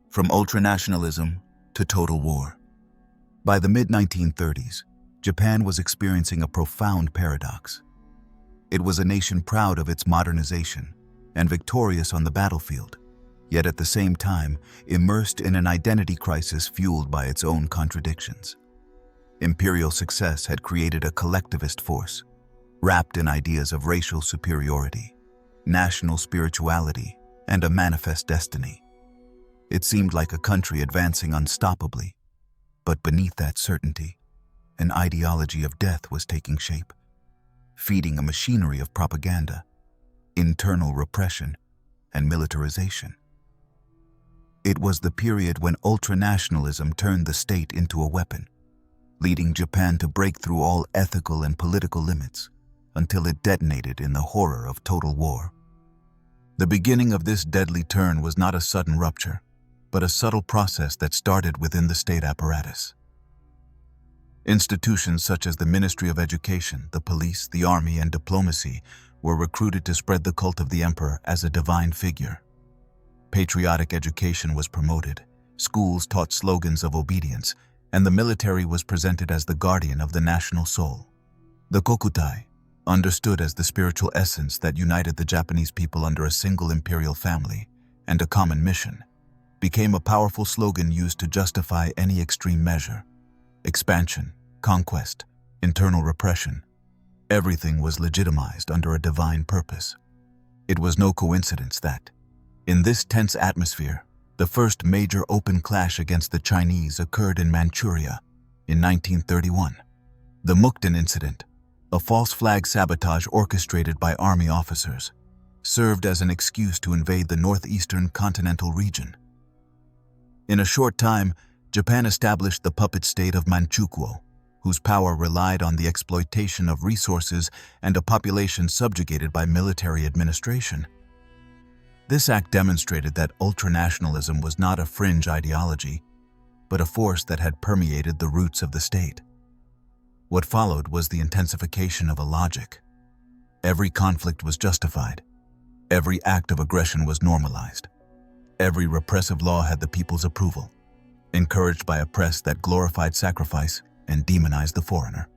From ultranationalism to total war. By the mid-1930s, Japan was experiencing a profound paradox. It was a nation proud of its modernization and victorious on the battlefield, yet at the same time immersed in an identity crisis fueled by its own contradictions. Imperial success had created a collectivist force, wrapped in ideas of racial superiority, national spirituality, and a manifest destiny. It seemed like a country advancing unstoppably, but beneath that certainty, an ideology of death was taking shape, feeding a machinery of propaganda, internal repression, and militarization. It was the period when ultranationalism turned the state into a weapon, leading Japan to break through all ethical and political limits until it detonated in the horror of total war. The beginning of this deadly turn was not a sudden rupture, but a subtle process that started within the state apparatus. Institutions such as the Ministry of Education, the police, the army, and diplomacy were recruited to spread the cult of the emperor as a divine figure. Patriotic education was promoted, schools taught slogans of obedience, and the military was presented as the guardian of the national soul. The Kokutai, understood as the spiritual essence that united the Japanese people under a single imperial family and a common mission, became a powerful slogan used to justify any extreme measure. Expansion, conquest, internal repression. Everything was legitimized under a divine purpose. It was no coincidence that, in this tense atmosphere, the first major open clash against the Chinese occurred in Manchuria in 1931. The Mukden Incident, a false flag sabotage orchestrated by army officers, served as an excuse to invade the northeastern continental region. In a short time, Japan established the puppet state of Manchukuo, whose power relied on the exploitation of resources and a population subjugated by military administration. This act demonstrated that ultranationalism was not a fringe ideology, but a force that had permeated the roots of the state. What followed was the intensification of a logic. Every conflict was justified. Every act of aggression was normalized. Every repressive law had the people's approval, encouraged by a press that glorified sacrifice and demonized the foreigner.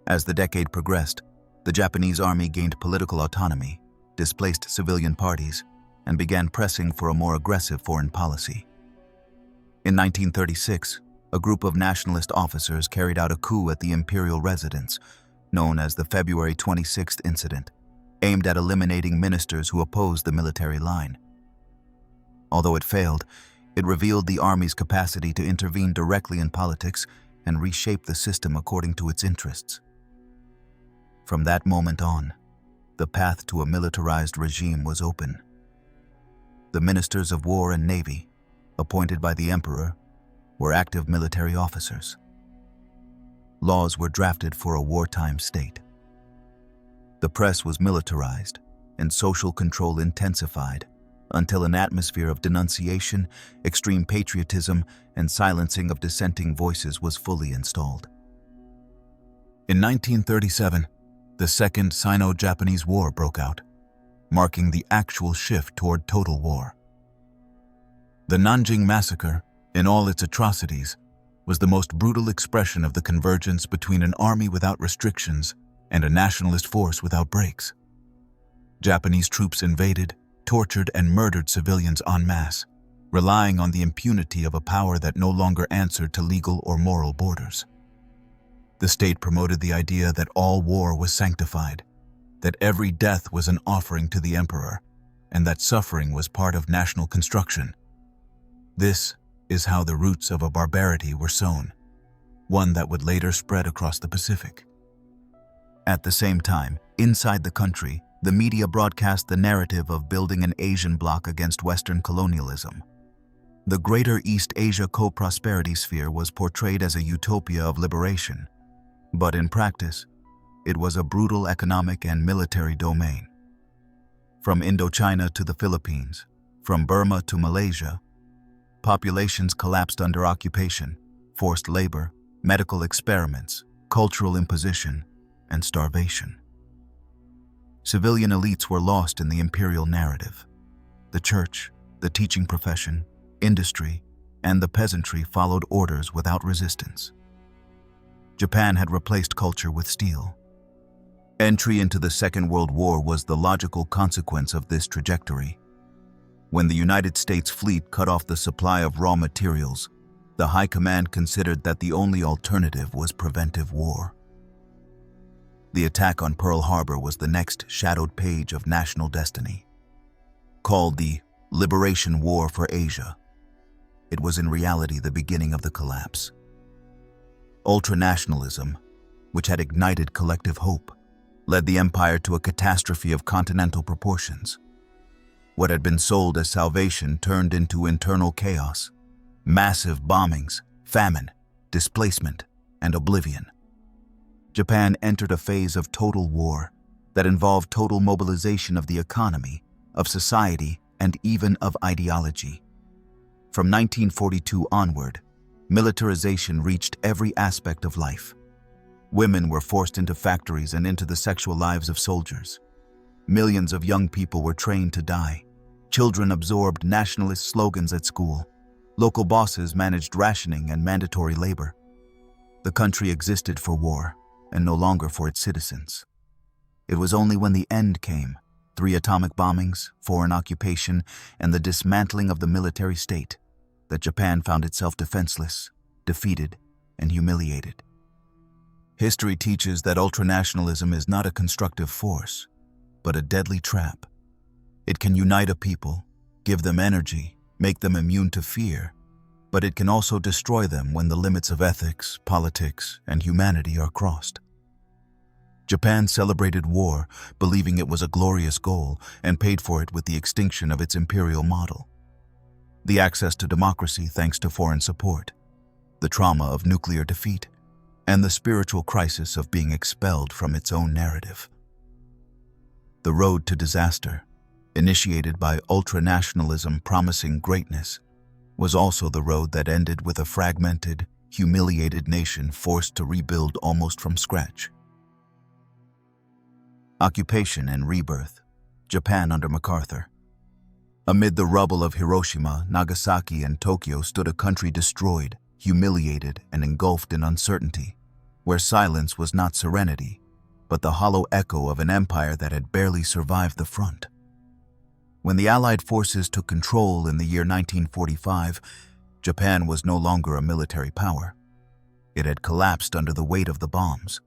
As the decade progressed, the Japanese army gained political autonomy, displaced civilian parties, and began pressing for a more aggressive foreign policy. In 1936, a group of nationalist officers carried out a coup at the Imperial residence, known as the February 26th incident, aimed at eliminating ministers who opposed the military line. Although it failed, it revealed the army's capacity to intervene directly in politics and reshape the system according to its interests. From that moment on, the path to a militarized regime was open. The ministers of war and navy, appointed by the emperor, were active military officers. Laws were drafted for a wartime state. The press was militarized and social control intensified until an atmosphere of denunciation, extreme patriotism, and silencing of dissenting voices was fully installed. In 1937, the Second Sino-Japanese War broke out, marking the actual shift toward total war. The Nanjing Massacre, in all its atrocities, was the most brutal expression of the convergence between an army without restrictions and a nationalist force without brakes. Japanese troops invaded, tortured, and murdered civilians en masse, relying on the impunity of a power that no longer answered to legal or moral borders. The state promoted the idea that all war was sanctified, that every death was an offering to the emperor, and that suffering was part of national construction. This is how the roots of a barbarity were sown, one that would later spread across the Pacific. At the same time, inside the country, the media broadcast the narrative of building an Asian bloc against Western colonialism. The Greater East Asia Co-Prosperity Sphere was portrayed as a utopia of liberation, but in practice, it was a brutal economic and military domain. From Indochina to the Philippines, from Burma to Malaysia, populations collapsed under occupation, forced labor, medical experiments, cultural imposition, and starvation. Civilian elites were lost in the imperial narrative. The church, the teaching profession, industry, and the peasantry followed orders without resistance. Japan had replaced culture with steel. Entry into the Second World War was the logical consequence of this trajectory. When the United States fleet cut off the supply of raw materials, the High Command considered that the only alternative was preventive war. The attack on Pearl Harbor was the next shadowed page of national destiny. Called the Liberation War for Asia, it was in reality the beginning of the collapse. Ultranationalism, which had ignited collective hope, led the empire to a catastrophe of continental proportions. What had been sold as salvation turned into internal chaos. Massive bombings, famine, displacement, and oblivion. Japan entered a phase of total war that involved total mobilization of the economy, of society, and even of ideology. From 1942 onward, militarization reached every aspect of life. Women were forced into factories and into the sexual lives of soldiers. Millions of young people were trained to die. Children absorbed nationalist slogans at school. Local bosses managed rationing and mandatory labor. The country existed for war, and no longer for its citizens. It was only when the end came, 3 atomic bombings, foreign occupation, and the dismantling of the military state, that Japan found itself defenseless, defeated, and humiliated. History teaches that ultranationalism is not a constructive force, but a deadly trap. It can unite a people, give them energy, make them immune to fear, but it can also destroy them when the limits of ethics, politics, and humanity are crossed. Japan celebrated war, believing it was a glorious goal, and paid for it with the extinction of its imperial model. The access to democracy thanks to foreign support, the trauma of nuclear defeat, and the spiritual crisis of being expelled from its own narrative. The road to disaster, initiated by ultranationalism promising greatness, was also the road that ended with a fragmented, humiliated nation forced to rebuild almost from scratch. Occupation and rebirth, Japan under MacArthur. Amid the rubble of Hiroshima, Nagasaki, and Tokyo stood a country destroyed, humiliated, and engulfed in uncertainty, where silence was not serenity, but the hollow echo of an empire that had barely survived the front. When the Allied forces took control in the year 1945, Japan was no longer a military power. It had collapsed under the weight of the bombs.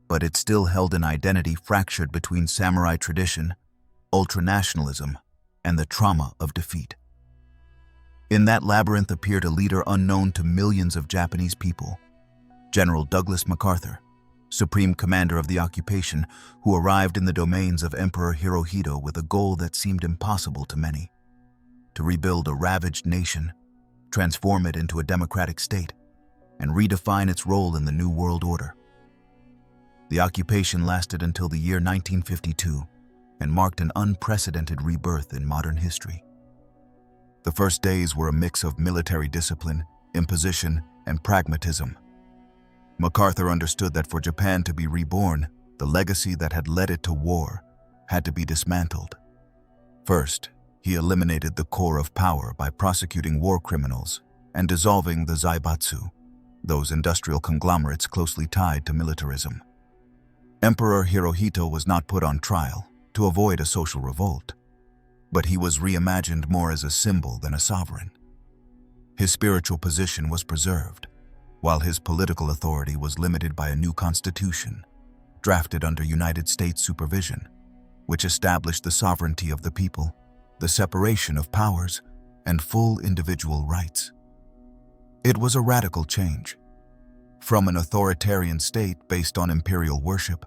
But it still held an identity fractured between samurai tradition, ultranationalism, and the trauma of defeat. In that labyrinth appeared a leader unknown to millions of Japanese people, General Douglas MacArthur, supreme commander of the occupation, who arrived in the domains of Emperor Hirohito with a goal that seemed impossible to many: to rebuild a ravaged nation, transform it into a democratic state, and redefine its role in the New World Order. The occupation lasted until the year 1952 and marked an unprecedented rebirth in modern history. The first days were a mix of military discipline, imposition, and pragmatism. MacArthur understood that for Japan to be reborn, the legacy that had led it to war had to be dismantled. First, he eliminated the core of power by prosecuting war criminals and dissolving the zaibatsu, those industrial conglomerates closely tied to militarism. Emperor Hirohito was not put on trial to avoid a social revolt, but he was reimagined more as a symbol than a sovereign. His spiritual position was preserved, while his political authority was limited by a new constitution, drafted under United States supervision, which established the sovereignty of the people, the separation of powers, and full individual rights. It was a radical change. From an authoritarian state based on imperial worship,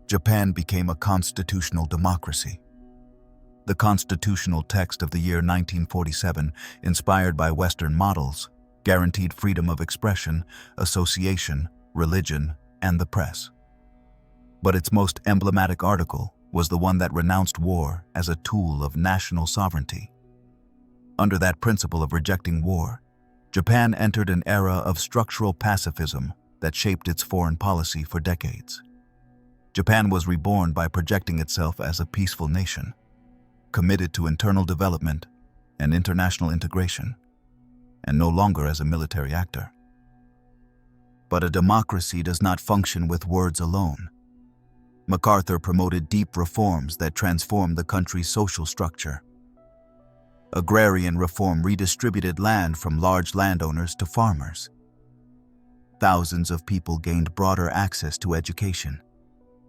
Japan became a constitutional democracy. The constitutional text of the year 1947, inspired by Western models, guaranteed freedom of expression, association, religion, and the press. But its most emblematic article was the one that renounced war as a tool of national sovereignty. Under that principle of rejecting war, Japan entered an era of structural pacifism that shaped its foreign policy for decades. Japan was reborn by projecting itself as a peaceful nation, committed to internal development and international integration, and no longer as a military actor. But a democracy does not function with words alone. MacArthur promoted deep reforms that transformed the country's social structure. Agrarian reform redistributed land from large landowners to farmers. Thousands of people gained broader access to education,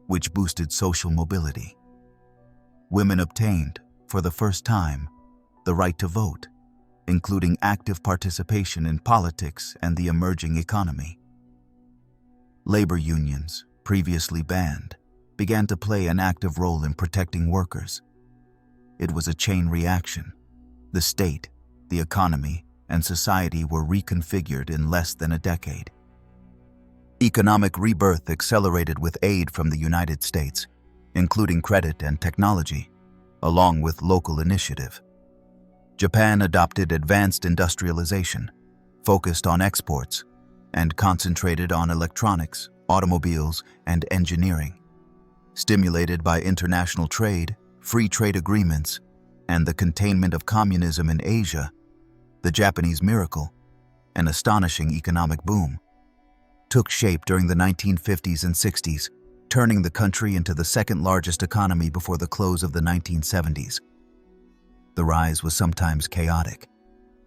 which boosted social mobility. Women obtained, for the first time, the right to vote, including active participation in politics and the emerging economy. Labor unions, previously banned, began to play an active role in protecting workers. It was a chain reaction. The state, the economy, and society were reconfigured in less than a decade. Economic rebirth accelerated with aid from the United States, including credit and technology, along with local initiative. Japan adopted advanced industrialization, focused on exports, and concentrated on electronics, automobiles, and engineering. Stimulated by international trade, free trade agreements, and the containment of communism in Asia, the Japanese miracle, an astonishing economic boom, took shape during the 1950s and 60s, turning the country into the second largest economy before the close of the 1970s. The rise was sometimes chaotic,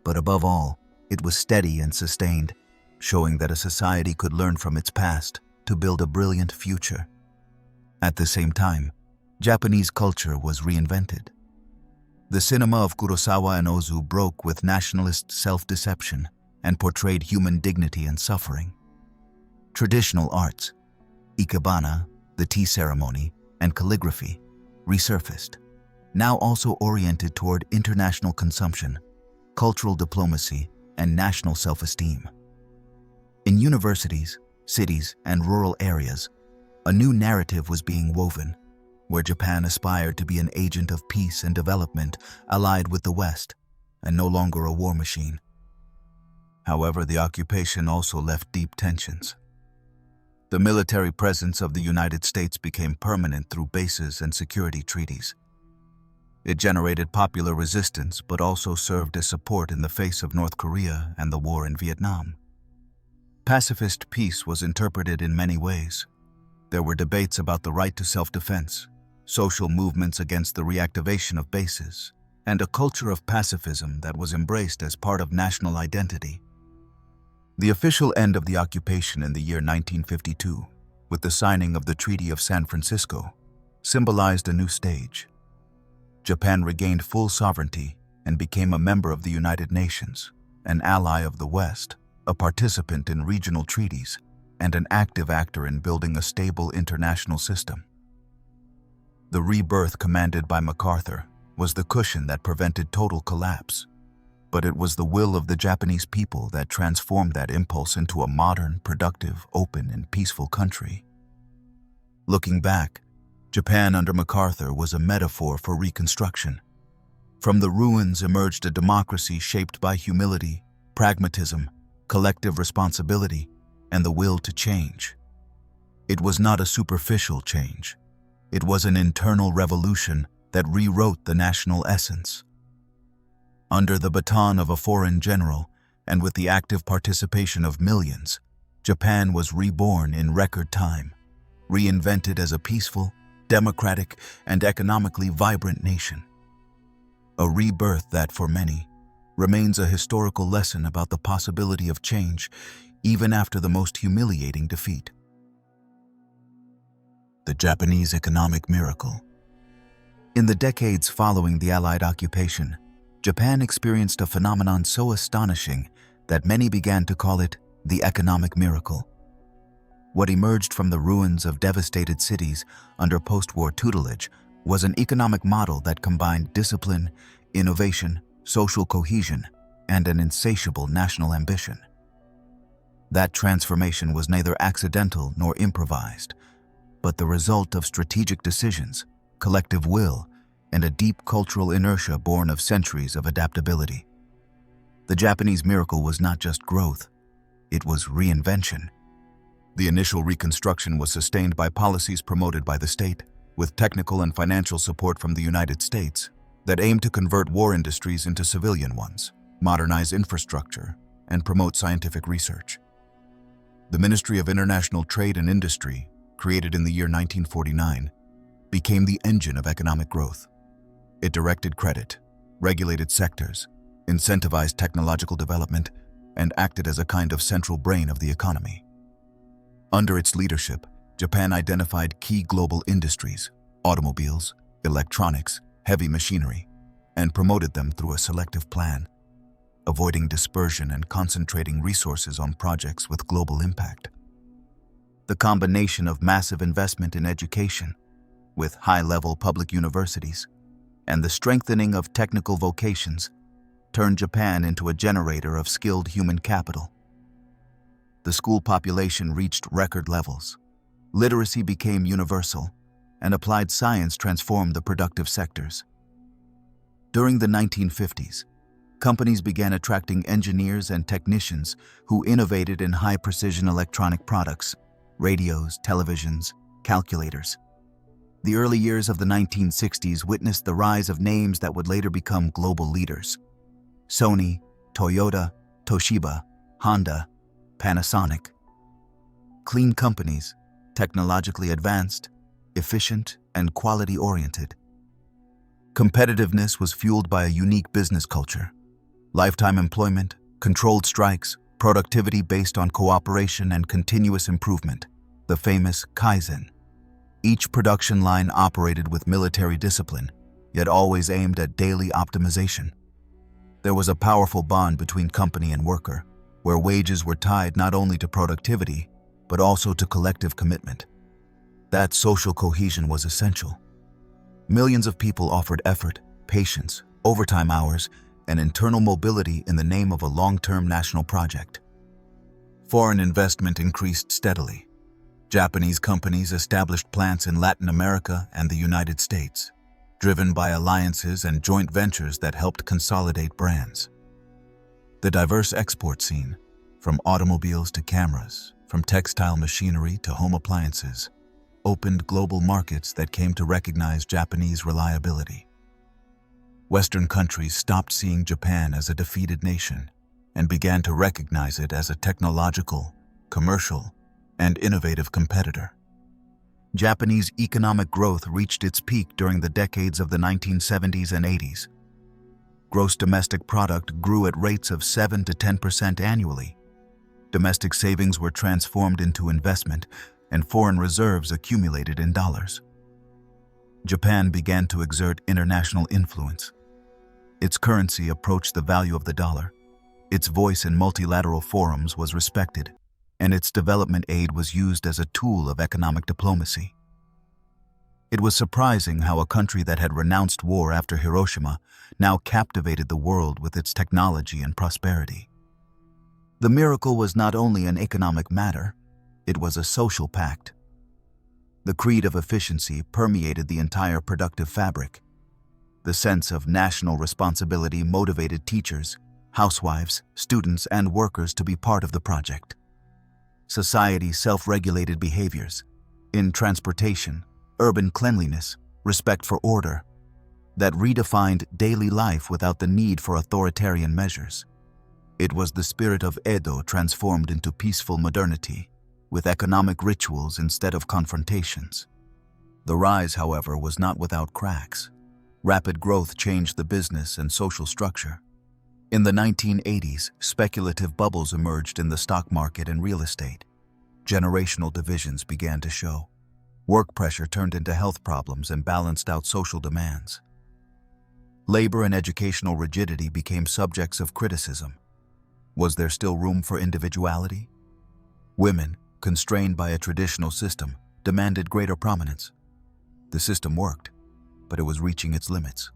but above all, it was steady and sustained, showing that a society could learn from its past to build a brilliant future. At the same time, Japanese culture was reinvented. The cinema of Kurosawa and Ozu broke with nationalist self-deception and portrayed human dignity and suffering. Traditional arts, ikebana, the tea ceremony, and calligraphy, resurfaced, now also oriented toward international consumption, cultural diplomacy, and national self-esteem. In universities, cities, and rural areas, a new narrative was being woven, where Japan aspired to be an agent of peace and development allied with the West, and no longer a war machine. However, the occupation also left deep tensions. The military presence of the United States became permanent through bases and security treaties. It generated popular resistance but also served as support in the face of North Korea and the war in Vietnam. Pacifist peace was interpreted in many ways. There were debates about the right to self-defense, social movements against the reactivation of bases, and a culture of pacifism that was embraced as part of national identity. The official end of the occupation in the year 1952, with the signing of the Treaty of San Francisco, symbolized a new stage. Japan regained full sovereignty and became a member of the United Nations, an ally of the West, a participant in regional treaties, and an active actor in building a stable international system. The rebirth commanded by MacArthur was the cushion that prevented total collapse, but it was the will of the Japanese people that transformed that impulse into a modern, productive, open, and peaceful country. Looking back, Japan under MacArthur was a metaphor for reconstruction. From the ruins emerged a democracy shaped by humility, pragmatism, collective responsibility, and the will to change. It was not a superficial change. It was an internal revolution that rewrote the national essence. Under the baton of a foreign general, and with the active participation of millions, Japan was reborn in record time, reinvented as a peaceful, democratic, and economically vibrant nation. A rebirth that, for many, remains a historical lesson about the possibility of change even after the most humiliating defeat. The Japanese economic miracle. In the decades following the Allied occupation, Japan experienced a phenomenon so astonishing that many began to call it the economic miracle. What emerged from the ruins of devastated cities under post-war tutelage was an economic model that combined discipline, innovation, social cohesion, and an insatiable national ambition. That transformation was neither accidental nor improvised, but the result of strategic decisions, collective will, and a deep cultural inertia born of centuries of adaptability. The Japanese miracle was not just growth, it was reinvention. The initial reconstruction was sustained by policies promoted by the state, with technical and financial support from the United States, that aimed to convert war industries into civilian ones, modernize infrastructure, and promote scientific research. The Ministry of International Trade and Industry, created in the year 1949, became the engine of economic growth. It directed credit, regulated sectors, incentivized technological development, and acted as a kind of central brain of the economy. Under its leadership, Japan identified key global industries, automobiles, electronics, heavy machinery, and promoted them through a selective plan, avoiding dispersion and concentrating resources on projects with global impact. The combination of massive investment in education, with high-level public universities, and the strengthening of technical vocations turned Japan into a generator of skilled human capital. The school population reached record levels. Literacy became universal, and applied science transformed the productive sectors. During the 1950s, companies began attracting engineers and technicians who innovated in high-precision electronic products, radios, televisions, calculators. The early years of the 1960s witnessed the rise of names that would later become global leaders: Sony, Toyota, Toshiba, Honda, Panasonic. Clean companies, technologically advanced, efficient, and quality-oriented. Competitiveness was fueled by a unique business culture. Lifetime employment, controlled strikes, productivity based on cooperation and continuous improvement, the famous Kaizen. Each production line operated with military discipline, yet always aimed at daily optimization. There was a powerful bond between company and worker, where wages were tied not only to productivity, but also to collective commitment. That social cohesion was essential. Millions of people offered effort, patience, overtime hours, and internal mobility in the name of a long-term national project. Foreign investment increased steadily. Japanese companies established plants in Latin America and the United States, driven by alliances and joint ventures that helped consolidate brands. The diverse export scene, from automobiles to cameras, from textile machinery to home appliances, opened global markets that came to recognize Japanese reliability. Western countries stopped seeing Japan as a defeated nation and began to recognize it as a technological, commercial, and innovative competitor. Japanese economic growth reached its peak during the decades of the 1970s and 80s. Gross domestic product grew at rates of 7 to 10% annually. Domestic savings were transformed into investment, and foreign reserves accumulated in dollars. Japan began to exert international influence. Its currency approached the value of the dollar. Its voice in multilateral forums was respected, and its development aid was used as a tool of economic diplomacy. It was surprising how a country that had renounced war after Hiroshima now captivated the world with its technology and prosperity. The miracle was not only an economic matter, it was a social pact. The creed of efficiency permeated the entire productive fabric. The sense of national responsibility motivated teachers, housewives, students, and workers to be part of the project. Society self-regulated behaviors in transportation, urban cleanliness, respect for order, that redefined daily life without the need for authoritarian measures. It was the spirit of Edo transformed into peaceful modernity, with economic rituals instead of confrontations. The rise, however, was not without cracks. Rapid growth changed the business and social structure. In the 1980s, speculative bubbles emerged in the stock market and real estate. Generational divisions began to show. Work pressure turned into health problems and balanced out social demands. Labor and educational rigidity became subjects of criticism. Was there still room for individuality? Women, constrained by a traditional system, demanded greater prominence. The system worked, but it was reaching its limits.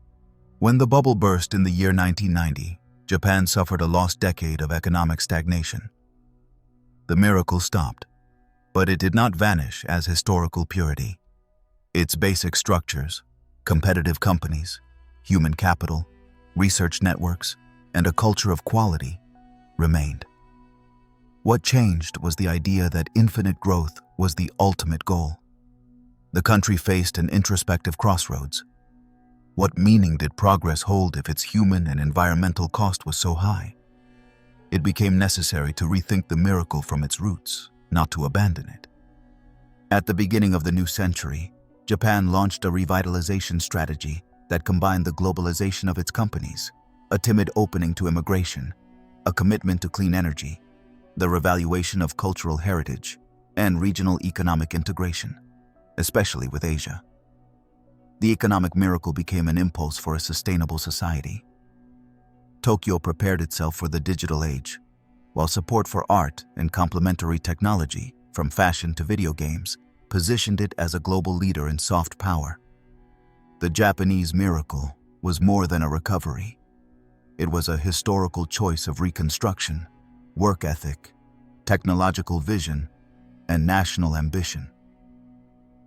When the bubble burst in the year 1990, Japan suffered a lost decade of economic stagnation. The miracle stopped, but it did not vanish as historical purity. Its basic structures, competitive companies, human capital, research networks, and a culture of quality remained. What changed was the idea that infinite growth was the ultimate goal. The country faced an introspective crossroads. What meaning did progress hold if its human and environmental cost was so high? It became necessary to rethink the miracle from its roots, not to abandon it. At the beginning of the new century, Japan launched a revitalization strategy that combined the globalization of its companies, a timid opening to immigration, a commitment to clean energy, the revaluation of cultural heritage, and regional economic integration, especially with Asia. The economic miracle became an impulse for a sustainable society. Tokyo prepared itself for the digital age, while support for art and complementary technology, from fashion to video games, positioned it as a global leader in soft power. The Japanese miracle was more than a recovery. It was a historical choice of reconstruction, work ethic, technological vision, and national ambition.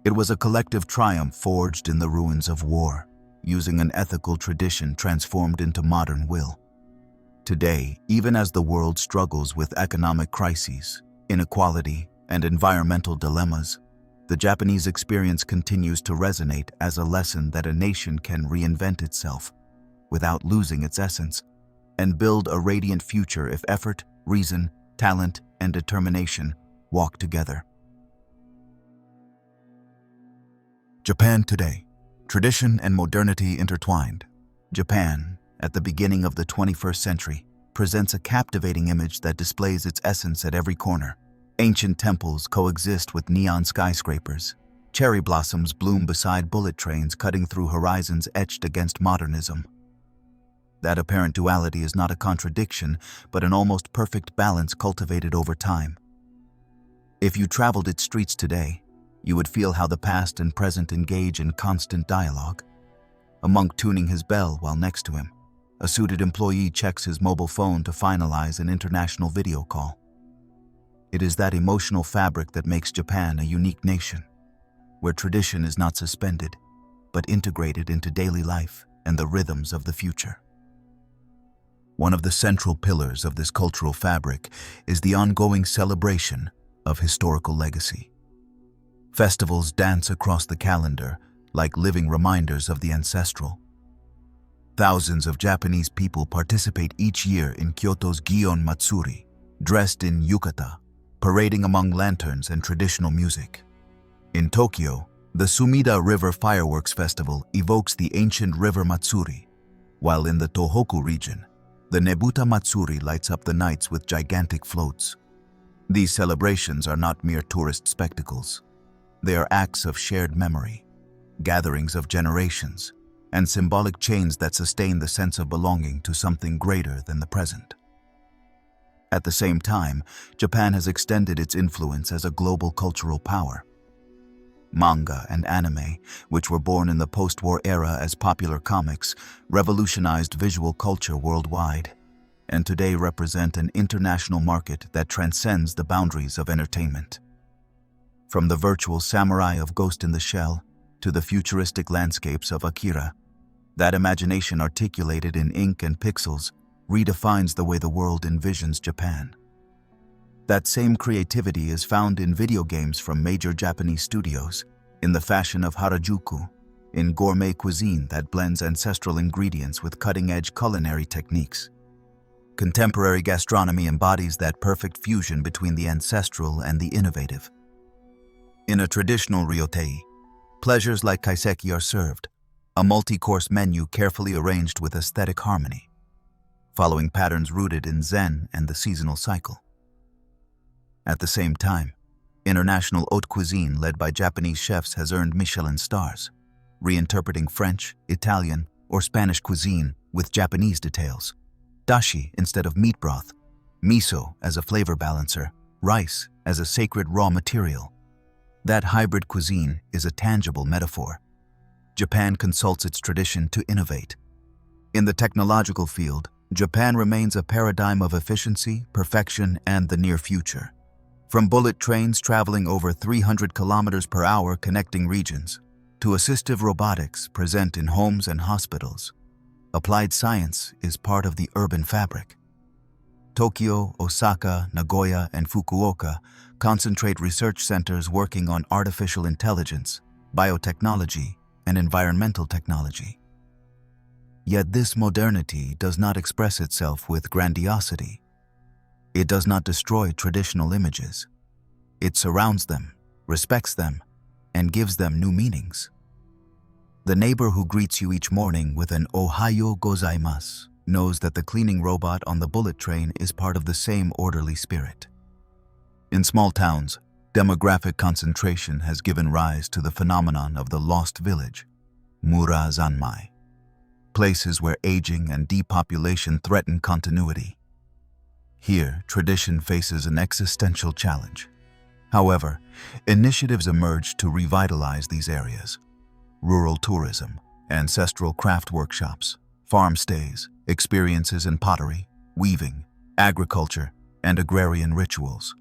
It was a collective triumph forged in the ruins of war, using an ethical tradition transformed into modern will. Today, even as the world struggles with economic crises, inequality, and environmental dilemmas, the Japanese experience continues to resonate as a lesson that a nation can reinvent itself without losing its essence and build a radiant future if effort, reason, talent, and determination walk together. Japan today. Tradition and modernity intertwined. Japan, at the beginning of the 21st century, presents a captivating image that displays its essence at every corner. Ancient temples coexist with neon skyscrapers. Cherry blossoms bloom beside bullet trains cutting through horizons etched against modernism. That apparent duality is not a contradiction, but an almost perfect balance cultivated over time. If you traveled its streets today, you would feel how the past and present engage in constant dialogue. A monk tuning his bell while next to him. A suited employee checks his mobile phone to finalize an international video call. It is that emotional fabric that makes Japan a unique nation, where tradition is not suspended, but integrated into daily life and the rhythms of the future. One of the central pillars of this cultural fabric is the ongoing celebration of historical legacy. Festivals dance across the calendar like living reminders of the ancestral. Thousands of Japanese people participate each year in Kyoto's Gion Matsuri, dressed in yukata, parading among lanterns and traditional music. In Tokyo, the Sumida River Fireworks Festival evokes the ancient River Matsuri, while in the Tohoku region, the Nebuta Matsuri lights up the nights with gigantic floats. These celebrations are not mere tourist spectacles. They are acts of shared memory, gatherings of generations, and symbolic chains that sustain the sense of belonging to something greater than the present. At the same time, Japan has extended its influence as a global cultural power. Manga and anime, which were born in the post-war era as popular comics, revolutionized visual culture worldwide, and today represent an international market that transcends the boundaries of entertainment. From the virtual samurai of Ghost in the Shell to the futuristic landscapes of Akira, that imagination articulated in ink and pixels redefines the way the world envisions Japan. That same creativity is found in video games from major Japanese studios, in the fashion of Harajuku, in gourmet cuisine that blends ancestral ingredients with cutting-edge culinary techniques. Contemporary gastronomy embodies that perfect fusion between the ancestral and the innovative. In a traditional ryotei, pleasures like kaiseki are served, a multi-course menu carefully arranged with aesthetic harmony, following patterns rooted in Zen and the seasonal cycle. At the same time, international haute cuisine led by Japanese chefs has earned Michelin stars, reinterpreting French, Italian, or Spanish cuisine with Japanese details. Dashi instead of meat broth, miso as a flavor balancer, rice as a sacred raw material. That hybrid cuisine is a tangible metaphor. Japan consults its tradition to innovate. In the technological field, Japan remains a paradigm of efficiency, perfection, and the near future. From bullet trains traveling over 300 kilometers per hour connecting regions, to assistive robotics present in homes and hospitals, applied science is part of the urban fabric. Tokyo, Osaka, Nagoya, and Fukuoka concentrate research centers working on artificial intelligence, biotechnology, and environmental technology. Yet this modernity does not express itself with grandiosity. It does not destroy traditional images. It surrounds them, respects them, and gives them new meanings. The neighbor who greets you each morning with an "Ohayo gozaimasu" knows that the cleaning robot on the bullet train is part of the same orderly spirit. In small towns, demographic concentration has given rise to the phenomenon of the lost village, murazanmai, places where aging and depopulation threaten continuity. Here, tradition faces an existential challenge. However, initiatives emerged to revitalize these areas. Rural tourism, ancestral craft workshops, farm stays, experiences in pottery, weaving, agriculture, and agrarian rituals.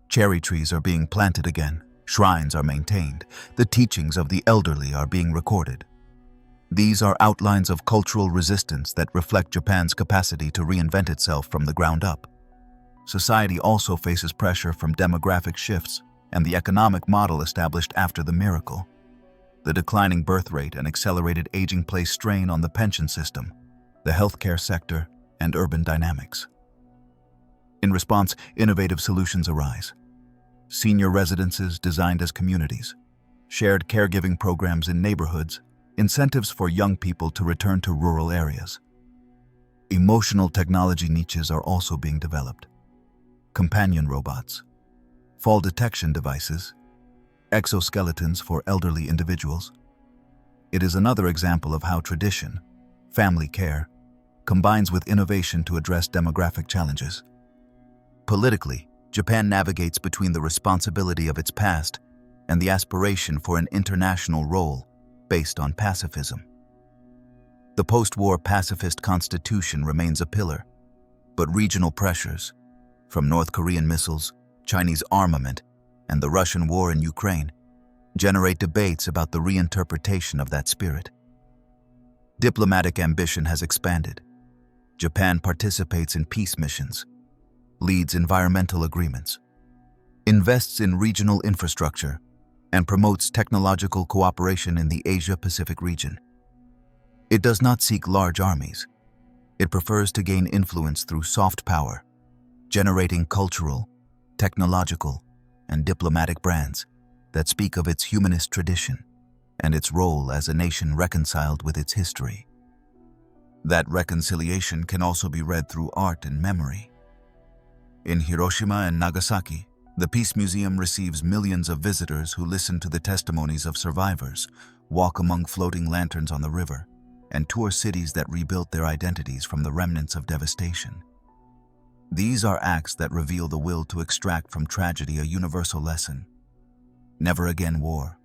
Cherry trees are being planted again, shrines are maintained, the teachings of the elderly are being recorded. These are outlines of cultural resistance that reflect Japan's capacity to reinvent itself from the ground up. Society also faces pressure from demographic shifts and the economic model established after the miracle. The declining birth rate and accelerated aging place strain on the pension system, the healthcare sector, and urban dynamics. In response, innovative solutions arise. Senior residences designed as communities, shared caregiving programs in neighborhoods, incentives for young people to return to rural areas. Emotional technology niches are also being developed. Companion robots, fall detection devices, exoskeletons for elderly individuals. It is another example of how tradition, family care, combines with innovation to address demographic challenges. Politically, Japan navigates between the responsibility of its past and the aspiration for an international role based on pacifism. The post-war pacifist constitution remains a pillar, but regional pressures, from North Korean missiles, Chinese armament, and the Russian war in Ukraine, generate debates about the reinterpretation of that spirit. Diplomatic ambition has expanded. Japan participates in peace missions, leads environmental agreements, invests in regional infrastructure, and promotes technological cooperation in the Asia-Pacific region. It does not seek large armies. It prefers to gain influence through soft power, generating cultural, technological, and diplomatic brands that speak of its humanist tradition and its role as a nation reconciled with its history. That reconciliation can also be read through art and memory. In Hiroshima and Nagasaki, the Peace Museum receives millions of visitors who listen to the testimonies of survivors, walk among floating lanterns on the river, and tour cities that rebuilt their identities from the remnants of devastation. These are acts that reveal the will to extract from tragedy a universal lesson. Never again war,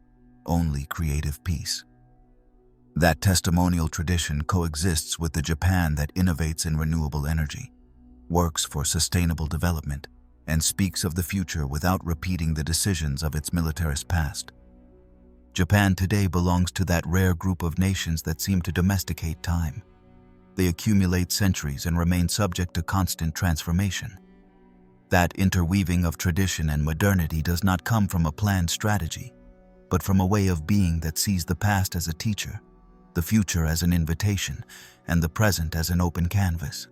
only creative peace. That testimonial tradition coexists with the Japan that innovates in renewable energy, works for sustainable development, and speaks of the future without repeating the decisions of its militarist past. Japan today belongs to that rare group of nations that seem to domesticate time. They accumulate centuries and remain subject to constant transformation. That interweaving of tradition and modernity does not come from a planned strategy, but from a way of being that sees the past as a teacher, the future as an invitation, and the present as an open canvas.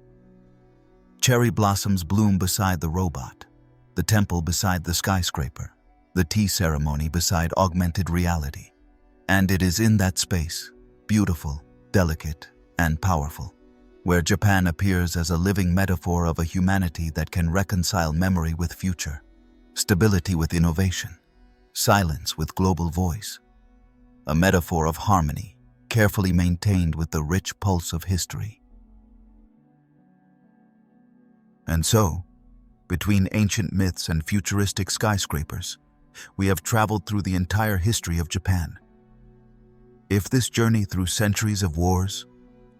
Cherry blossoms bloom beside the robot, the temple beside the skyscraper, the tea ceremony beside augmented reality. And it is in that space, beautiful, delicate, and powerful, where Japan appears as a living metaphor of a humanity that can reconcile memory with future, stability with innovation, silence with global voice. A metaphor of harmony, carefully maintained with the rich pulse of history. And so, between ancient myths and futuristic skyscrapers, we have traveled through the entire history of Japan. If this journey through centuries of wars,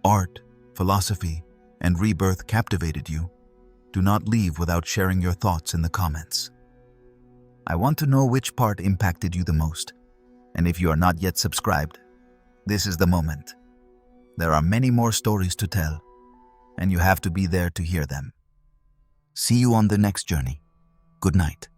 art, philosophy, and rebirth captivated you, do not leave without sharing your thoughts in the comments. I want to know which part impacted you the most, and if you are not yet subscribed, this is the moment. There are many more stories to tell, and you have to be there to hear them. See you on the next journey. Good night.